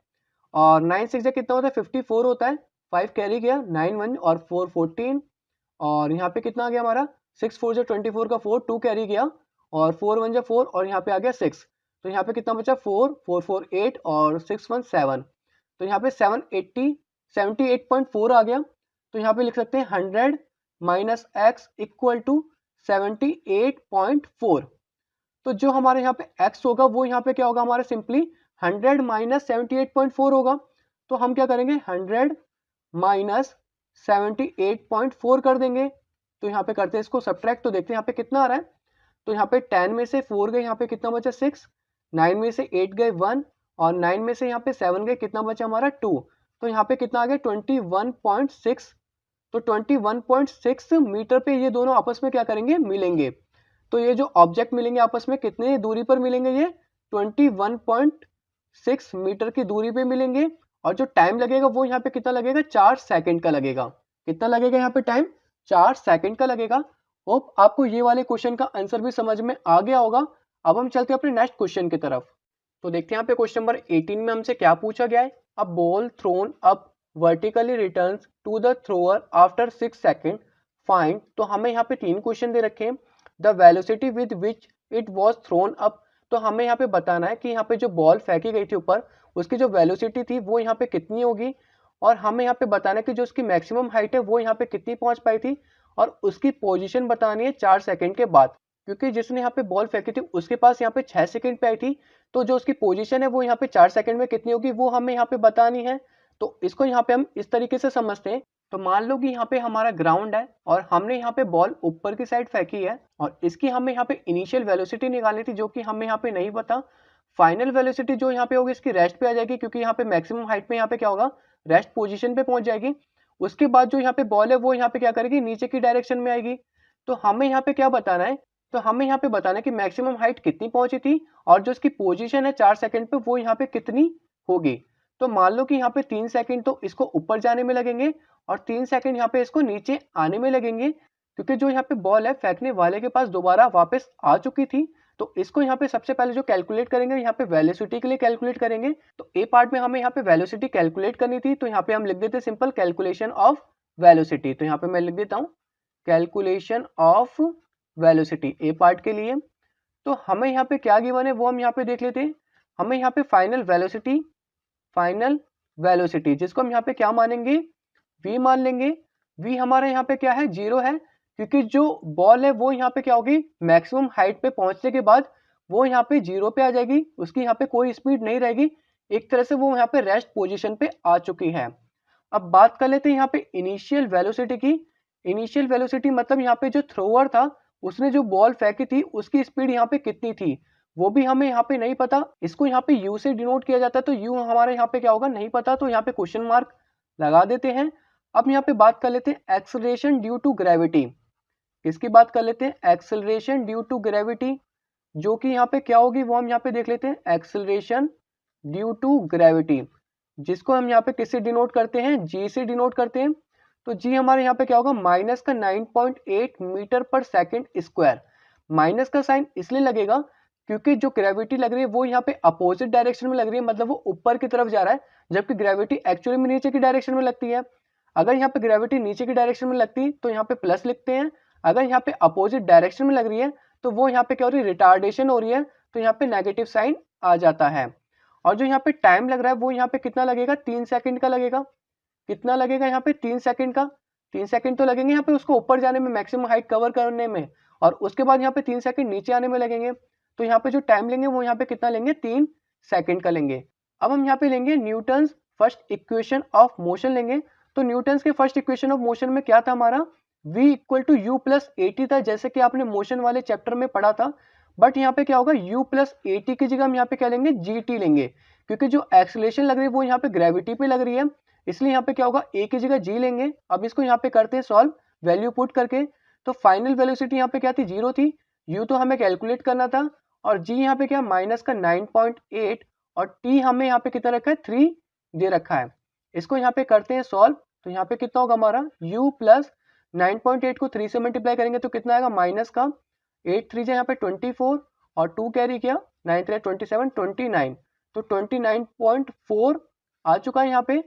A: और 9 6 जा कितना होता है 54 होता है, 5 कैरी गया, 9 1 और 4 14, और यहाँ पे कितना आ गया हमारा 6 4 जा 24 का 4, 2 कैरी गया, और 4 1 जा 4, और यहाँ पे आ गया 6। तो यहाँ पे कितना बचा 4 4 4 8 और 6 1 7, तो यहाँ पे 78.4 आ गया। तो यहाँ पे लिख सकते हैं 100 माइनस एक्स इक्वल टू 78.4। तो जो हमारे यहाँ पे x होगा वो यहाँ पे क्या होगा, हमारा सिंपली 100 माइनस 78.4 होगा। तो हम क्या करेंगे, 100 माइनस 78.4 कर देंगे। तो यहाँ पे करते हैं इसको सब्ट्रैक्ट, तो देखते हैं यहाँ पे कितना आ रहा है। तो यहाँ पे 10 में से 4 गए, यहाँ पे कितना बचा 6, 9 में से 8 गए 1, और 9 में से यहाँ पे 7 गए, कितना बचा हमारा 2। तो यहाँ पे कितना आ गया 21.6। तो 21.6 मीटर पे ये दोनों आपस में क्या करेंगे, मिलेंगे। तो ये जो ऑब्जेक्ट मिलेंगे आपस में कितने दूरी पर मिलेंगे, ये 21.6 मीटर की दूरी पे मिलेंगे। और जो टाइम लगेगा वो यहाँ पे कितना लगेगा, 4 सेकंड का लगेगा। कितना लगेगा यहाँ पे टाइम, 4 सेकंड का लगेगा। होप आपको ये वाले क्वेश्चन का आंसर भी समझ में आ गया होगा। अब हम चलते हैं अपने नेक्स्ट क्वेश्चन की तरफ। तो देखते हैं यहाँ पे क्वेश्चन नंबर 18 में हमसे क्या पूछा गया है। A ball thrown up vertically returns to the thrower after 6 second, find. तो हमें यहाँ पे 3 क्वेश्चन दे रखे हैं। The velocity with which it was thrown up, तो हमें यहाँ पे बताना है कि यहाँ पे जो बॉल फेंकी गई थी ऊपर, उसकी जो वेलोसिटी थी वो यहाँ पे कितनी होगी, और हमें यहाँ पे बताना है कि जो उसकी मैक्सिमम हाइट है वो यहाँ पे कितनी पहुंच पाई थी, और उसकी पोजीशन बतानी है 4 सेकंड के बाद। क्योंकि जिसने यहाँ पे बॉल फेंकी थी उसके पास यहाँ पे 6 सेकंड पे आई थी, तो जो उसकी पोजीशन है वो यहाँ पे 4 सेकंड में कितनी होगी वो हमें यहाँ पे बतानी है। तो इसको यहाँ पे हम इस तरीके से समझते हैं। तो मान लो कि यहाँ पे हमारा ग्राउंड है और हमने यहाँ पे बॉल ऊपर की साइड फेंकी है, और इसकी हमें यहाँ पे इनिशियल वेलोसिटी निकालनी थी, जो कि हमें यहाँ पे नहीं पता। फाइनल वेलोसिटी जो यहाँ पे होगी इसकी रेस्ट पे आ जाएगी, क्योंकि यहाँ पे मैक्सिमम हाइट पे यहाँ पे क्या होगा, रेस्ट पोजीशन पे पहुंच जाएगी। उसके बाद जो यहाँ पे बॉल है वो यहाँ पे क्या करेगी, नीचे की डायरेक्शन में आएगी। तो हमें यहाँ पे क्या बताना है, तो हमें यहाँ पे बताना है कि मैक्सिमम हाइट कितनी पहुंची थी, और जो इसकी पोजीशन है 4 सेकंड पे वो यहाँ पे कितनी होगी। तो मान लो कि यहाँ पे 3 सेकंड तो इसको ऊपर जाने में लगेंगे, और 3 सेकंड यहाँ पे इसको नीचे आने में लगेंगे। क्योंकि जो यहाँ पे बॉल है फेंकने वाले के पास दोबारा वापस आ चुकी थी, तो इसको यहाँ पे सबसे पहले जो कैलकुलेट करेंगे यहाँ पे वेलोसिटी के लिए कैलकुलेट करेंगे। तो ए पार्ट में हमें यहाँ पे वेलोसिटी कैलकुलेट करनी थी, तो यहाँ पे हम लिख देते सिंपल कैलकुलेशन ऑफ वेलोसिटी। तो यहाँ पे मैं लिख देता हूँ calculation of velocity A part के लिए। तो हमें यहाँ पे क्या गिवन है वो हम यहाँ पे देख लेते हैं। हमें यहाँ पे फाइनल वेलोसिटी जिसको हम यहाँ पे क्या मानेंगे, v मान लेंगे। v हमारा यहाँ पे क्या है, 0 है, क्योंकि जो बॉल है वो यहाँ पे क्या होगी, मैक्सिमम हाइट पे पहुंचने के बाद वो यहाँ पे 0 पे आ जाएगी, उसकी यहाँ पे कोई स्पीड नहीं रहेगी, एक तरह से वो यहाँ पे रेस्ट पोजीशन पे आ चुकी है। अब बात कर लेते हैं यहाँ पे इनिशियल वेलोसिटी की। इनिशियल वेलोसिटी मतलब यहाँ पे जो थ्रोअर था उसने जो बॉल फेंकी थी उसकी स्पीड यहाँ पे कितनी थी वो भी हमें यहाँ पे नहीं पता। इसको यहाँ पे u से डिनोट किया जाता है, तो u हमारे यहाँ पे क्या होगा नहीं पता, तो यहाँ पे क्वेश्चन मार्क लगा देते हैं। अब यहाँ पे बात कर लेते हैं एक्सेलरेशन ड्यू टू ग्रेविटी। किसकी बात कर लेते हैं, एक्सेलरेशन ड्यू टू ग्रेविटी, जो कि यहाँ पे क्या होगी वो हम यहाँ पे देख लेते हैं। एक्सेलरेशन ड्यू टू ग्रेविटी जिसको हम यहाँ पे किससे डिनोट करते हैं, g से डिनोट करते हैं। तो g हमारे यहाँ पे क्या होगा, माइनस का 9.8 metre per second square. Minus का साइन इसलिए लगेगा क्योंकि जो ग्रेविटी लग रही है वो यहाँ पे अपोजिट डायरेक्शन में लग रही है, मतलब वो ऊपर की तरफ जा रहा है, जबकि ग्रेविटी एक्चुअली में नीचे की डायरेक्शन में लगती है। अगर यहाँ पे ग्रेविटी नीचे की डायरेक्शन में लगती तो यहाँ पे प्लस लिखते हैं, अगर यहाँ पे अपोजिट डायरेक्शन में लग रही है तो वो यहाँ पे क्या हो रही है, रिटार्डेशन हो रही है, तो यहाँ पे नेगेटिव साइन आ जाता है। और जो यहाँ पे टाइम लग रहा है वो यहाँ पे कितना लगेगा, 3 सेकंड का लगेगा। कितना लगेगा यहाँ पे, 3 सेकंड का। 3 सेकंड तो लगेंगे यहाँ पे उसको ऊपर जाने में, मैक्सिमम हाइट कवर करने में, और उसके बाद यहाँ पे 3 सेकंड नीचे आने में लगेंगे। तो यहाँ पे जो टाइम लेंगे वो यहाँ पे कितना लेंगे, 3 सेकंड का लेंगे। अब हम यहाँ पे लेंगे Newton's first equation of motion लेंगे। तो न्यूटन्स के फर्स्ट इक्वेशन ऑफ मोशन में क्या था हमारा, v equal to u plus a t था, जैसे कि आपने मोशन वाले चैप्टर में पढ़ा था। बट यहाँ पे क्या होगा, u प्लस ए टी की जगह हम यहाँ पे क्या लेंगे, जी टी लेंगे, क्योंकि जो एक्सेलरेशन लग रही है वो यहाँ पे ग्रेविटी पे लग रही है, इसलिए यहाँ पे क्या होगा, a की जगह g लेंगे। अब इसको यहाँ पे करते हैं सॉल्व वैल्यू पुट करके। तो फाइनल वेलोसिटी यहाँ पे क्या थी, 0 थी, u तो हमें कैलकुलेट करना था, और g यहाँ पे क्या माइनस का 9.8, और t हमें यहाँ पे कितना रखा है, 3 दे रखा है। इसको यहाँ पे करते हैं सॉल्व। तो यहाँ पे कितना होगा हमारा, u प्लस 9.8 को 3 से मल्टीप्लाई करेंगे तो कितना आएगा, माइनस का 8 3 यहाँ पे 24, और 2 कैरी किया, 9 3 27 29, तो 29.4 आ चुका है यहाँ पे।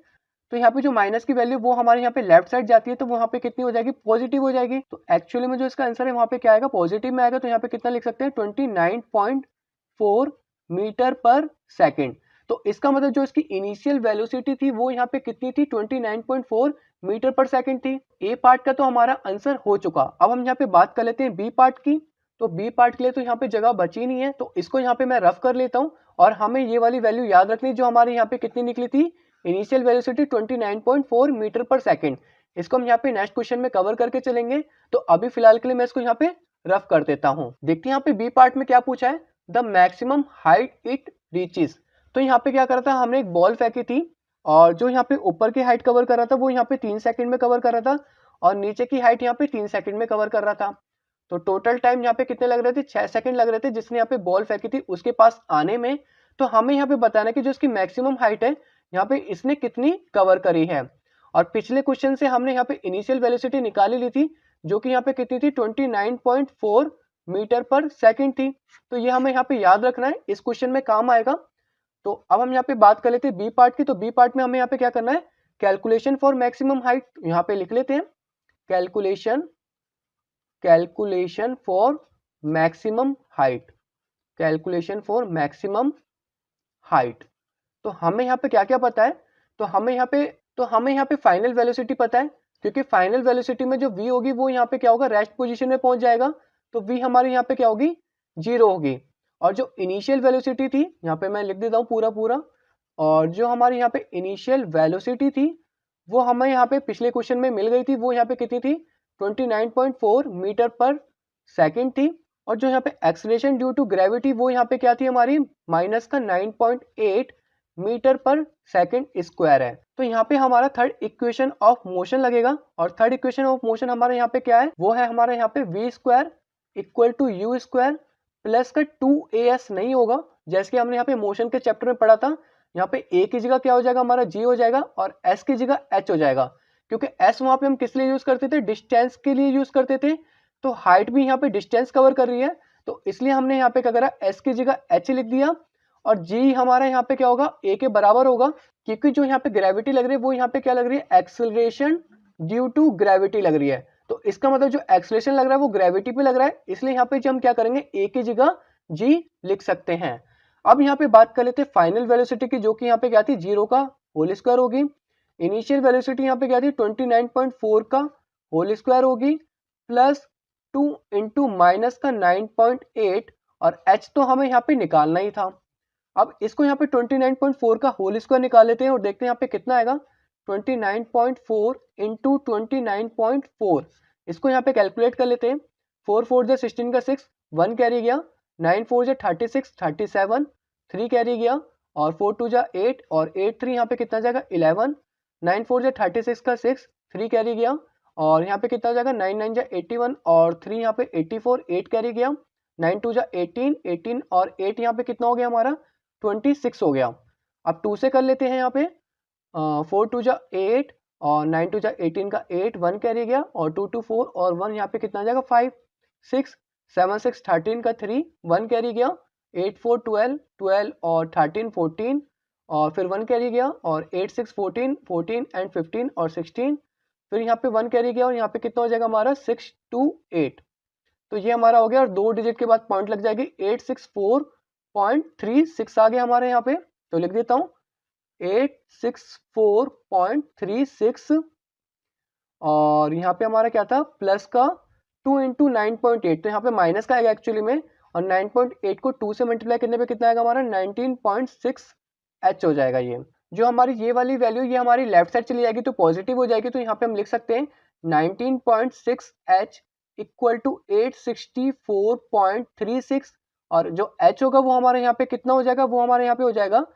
A: तो यहाँ पे जो माइनस की वैल्यू वो हमारे यहाँ पे लेफ्ट साइड जाती है, तो वो यहाँ पे कितनी हो जाएगी, पॉजिटिव हो जाएगी। तो एक्चुअली में जो इसका आंसर है वहाँ पे क्या आएगा, पॉजिटिव में आएगा। तो यहाँ पे कितना लिख सकते हैं, 29.4 मीटर पर सेकेंड। तो इसका मतलब जो इसकी इनिशियल वेलोसिटी थी वो यहाँ पे कितनी थी, 29.4 मीटर पर सेकेंड थी। ए पार्ट का तो हमारा आंसर हो चुका। अब हम यहाँ पे बात कर लेते हैं बी पार्ट की। तो बी पार्ट के लिए तो यहाँ पे जगह बची नहीं है, तो इसको यहाँ पे मैं रफ कर लेता हूँ, और हमें ये वाली वैल्यू याद रखनी जो हमारे यहाँ पे कितनी निकली थी, initial velocity 29.4 metre per second. इसको हम यहाँ पे नेक्स्ट क्वेश्चन में कवर करके चलेंगे। तो अभी फिलहाल के लिए मैं इसको यहाँ पे रफ कर देता हूँ। देखते हैं यहाँ पे बी पार्ट में क्या पूछा है, the maximum height it reaches. तो यहाँ पे क्या करा था, हमने एक बॉल फेंकी थी, और जो यहाँ पे ऊपर की हाइट कवर कर रहा था वो यहाँ पे 3 सेकंड में कवर कर रहा था, और नीचे की हाइट यहाँ पे 3 सेकंड में कवर कर रहा था। तो टोटल टाइम यहाँ पे कितने लग रहे थे, 6 सेकंड लग रहे थे जिसने यहाँ पे बॉल फेंकी थी उसके पास आने में। तो हमें यहाँ पे बताना है कि जो इसकी मैक्सिमम हाइट है यहाँ पे इसने कितनी कवर करी है। और पिछले क्वेश्चन से हमने यहाँ पे इनिशियल वेलोसिटी निकाली ली थी, जो कि यहाँ पे कितनी थी, 29.4 मीटर पर सेकेंड थी। तो ये हमें यहाँ पे याद रखना है, इस क्वेश्चन में काम आएगा। तो अब हम यहाँ पे बात कर लेते हैं बी पार्ट की। तो बी पार्ट में हमें यहाँ पे क्या करना है, कैलकुलेशन फॉर मैक्सिमम हाइट यहाँ पे लिख लेते हैं, calculation for maximum height, calculation for maximum height. तो हमें यहाँ पे क्या क्या पता है, तो हमें यहाँ पे फाइनल वेलोसिटी पता है, क्योंकि फाइनल वेलोसिटी में जो v होगी वो यहाँ पे क्या होगा, रेस्ट पोजीशन में पहुंच जाएगा, तो v हमारे यहाँ पे क्या होगी, 0 होगी। और जो इनिशियल वेलोसिटी थी यहाँ पे मैं लिख देता हूँ पूरा, और जो हमारे यहाँ पे इनिशियल वेलोसिटी थी वो हमें यहाँ पे पिछले क्वेश्चन में मिल गई थी, वो यहाँ पे कितनी थी, 29.4 मीटर पर सेकेंड थी। और जो यहाँ पे एक्सेलरेशन ड्यू टू ग्रेविटी वो यहाँ पे क्या थी हमारी, माइनस का 9.8 मीटर पर सेकेंड स्क्वायर है। तो यहाँ पे हमारा थर्ड इक्वेशन ऑफ मोशन लगेगा, और थर्ड इक्वेशन ऑफ मोशन हमारे यहाँ पे क्या है, वो है हमारे यहाँ पे v square equal to u square plus का 2as नहीं होगा, जैसे कि हमने यहाँ पे मोशन के चैप्टर में पढ़ा था। यहाँ पे a की जगह क्या हो जाएगा हमारा, g हो जाएगा, और s की जगह h हो जाएगा, क्योंकि एस वहां पे हम किस लिए यूज करते थे, डिस्टेंस के लिए यूज करते थे, तो हाइट भी यहाँ पे डिस्टेंस कवर कर रही है, तो इसलिए हमने यहाँ पे क्या करा, एस की जगह एच लिख दिया, और जी हमारा यहाँ पे क्या होगा, ए के बराबर होगा, क्योंकि जो यहाँ पे ग्रेविटी लग रही है वो यहाँ पे क्या लग रही है, एक्सेलरेशन ड्यू टू ग्रेविटी लग रही है। तो इसका मतलब जो एक्सेलरेशन लग रहा है वो ग्रेविटी पे लग रहा है, इसलिए यहाँ पे हम क्या करेंगे, ए की जगह जी लिख सकते हैं। अब यहाँ पे बात कर लेते हैं फाइनल वेलोसिटी की, जो कि यहाँ पे क्या थी, 0 का होल स्क्वायर होगी। इनिशियल वेलोसिटी यहाँ पे क्या थी, 29.4 का होल स्क्वायर होगी, प्लस 2 इंटू माइनस का 9.8, और h तो हमें यहाँ पे निकालना ही था। अब इसको यहाँ पे 29.4 का होल स्क्वायर निकाल लेते हैं और देखते हैं यहाँ पे कितना आएगा, 29.4 इंटू 29.4, इसको यहाँ पे कैलकुलेट कर लेते हैं। 4 4 जा 16 का 6, 1 कैरी गया, 9 4 जा 36, 37, 3 कैरी गया, और 4 2 जा 8, और 8 3 यहाँ पे कितना जाएगा, 11, 9 4 जा 36 का 6, 3 कैरी गया, और यहाँ पे कितना हो जाएगा, 9 9 जा 81, और 3 यहाँ पे 84, 8 कैरी गया, 9 2 जा 18, 18 और 8 यहाँ पे कितना हो गया हमारा, 26 हो गया। अब 2 से कर लेते हैं यहाँ पे, 4 2 जा 8, और 9 2 जा 18 का 8, 1 कैरी गया, और 2 2 4, और 1 यहाँ पे कितना आ जाएगा, 5 6 7 6 13 का 3, 1 कैरी गया, 8 4 12, 12 और 13 14, और फिर 1 कैरी गया, और 8 6 14, 14 एंड 15 और 16, फिर यहाँ पे 1 कैरी गया, और यहाँ पे कितना हो जाएगा हमारा, 6 2 8। तो ये हमारा हो गया, और 2 डिजिट के बाद पॉइंट लग जाएगी, 864.36 आ गया हमारे यहाँ पे। तो लिख देता हूँ 864.36, और यहाँ पे हमारा क्या था, प्लस का 2 इंटू 9.8, तो यहाँ पे माइनस का आएगा एक्चुअली में, और 9.8 को 2 से मल्टीप्लाई करने पे कितना आएगा हमारा, 19.6 एच हो जाएगा। ये जो हमारी ये वाली वैल्यू ये हमारी लेफ्ट साइड चली जाएगी तो पॉजिटिव हो जाएगी, तो यहाँ पे हम लिख सकते हैं 19.6 एच इक्वल टू 864.36, और जो एच होगा वो हमारे यहाँ पे कितना हो जाएगा, वो हमारे यहाँ पे हो जाएगा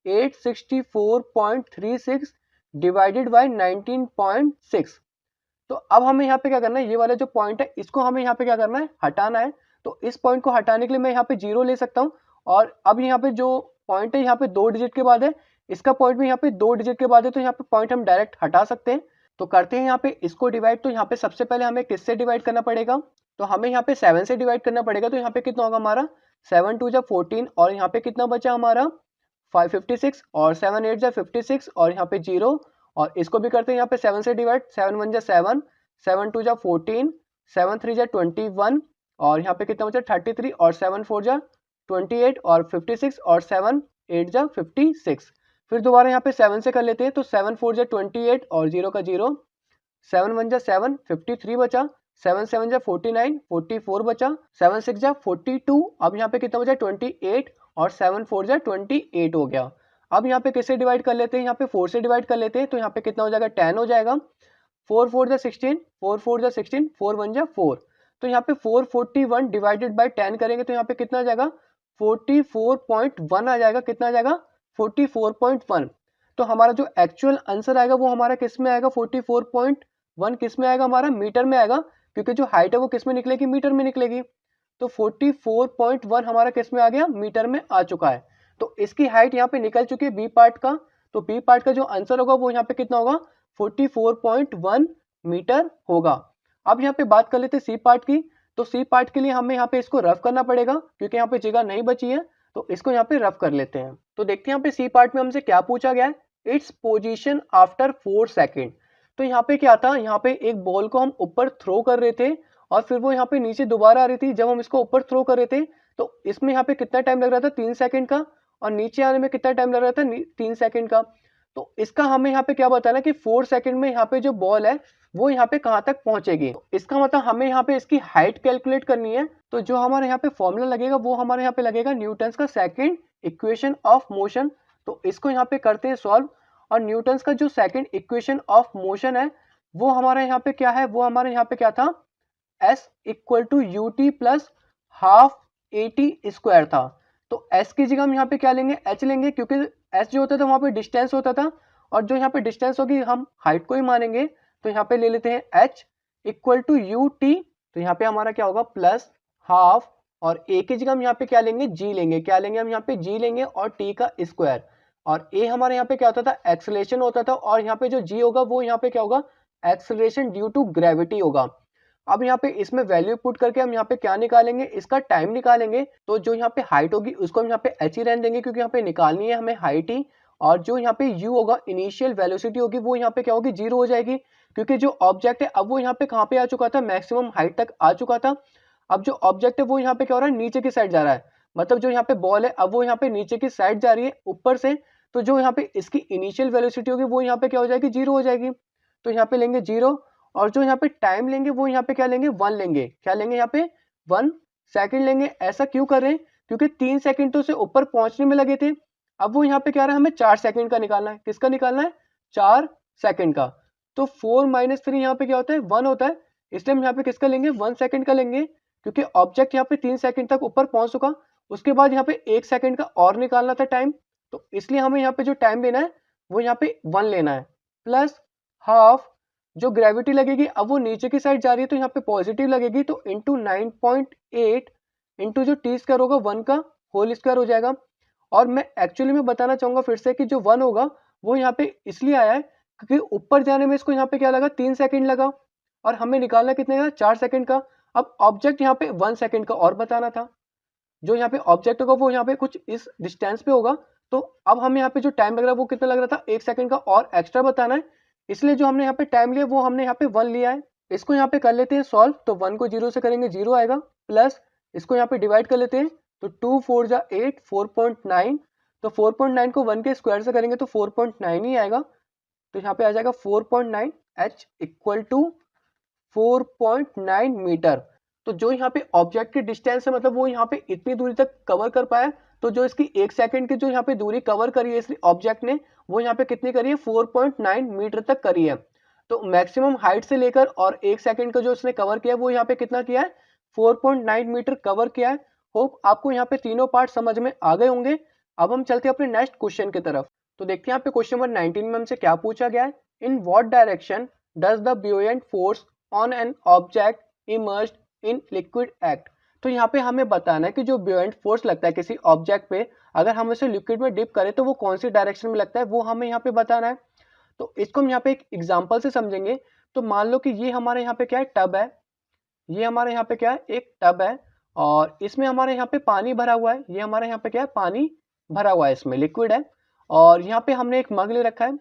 A: 864.36 डिवाइडेड बाई 19.6। तो अब हमें यहाँ पे क्या करना है, ये वाला जो पॉइंट है इसको हमें यहाँ पे क्या करना है, हटाना है। तो इस पॉइंट को हटाने के लिए मैं यहाँ पे 0 ले सकता हूँ, और अब यहाँ पे जो पॉइंट है यहाँ पे 2 डिजिट के बाद है, इसका पॉइंट भी यहाँ पे 2 डिजिट के बाद है, तो यहाँ पे पॉइंट हम डायरेक्ट हटा सकते हैं। तो करते हैं यहाँ पे इसको डिवाइड, तो यहाँ पे सबसे पहले हमें किससे डिवाइड करना पड़ेगा, तो हमें यहाँ पे 7 से डिवाइड करना पड़ेगा। तो यहाँ पे कितना होगा हमारा, 7 2 जा 14, और यहाँ पे कितना बचा हमारा 556, और 7 8 जा 56, और यहाँ पे 0, और इसको भी करते हैं यहाँ पे 7 से डिवाइड, 7 1 जा 7, 7 2 जा 14, 7 3 जा 21, और यहाँ पे कितना बचा 33, और 7 4 जा 28, और 56, और 7 8 जा 56। फिर दोबारा यहाँ पे 7 से कर लेते हैं, तो 7 4 जा 28, और 0 का 0, 7 1 जा 7, 53 बचा, 7 7 जा 49, 44 बचा, 7 6 जा 42, अब यहाँ पे कितना बचा 28, और 7 4 जा 28 हो गया। अब यहाँ पे किससे डिवाइड कर लेते हैं, यहाँ पे 4 से डिवाइड कर लेते हैं, तो यहाँ पे कितना हो जाएगा 10 हो जाएगा, 4 4 जा 16, 4 4 जा 16, 4 1 जा 4, तो यहाँ पे 441 डिवाइडेड बाई 10 करेंगे तो यहाँ पे कितना आ जाएगा 44.1 आ जाएगा, कितना आ जाएगा 44.1। तो हमारा जो एक्चुअल आंसर आएगा वो हमारा किस में आएगा, 44.1 किस में आएगा, हमारा मीटर में आएगा, क्योंकि जो हाइट है वो किस में निकलेगी, मीटर में निकलेगी। तो 44.1 हमारा किस में आ गया, मीटर में आ चुका है। तो इसकी हाइट यहाँ पे निकल चुकी है बी पार्ट का, तो बी पार्ट का जो आंसर होगा वो यहाँ पे कितना होगा 44.1 मीटर होगा। अब यहाँ पे बात कर लेते हैं सी पार्ट की, तो सी पार्ट के लिए हमें यहाँ पे इसको रफ करना पड़ेगा, क्योंकि यहाँ पे जगह नहीं बची है, तो इसको यहाँ पे रफ कर लेते हैं। तो देखते हैं यहाँ पे सी पार्ट में हमसे क्या पूछा गया है, इट्स पोजीशन आफ्टर 4 सेकेंड। तो यहाँ पे क्या था, यहाँ पे एक बॉल को हम ऊपर थ्रो कर रहे थे, और फिर वो यहाँ पे नीचे दोबारा आ रही थी। जब हम इसको ऊपर थ्रो कर रहे थे तो इसमें यहाँ पे कितना टाइम लग रहा था, 3 सेकेंड का, और नीचे आने में कितना टाइम लग रहा था, 3 सेकेंड का। तो इसका हमें यहाँ पे क्या बताना कि 4 सेकेंड में यहाँ पे जो बॉल है वो यहाँ पे कहाँ तक पहुंचेगी। तो इसका मतलब हमें यहाँ पे इसकी हाइट कैलकुलेट करनी है। तो जो हमारे यहाँ पे फॉर्मूला लगेगा वो हमारे यहाँ पे लगेगा न्यूटन्स का सेकंड इक्वेशन ऑफ मोशन। तो इसको यहाँ पे करते हैं सॉल्व, और न्यूटन्स का जो सेकंड इक्वेशन ऑफ मोशन है वो हमारे यहाँ पे क्या है, वो हमारे यहाँ पे क्या था, s equal to u t plus half a t square था। तो एस की जगह हम यहाँ पे क्या लेंगे, एच लेंगे, क्योंकि एस जो होता था वहां पे डिस्टेंस होता था, और जो यहाँ पे डिस्टेंस होगी हम हाइट को ही मानेंगे। तो यहाँ पे ले लेते हैं h equal to u t, तो यहाँ पे हमारा क्या होगा प्लस हाफ, और ए की जगह हम यहाँ पे क्या लेंगे, जी लेंगे, क्या लेंगे हम यहाँ पे जी लेंगे, और टी का स्क्वायर। और ए हमारे यहाँ पे क्या होता था, एक्सेलरेशन होता था, और यहाँ पे जो जी होगा वो यहाँ पे क्या होगा, एक्सेलरेशन ड्यू टू ग्रेविटी होगा। अब यहाँ पे इसमें वैल्यू पुट करके हम यहाँ पे क्या निकालेंगे, इसका टाइम निकालेंगे। तो जो यहाँ पे हाइट होगी उसको हम यहाँ पे h ही रहने देंगे, क्योंकि यहाँ पे निकालनी है हमें हाइट ही। और जो यहाँ पे u होगा, इनिशियल वेलोसिटी होगी, वो यहाँ पे क्या होगी, 0 हो जाएगी, क्योंकि जो ऑब्जेक्ट है अब वो यहाँ पे कहाँ पे आ चुका था, मैक्सिमम हाइट तक आ चुका था। अब जो ऑब्जेक्ट है वो यहाँ पे क्या हो रहा है, नीचे की साइड जा रहा है, मतलब जो यहाँ पे बॉल है अब वो यहाँ पे नीचे की साइड जा रही है ऊपर से। तो जो यहाँ पे इसकी इनिशियल वेलोसिटी होगी वो यहाँ पे क्या हो जाएगी, 0 हो जाएगी। तो यहाँ पे लेंगे 0, और जो यहाँ पे टाइम लेंगे वो यहाँ पे क्या लेंगे, 1 लेंगे। क्या लेंगे यहाँ पे, 1 सेकंड लेंगे। ऐसा क्यों कर रहे हैं, क्योंकि 3 सेकंड तो उसे ऊपर पहुंचने में लगे थे। अब वो यहाँ पे क्या रहा है, हमें 4 सेकंड का निकालना है। किसका निकालना है, 4 सेकंड का। तो 4 - 3 यहाँ पे क्या होता है, 1 होता है। इसलिए हम यहाँ पे किसका लेंगे, 1 सेकंड का लेंगे, क्योंकि ऑब्जेक्ट यहाँ पे 3 सेकंड तक ऊपर पहुंच चुका। उसके बाद यहाँ पे 1 सेकंड का और निकालना था टाइम, तो इसलिए हमें यहाँ पे जो टाइम लेना है वो यहाँ पे 1 लेना है, प्लस हाफ जो ग्रेविटी लगेगी अब वो नीचे की साइड जा रही है तो यहाँ पे पॉजिटिव लगेगी, तो इंटू 9.8 इंटू जो टी स्क्वायर होगा 1 का होल स्क्वायर हो जाएगा। और मैं एक्चुअली में बताना चाहूंगा फिर से कि जो 1 होगा वो यहाँ पे इसलिए आया है क्योंकि ऊपर जाने में इसको यहाँ पे क्या लगा, 3 सेकंड लगा, और हमें निकालना कितने का, 4 सेकंड का। अब ऑब्जेक्ट यहाँ पे 1 सेकंड का और बताना था। जो यहाँ पे ऑब्जेक्ट होगा वो यहाँ पे कुछ इस डिस्टेंस पे होगा, तो अब हमें यहाँ पे जो टाइम लग रहा है वो कितना लग रहा था, 1 सेकंड का और एक्स्ट्रा बताना है। इसलिए जो हमने यहाँ पे टाइम लिया वो हमने यहाँ पे 1 लिया है। इसको यहाँ पे कर लेते हैं सॉल्व, तो 1 को 0 से करेंगे 0 आएगा, प्लस इसको यहाँ पे डिवाइड कर लेते हैं, तो 2 4 जा 8 4.9, तो 4.9 को 1 के स्क्वायर से करेंगे तो 4.9 ही आएगा। तो यहाँ पे आ जाएगा 4.9 h इक्वल टू 4.9 मीटर। तो जो यहाँ पे ऑब्जेक्ट की डिस्टेंस है, मतलब वो यहाँ पे इतनी दूरी तक कवर कर पाया। तो जो इसकी 1 सेकंड की जो यहाँ पे दूरी कवर करी है इस ऑब्जेक्ट ने, वो यहाँ पे कितनी करी है, 4.9 मीटर तक करी है। तो मैक्सिमम हाइट से लेकर और 1 सेकंड का जो इसने कवर किया है वो यहाँ पे कितना किया है, 4.9 मीटर कवर किया है। होप आपको यहाँ पे तीनों पार्ट समझ में आ गए होंगे। अब हम चलते हैं अपने नेक्स्ट क्वेश्चन की तरफ। तो देखते हैं यहाँ पे क्वेश्चन नंबर 19 में हमसे क्या पूछा गया है, in what direction does the buoyant force on an object emerged in liquid act. तो यहाँ पे हमें बताना है कि जो buoyant फोर्स लगता है किसी ऑब्जेक्ट पे, अगर हम उसे लिक्विड में डिप करें तो वो कौन सी डायरेक्शन में लगता है, वो हमें यहाँ पे बताना है। तो इसको हम यहाँ पे एक एग्जांपल से समझेंगे। तो मान लो कि ये हमारे यहाँ पे क्या है, टब है। ये हमारे यहाँ पे क्या है, एक टब है, और इसमें हमारे यहाँ पे पानी भरा हुआ है। ये हमारे यहाँ पे क्या है, पानी भरा हुआ है, इसमें लिक्विड है। और यहाँ पे हमने एक मग ले रखा है।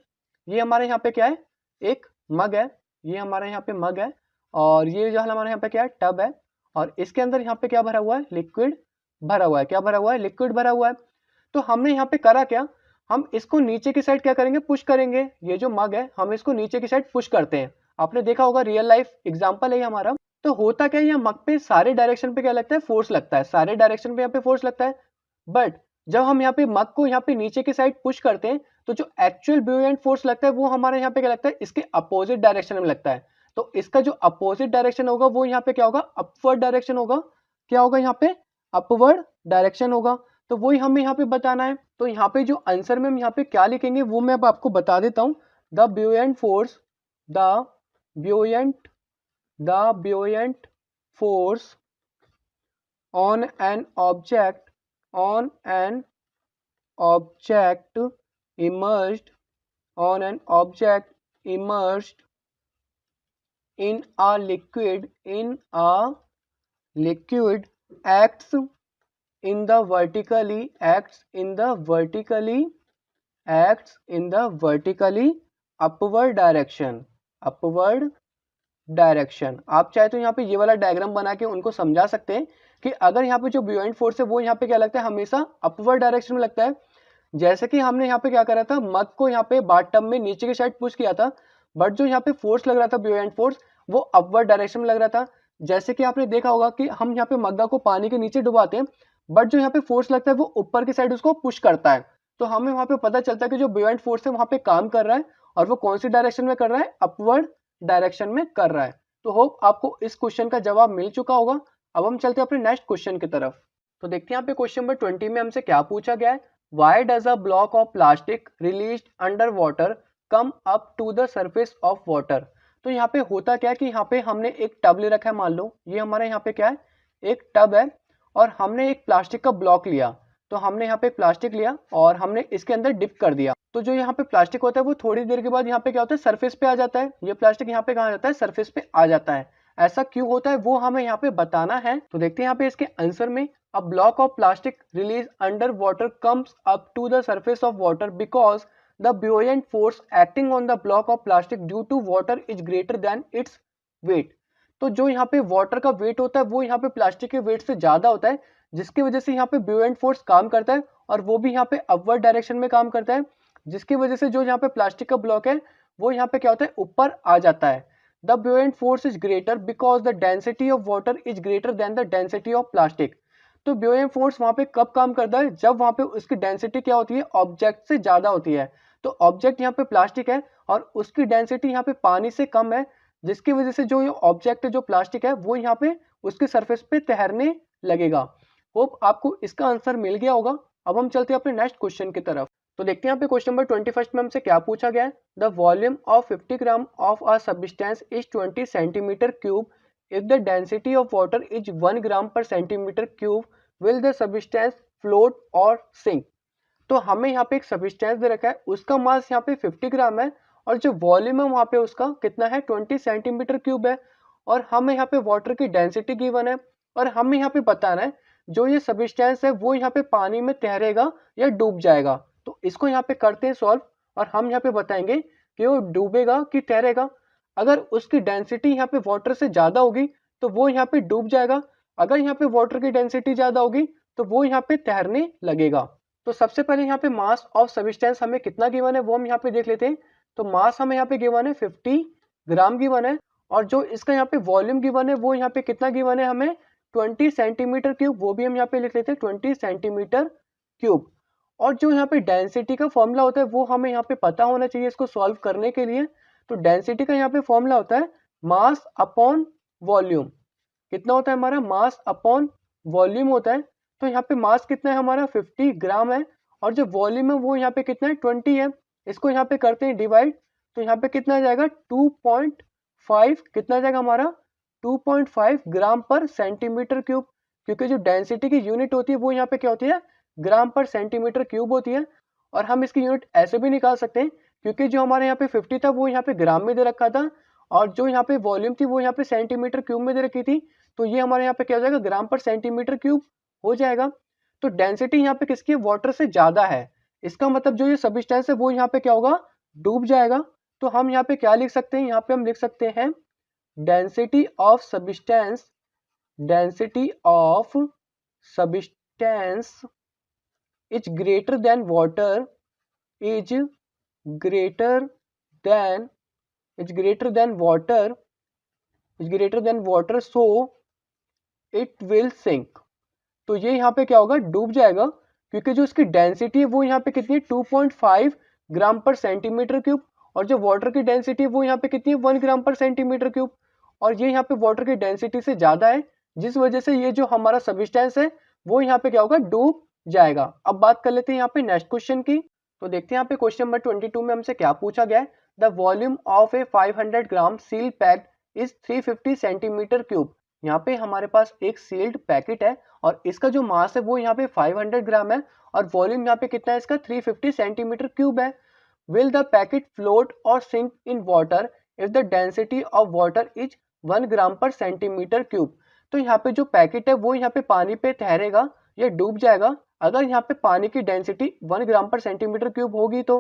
A: ये हमारे यहाँ पे क्या है, एक मग है। ये हमारे यहाँ पे मग है, और ये जो हमारे यहाँ पे क्या है, टब है, और इसके अंदर यहाँ पे क्या भरा हुआ है, लिक्विड भरा हुआ है। क्या भरा हुआ है, लिक्विड भरा हुआ है। तो हमने यहाँ पे करा क्या, हम इसको नीचे की साइड क्या करेंगे, पुश करेंगे। ये जो मग है हम इसको नीचे की साइड पुश करते हैं। आपने देखा होगा, रियल लाइफ एग्जाम्पल है ये हमारा। तो होता क्या है, यहाँ मग पे सारे डायरेक्शन पे क्या लगता है, फोर्स लगता है। सारे डायरेक्शन पे यहाँ पे फोर्स लगता है। बट जब हम यहाँ पे मग को यहाँ पे नीचे की साइड पुश करते हैं, तो जो एक्चुअल buoyant फोर्स लगता है वो हमारे यहाँ पे क्या लगता है, इसके अपोजिट डायरेक्शन में लगता है। तो इसका जो अपोजिट डायरेक्शन होगा वो यहाँ पे क्या होगा, अपवर्ड डायरेक्शन होगा। क्या होगा यहाँ पे, अपवर्ड डायरेक्शन होगा। तो वही हमें यहाँ पे बताना है। तो यहाँ पे जो आंसर में हम यहाँ पे क्या लिखेंगे वो मैं अब आपको बता देता हूँ। The buoyant force, the buoyant force on an object immersed in a liquid acts in the vertically upward direction. आप चाहे तो यहाँ पे ये वाला डायग्राम बना के उनको समझा सकते हैं कि अगर यहाँ पे जो buoyant फोर्स है वो यहाँ पे क्या लगता है, हमेशा अपवर्ड डायरेक्शन में लगता है। जैसे कि हमने यहाँ पे क्या करा था, मग को यहाँ पे बाथटब में नीचे की साइड पुश किया था, बट जो यहाँ पे फोर्स लग रहा था buoyant फोर्स, वो अपवर्ड डायरेक्शन में लग रहा था। जैसे कि आपने देखा होगा कि हम यहाँ पे मग्गा को पानी के नीचे डुबाते हैं, बट जो यहाँ पे फोर्स लगता है वो ऊपर की साइड उसको पुश करता है। तो हमें वहाँ पे पता चलता है कि जो buoyant फोर्स है वहाँ पे काम कर रहा है, और वो कौन सी डायरेक्शन में कर रहा है, अपवर्ड डायरेक्शन में कर रहा है। तो होप आपको इस क्वेश्चन का जवाब मिल चुका होगा। अब हम चलते हैं अपने नेक्स्ट क्वेश्चन की तरफ। तो देखते हैं यहाँ पे क्वेश्चन नंबर 20 में हमसे क्या पूछा गया है, why does a block of plastic released under water come up to the surface of water. तो यहाँ पे होता क्या है कि यहाँ पे हमने एक टब ले रखा है। मान लो ये हमारे यहाँ पे क्या है, एक टब है, और हमने एक प्लास्टिक का ब्लॉक लिया। तो हमने यहाँ पे प्लास्टिक लिया और हमने इसके अंदर डिप कर दिया। तो जो यहाँ पे प्लास्टिक होता है वो थोड़ी देर के बाद यहाँ पे क्या होता है, सरफेस पे आ जाता है। ये प्लास्टिक यहाँ पे कहाँ जाता है, सरफेस पे आ जाता है। ऐसा क्यों होता है वो हमें यहाँ पे बताना है। तो देखते हैं यहाँ पे इसके आंसर में, a block of plastic release under water comes up to the surface of water because the buoyant force acting on the block of plastic due to water is greater than its weight। तो जो यहाँ पे water का wait होता है वो यहाँ पे प्लास्टिक के वेट से ज्यादा होता है, जिसकी वजह से यहाँ पे buoyant फोर्स काम करता है, और वो भी यहाँ पे अपवर्ड डायरेक्शन में काम करता है, जिसकी वजह से जो यहाँ पे प्लास्टिक का ब्लॉक है वो यहाँ पे क्या होता है, ऊपर आ जाता है। The buoyant force is greater because the density of water is greater then the density of plastic. तो buoyant फोर्स वहां पे कब काम करता है, जब वहां पे उसकी डेंसिटी क्या होती है, ऑब्जेक्ट से ज्यादा होती है। तो ऑब्जेक्ट यहाँ पे प्लास्टिक है और उसकी डेंसिटी यहाँ पे पानी से कम है, जिसकी वजह से जो ये ऑब्जेक्ट है, जो प्लास्टिक है, वो यहाँ पे उसके सरफेस पे तैरने लगेगा। होप आपको इसका आंसर मिल गया होगा। अब हम चलते हैं अपने नेक्स्ट क्वेश्चन की तरफ। तो देखते हैं यहाँ पे क्वेश्चन नंबर 21 में हमसे क्या पूछा गया है। The volume of 50 gram of a substance is 20 centimetre cube if the density of water is 1 gram per centimetre cube will the substance float और सिंक। तो हमें यहाँ पे एक सब्सटेंस दे रखा है, उसका मास यहाँ पे 50 ग्राम है और जो वॉल्यूम है वहाँ पे उसका कितना है, 20 सेंटीमीटर क्यूब है, और हमें यहाँ पे वाटर की डेंसिटी गिवन है, और हमें यहाँ पे बताना है जो ये सब्सटेंस है वो यहाँ पे पानी में तैरेगा या डूब जाएगा। तो इसको यहाँ पे करते हैं सॉल्व, और हम यहाँ पे बताएंगे कि वो डूबेगा कि तैरेगा। अगर उसकी डेंसिटी यहाँ पे वाटर से ज्यादा होगी तो वो यहाँ पे डूब जाएगा, अगर यहाँ पे वाटर की डेंसिटी ज्यादा होगी तो वो यहाँ पे तैरने लगेगा। तो सबसे पहले यहाँ पे मास ऑफ सब्सटेंस हमें कितना गिवन है वो हम यहाँ पे देख लेते हैं। तो मास हमें यहाँ पे गिवन है 50 ग्राम गिवन है, और जो इसका यहाँ पे वॉल्यूम गिवन है वो यहाँ पे कितना गिवन है हमें, 20 सेंटीमीटर क्यूब, वो भी हम यहाँ पे लिख लेते हैं 20 सेंटीमीटर क्यूब। और जो यहाँ पे डेंसिटी का फॉर्मूला होता है वो हमें यहाँ पे पता होना चाहिए इसको सॉल्व करने के लिए। तो डेंसिटी का यहाँ पे फॉर्मूला होता है मास अपॉन वॉल्यूम। कितना होता है हमारा, मास अपॉन वॉल्यूम होता है। तो यहाँ पे मास कितना है हमारा, 50 ग्राम है, और जो वॉल्यूम है वो यहाँ पे कितना है, 20 है। इसको यहाँ पे करते हैं डिवाइड, तो यहाँ पे कितना आ जाएगा 2.5, कितना आ जाएगा हमारा 2.5 ग्राम पर सेंटीमीटर क्यूब, क्योंकि जो डेंसिटी की यूनिट होती है वो यहाँ पे क्या होती है, ग्राम पर सेंटीमीटर क्यूब होती है। और हम इसकी यूनिट ऐसे भी निकाल सकते हैं, क्योंकि जो हमारे यहाँ पे 50 था वो यहाँ पे ग्राम में दे रखा था, और जो यहाँ पे वॉल्यूम थी वो यहाँ पे सेंटीमीटर क्यूब में दे रखी थी। तो ये हमारे यहाँ पे क्या हो जाएगा, ग्राम पर सेंटीमीटर क्यूब हो जाएगा। तो डेंसिटी यहाँ पे किसकी, वाटर से ज्यादा है, इसका मतलब जो ये सब्सटेंस है वो यहाँ पे क्या होगा, डूब जाएगा। तो हम यहाँ पे क्या लिख सकते हैं, यहाँ पे हम लिख सकते हैं density of substance, density of substance is greater than water, is greater than is greater than water is greater than water, so it will sink. तो ये यहाँ पे क्या होगा, डूब जाएगा, क्योंकि जो इसकी डेंसिटी है वो यहाँ पे कितनी है, 2.5 ग्राम पर सेंटीमीटर क्यूब, और जो वाटर की डेंसिटी है वो यहाँ पे कितनी है, 1 ग्राम पर सेंटीमीटर क्यूब, और ये यहाँ पे वाटर की डेंसिटी से ज्यादा है, जिस वजह से ये जो हमारा सब्सटेंस है वो यहाँ पे क्या होगा, डूब जाएगा। अब बात कर लेते हैं यहाँ पे नेक्स्ट क्वेश्चन की। तो देखते हैं यहाँ पे क्वेश्चन नंबर 22 में हमसे क्या पूछा गया है। The volume of A 500 gram seal pack is 350 centimetre cube. यहाँ पे हमारे पास एक सील्ड पैकेट है, और इसका जो मास है वो यहाँ पे 500 ग्राम है, और वॉल्यूम यहाँ पे कितना है इसका, 350 सेंटीमीटर क्यूब है। विल द पैकेट फ्लोट और sink in water if the density of water is 1 gram per centimetre cube. तो यहाँ पे जो पैकेट है वो यहाँ पे पानी पे तैरेगा या डूब जाएगा अगर यहाँ पे पानी की density 1 gram per centimetre cube होगी। तो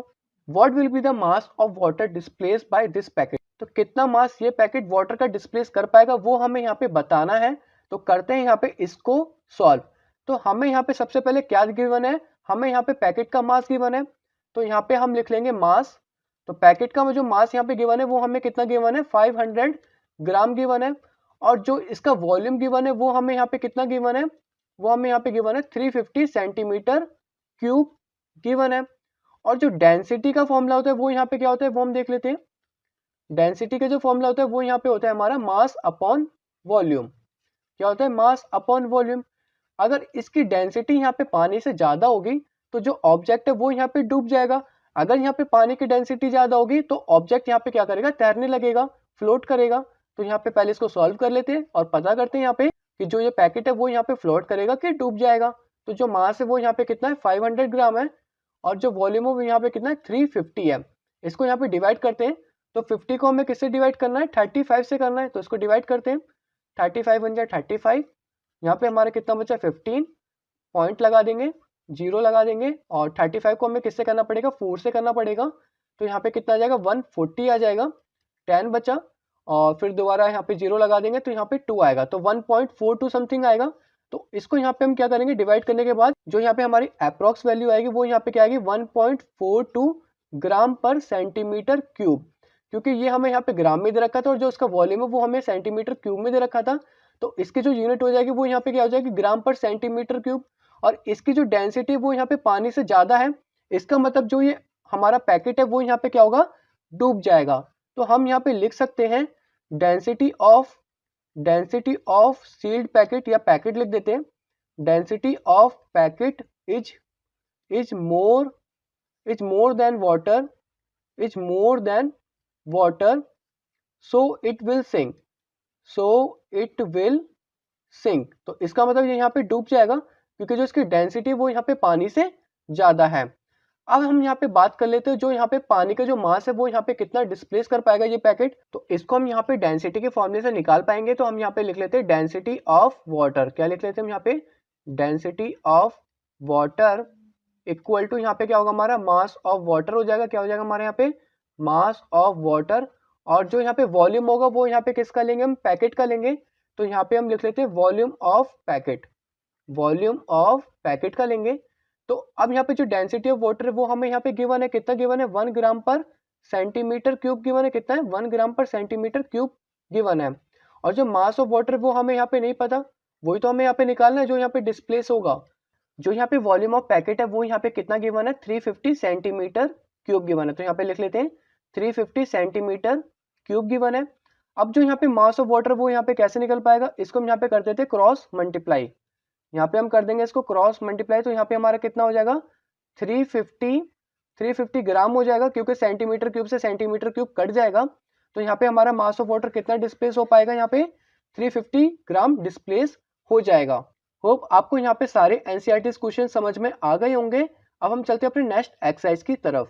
A: what will be the mass of water displaced by this packet. तो कितना मास ये पैकेट वाटर का डिस्प्लेस कर पाएगा वो हमें यहाँ पे बताना है। तो करते हैं यहाँ पे इसको सॉल्व। तो हमें यहाँ पे सबसे पहले क्या गिवन है, हमें यहाँ पे पैकेट का मास गिवन है, तो यहाँ पे हम लिख लेंगे मास। तो पैकेट का जो मास यहाँ पे गिवन है वो हमें कितना गिवन है, 500 ग्राम गिवन है, और जो इसका वॉल्यूम गिवन है वो हमें यहाँ पे कितना गिवन है, वो हमें यहाँ पे गिवन है 350 सेंटीमीटर क्यूब गिवन है। और जो डेंसिटी का फॉर्मूला होता है वो यहाँ पे क्या होता है वो हम देख लेते हैं। डेंसिटी का जो फॉर्मूला होता है वो यहाँ पे होता है हमारा मास अपॉन वॉल्यूम। क्या होता है, मास अपॉन वॉल्यूम। अगर इसकी डेंसिटी यहाँ पे पानी से ज्यादा होगी तो जो ऑब्जेक्ट है वो यहाँ पे डूब जाएगा। अगर यहाँ पे पानी की डेंसिटी ज्यादा होगी तो ऑब्जेक्ट यहाँ पे क्या करेगा, तैरने लगेगा, फ्लोट करेगा। तो यहाँ पे पहले इसको सॉल्व कर लेते हैं और पता करते हैं यहाँ पे कि जो ये पैकेट है वो यहाँ पे फ्लोट करेगा कि डूब जाएगा। तो जो मास है वो यहाँ पे कितना है, 500 ग्राम है, और जो वॉल्यूम है वो यहाँ पे कितना है 350 है। इसको यहाँ पे डिवाइड करते हैं, तो 50 को हमें किससे डिवाइड करना है 35 से करना है, तो इसको डिवाइड करते हैं, 35 बन जाए 35, यहाँ पे हमारा कितना बचा 15, पॉइंट लगा देंगे, 0 लगा देंगे, और 35 को हमें किससे करना पड़ेगा 4 से करना पड़ेगा, तो यहाँ पे कितना आ जाएगा 140 आ जाएगा, 10 बचा, और फिर दोबारा यहाँ पे 0 लगा देंगे तो यहाँ पे 2 आएगा, तो 1.42 समथिंग आएगा। तो इसको यहाँ पे हम क्या करेंगे डिवाइड करने के बाद जो यहाँ पे हमारी अप्रॉक्स वैल्यू आएगी वो यहाँ पे क्या आएगी 1.42 ग्राम पर सेंटीमीटर क्यूब, क्योंकि ये हमें यहाँ पे ग्राम में दे रखा था और जो उसका वॉल्यूम है वो हमें सेंटीमीटर क्यूब में दे रखा था, तो इसकी जो यूनिट हो जाएगी वो यहाँ पे क्या हो जाएगी ग्राम पर सेंटीमीटर क्यूब। और इसकी जो डेंसिटी वो यहाँ पे पानी से ज्यादा है, इसका मतलब जो ये हमारा पैकेट है वो यहाँ पे क्या होगा डूब जाएगा। तो हम यहाँ पे लिख सकते हैं डेंसिटी ऑफ सील्ड पैकेट, या पैकेट लिख देते हैं, density of packet is more than water, so it will sink. तो इसका मतलब ये यहाँ पे डूब जाएगा क्योंकि जो इसकी डेंसिटी वो यहाँ पे पानी से ज्यादा है। अब हम यहाँ पे बात कर लेते हैं जो यहाँ पे पानी का जो मास है वो यहाँ पे कितना डिस्प्लेस कर पाएगा ये पैकेट, तो इसको हम यहाँ पे डेंसिटी के फॉर्मूले से निकाल पाएंगे। तो हम यहाँ पे लिख लेते हैं डेंसिटी ऑफ वाटर, क्या लिख लेते हैं हम यहाँ पे density of water equal to यहाँ पे क्या होगा हमारा मास ऑफ वाटर हो जाएगा, क्या हो जाएगा हमारे यहाँ पे मास ऑफ वाटर, और जो यहाँ पे वॉल्यूम होगा वो यहाँ पे किसका लेंगे हम पैकेट का लेंगे, तो यहाँ पे हम लिख लेते हैं वॉल्यूम ऑफ पैकेट का लेंगे। तो अब यहाँ पे जो डेंसिटी ऑफ वाटर है वो हमें यहाँ पे गिवन है, कितना गिवन है 1 gram per centimetre cube given है, कितना है 1 gram per centimetre cube given है। और जो मास ऑफ वाटर वो हमें यहाँ पे नहीं पता, वही तो हमें यहाँ पे निकालना है जो यहाँ पे डिस्प्लेस होगा। जो यहाँ पे वॉल्यूम ऑफ पैकेट है वो यहाँ पे कितना गिवन है 350 सेंटीमीटर क्यूब गिवन है, तो यहाँ पे लिख लेते हैं 350 सेंटीमीटर क्यूब गिवन है। अब जो यहाँ पे मास ऑफ वाटर वो यहाँ पे कैसे निकल पाएगा, इसको हम यहाँ पे कर देते हैं क्रॉस मल्टीप्लाई, यहाँ पे हम कर देंगे इसको क्रॉस मल्टीप्लाई, तो यहाँ पे हमारा कितना हो जाएगा 350 ग्राम हो जाएगा, क्योंकि सेंटीमीटर क्यूब से सेंटीमीटर क्यूब कट जाएगा, तो यहाँ पे हमारा मास ऑफ वाटर कितना डिस्प्लेस हो पाएगा, यहाँ पे 350 ग्राम डिस्प्लेस हो जाएगा। होप आपको यहाँ पे सारे एनसीईआरटी क्वेश्चन समझ में आ गए होंगे। अब हम चलते हैं अपने नेक्स्ट एक्सरसाइज की तरफ।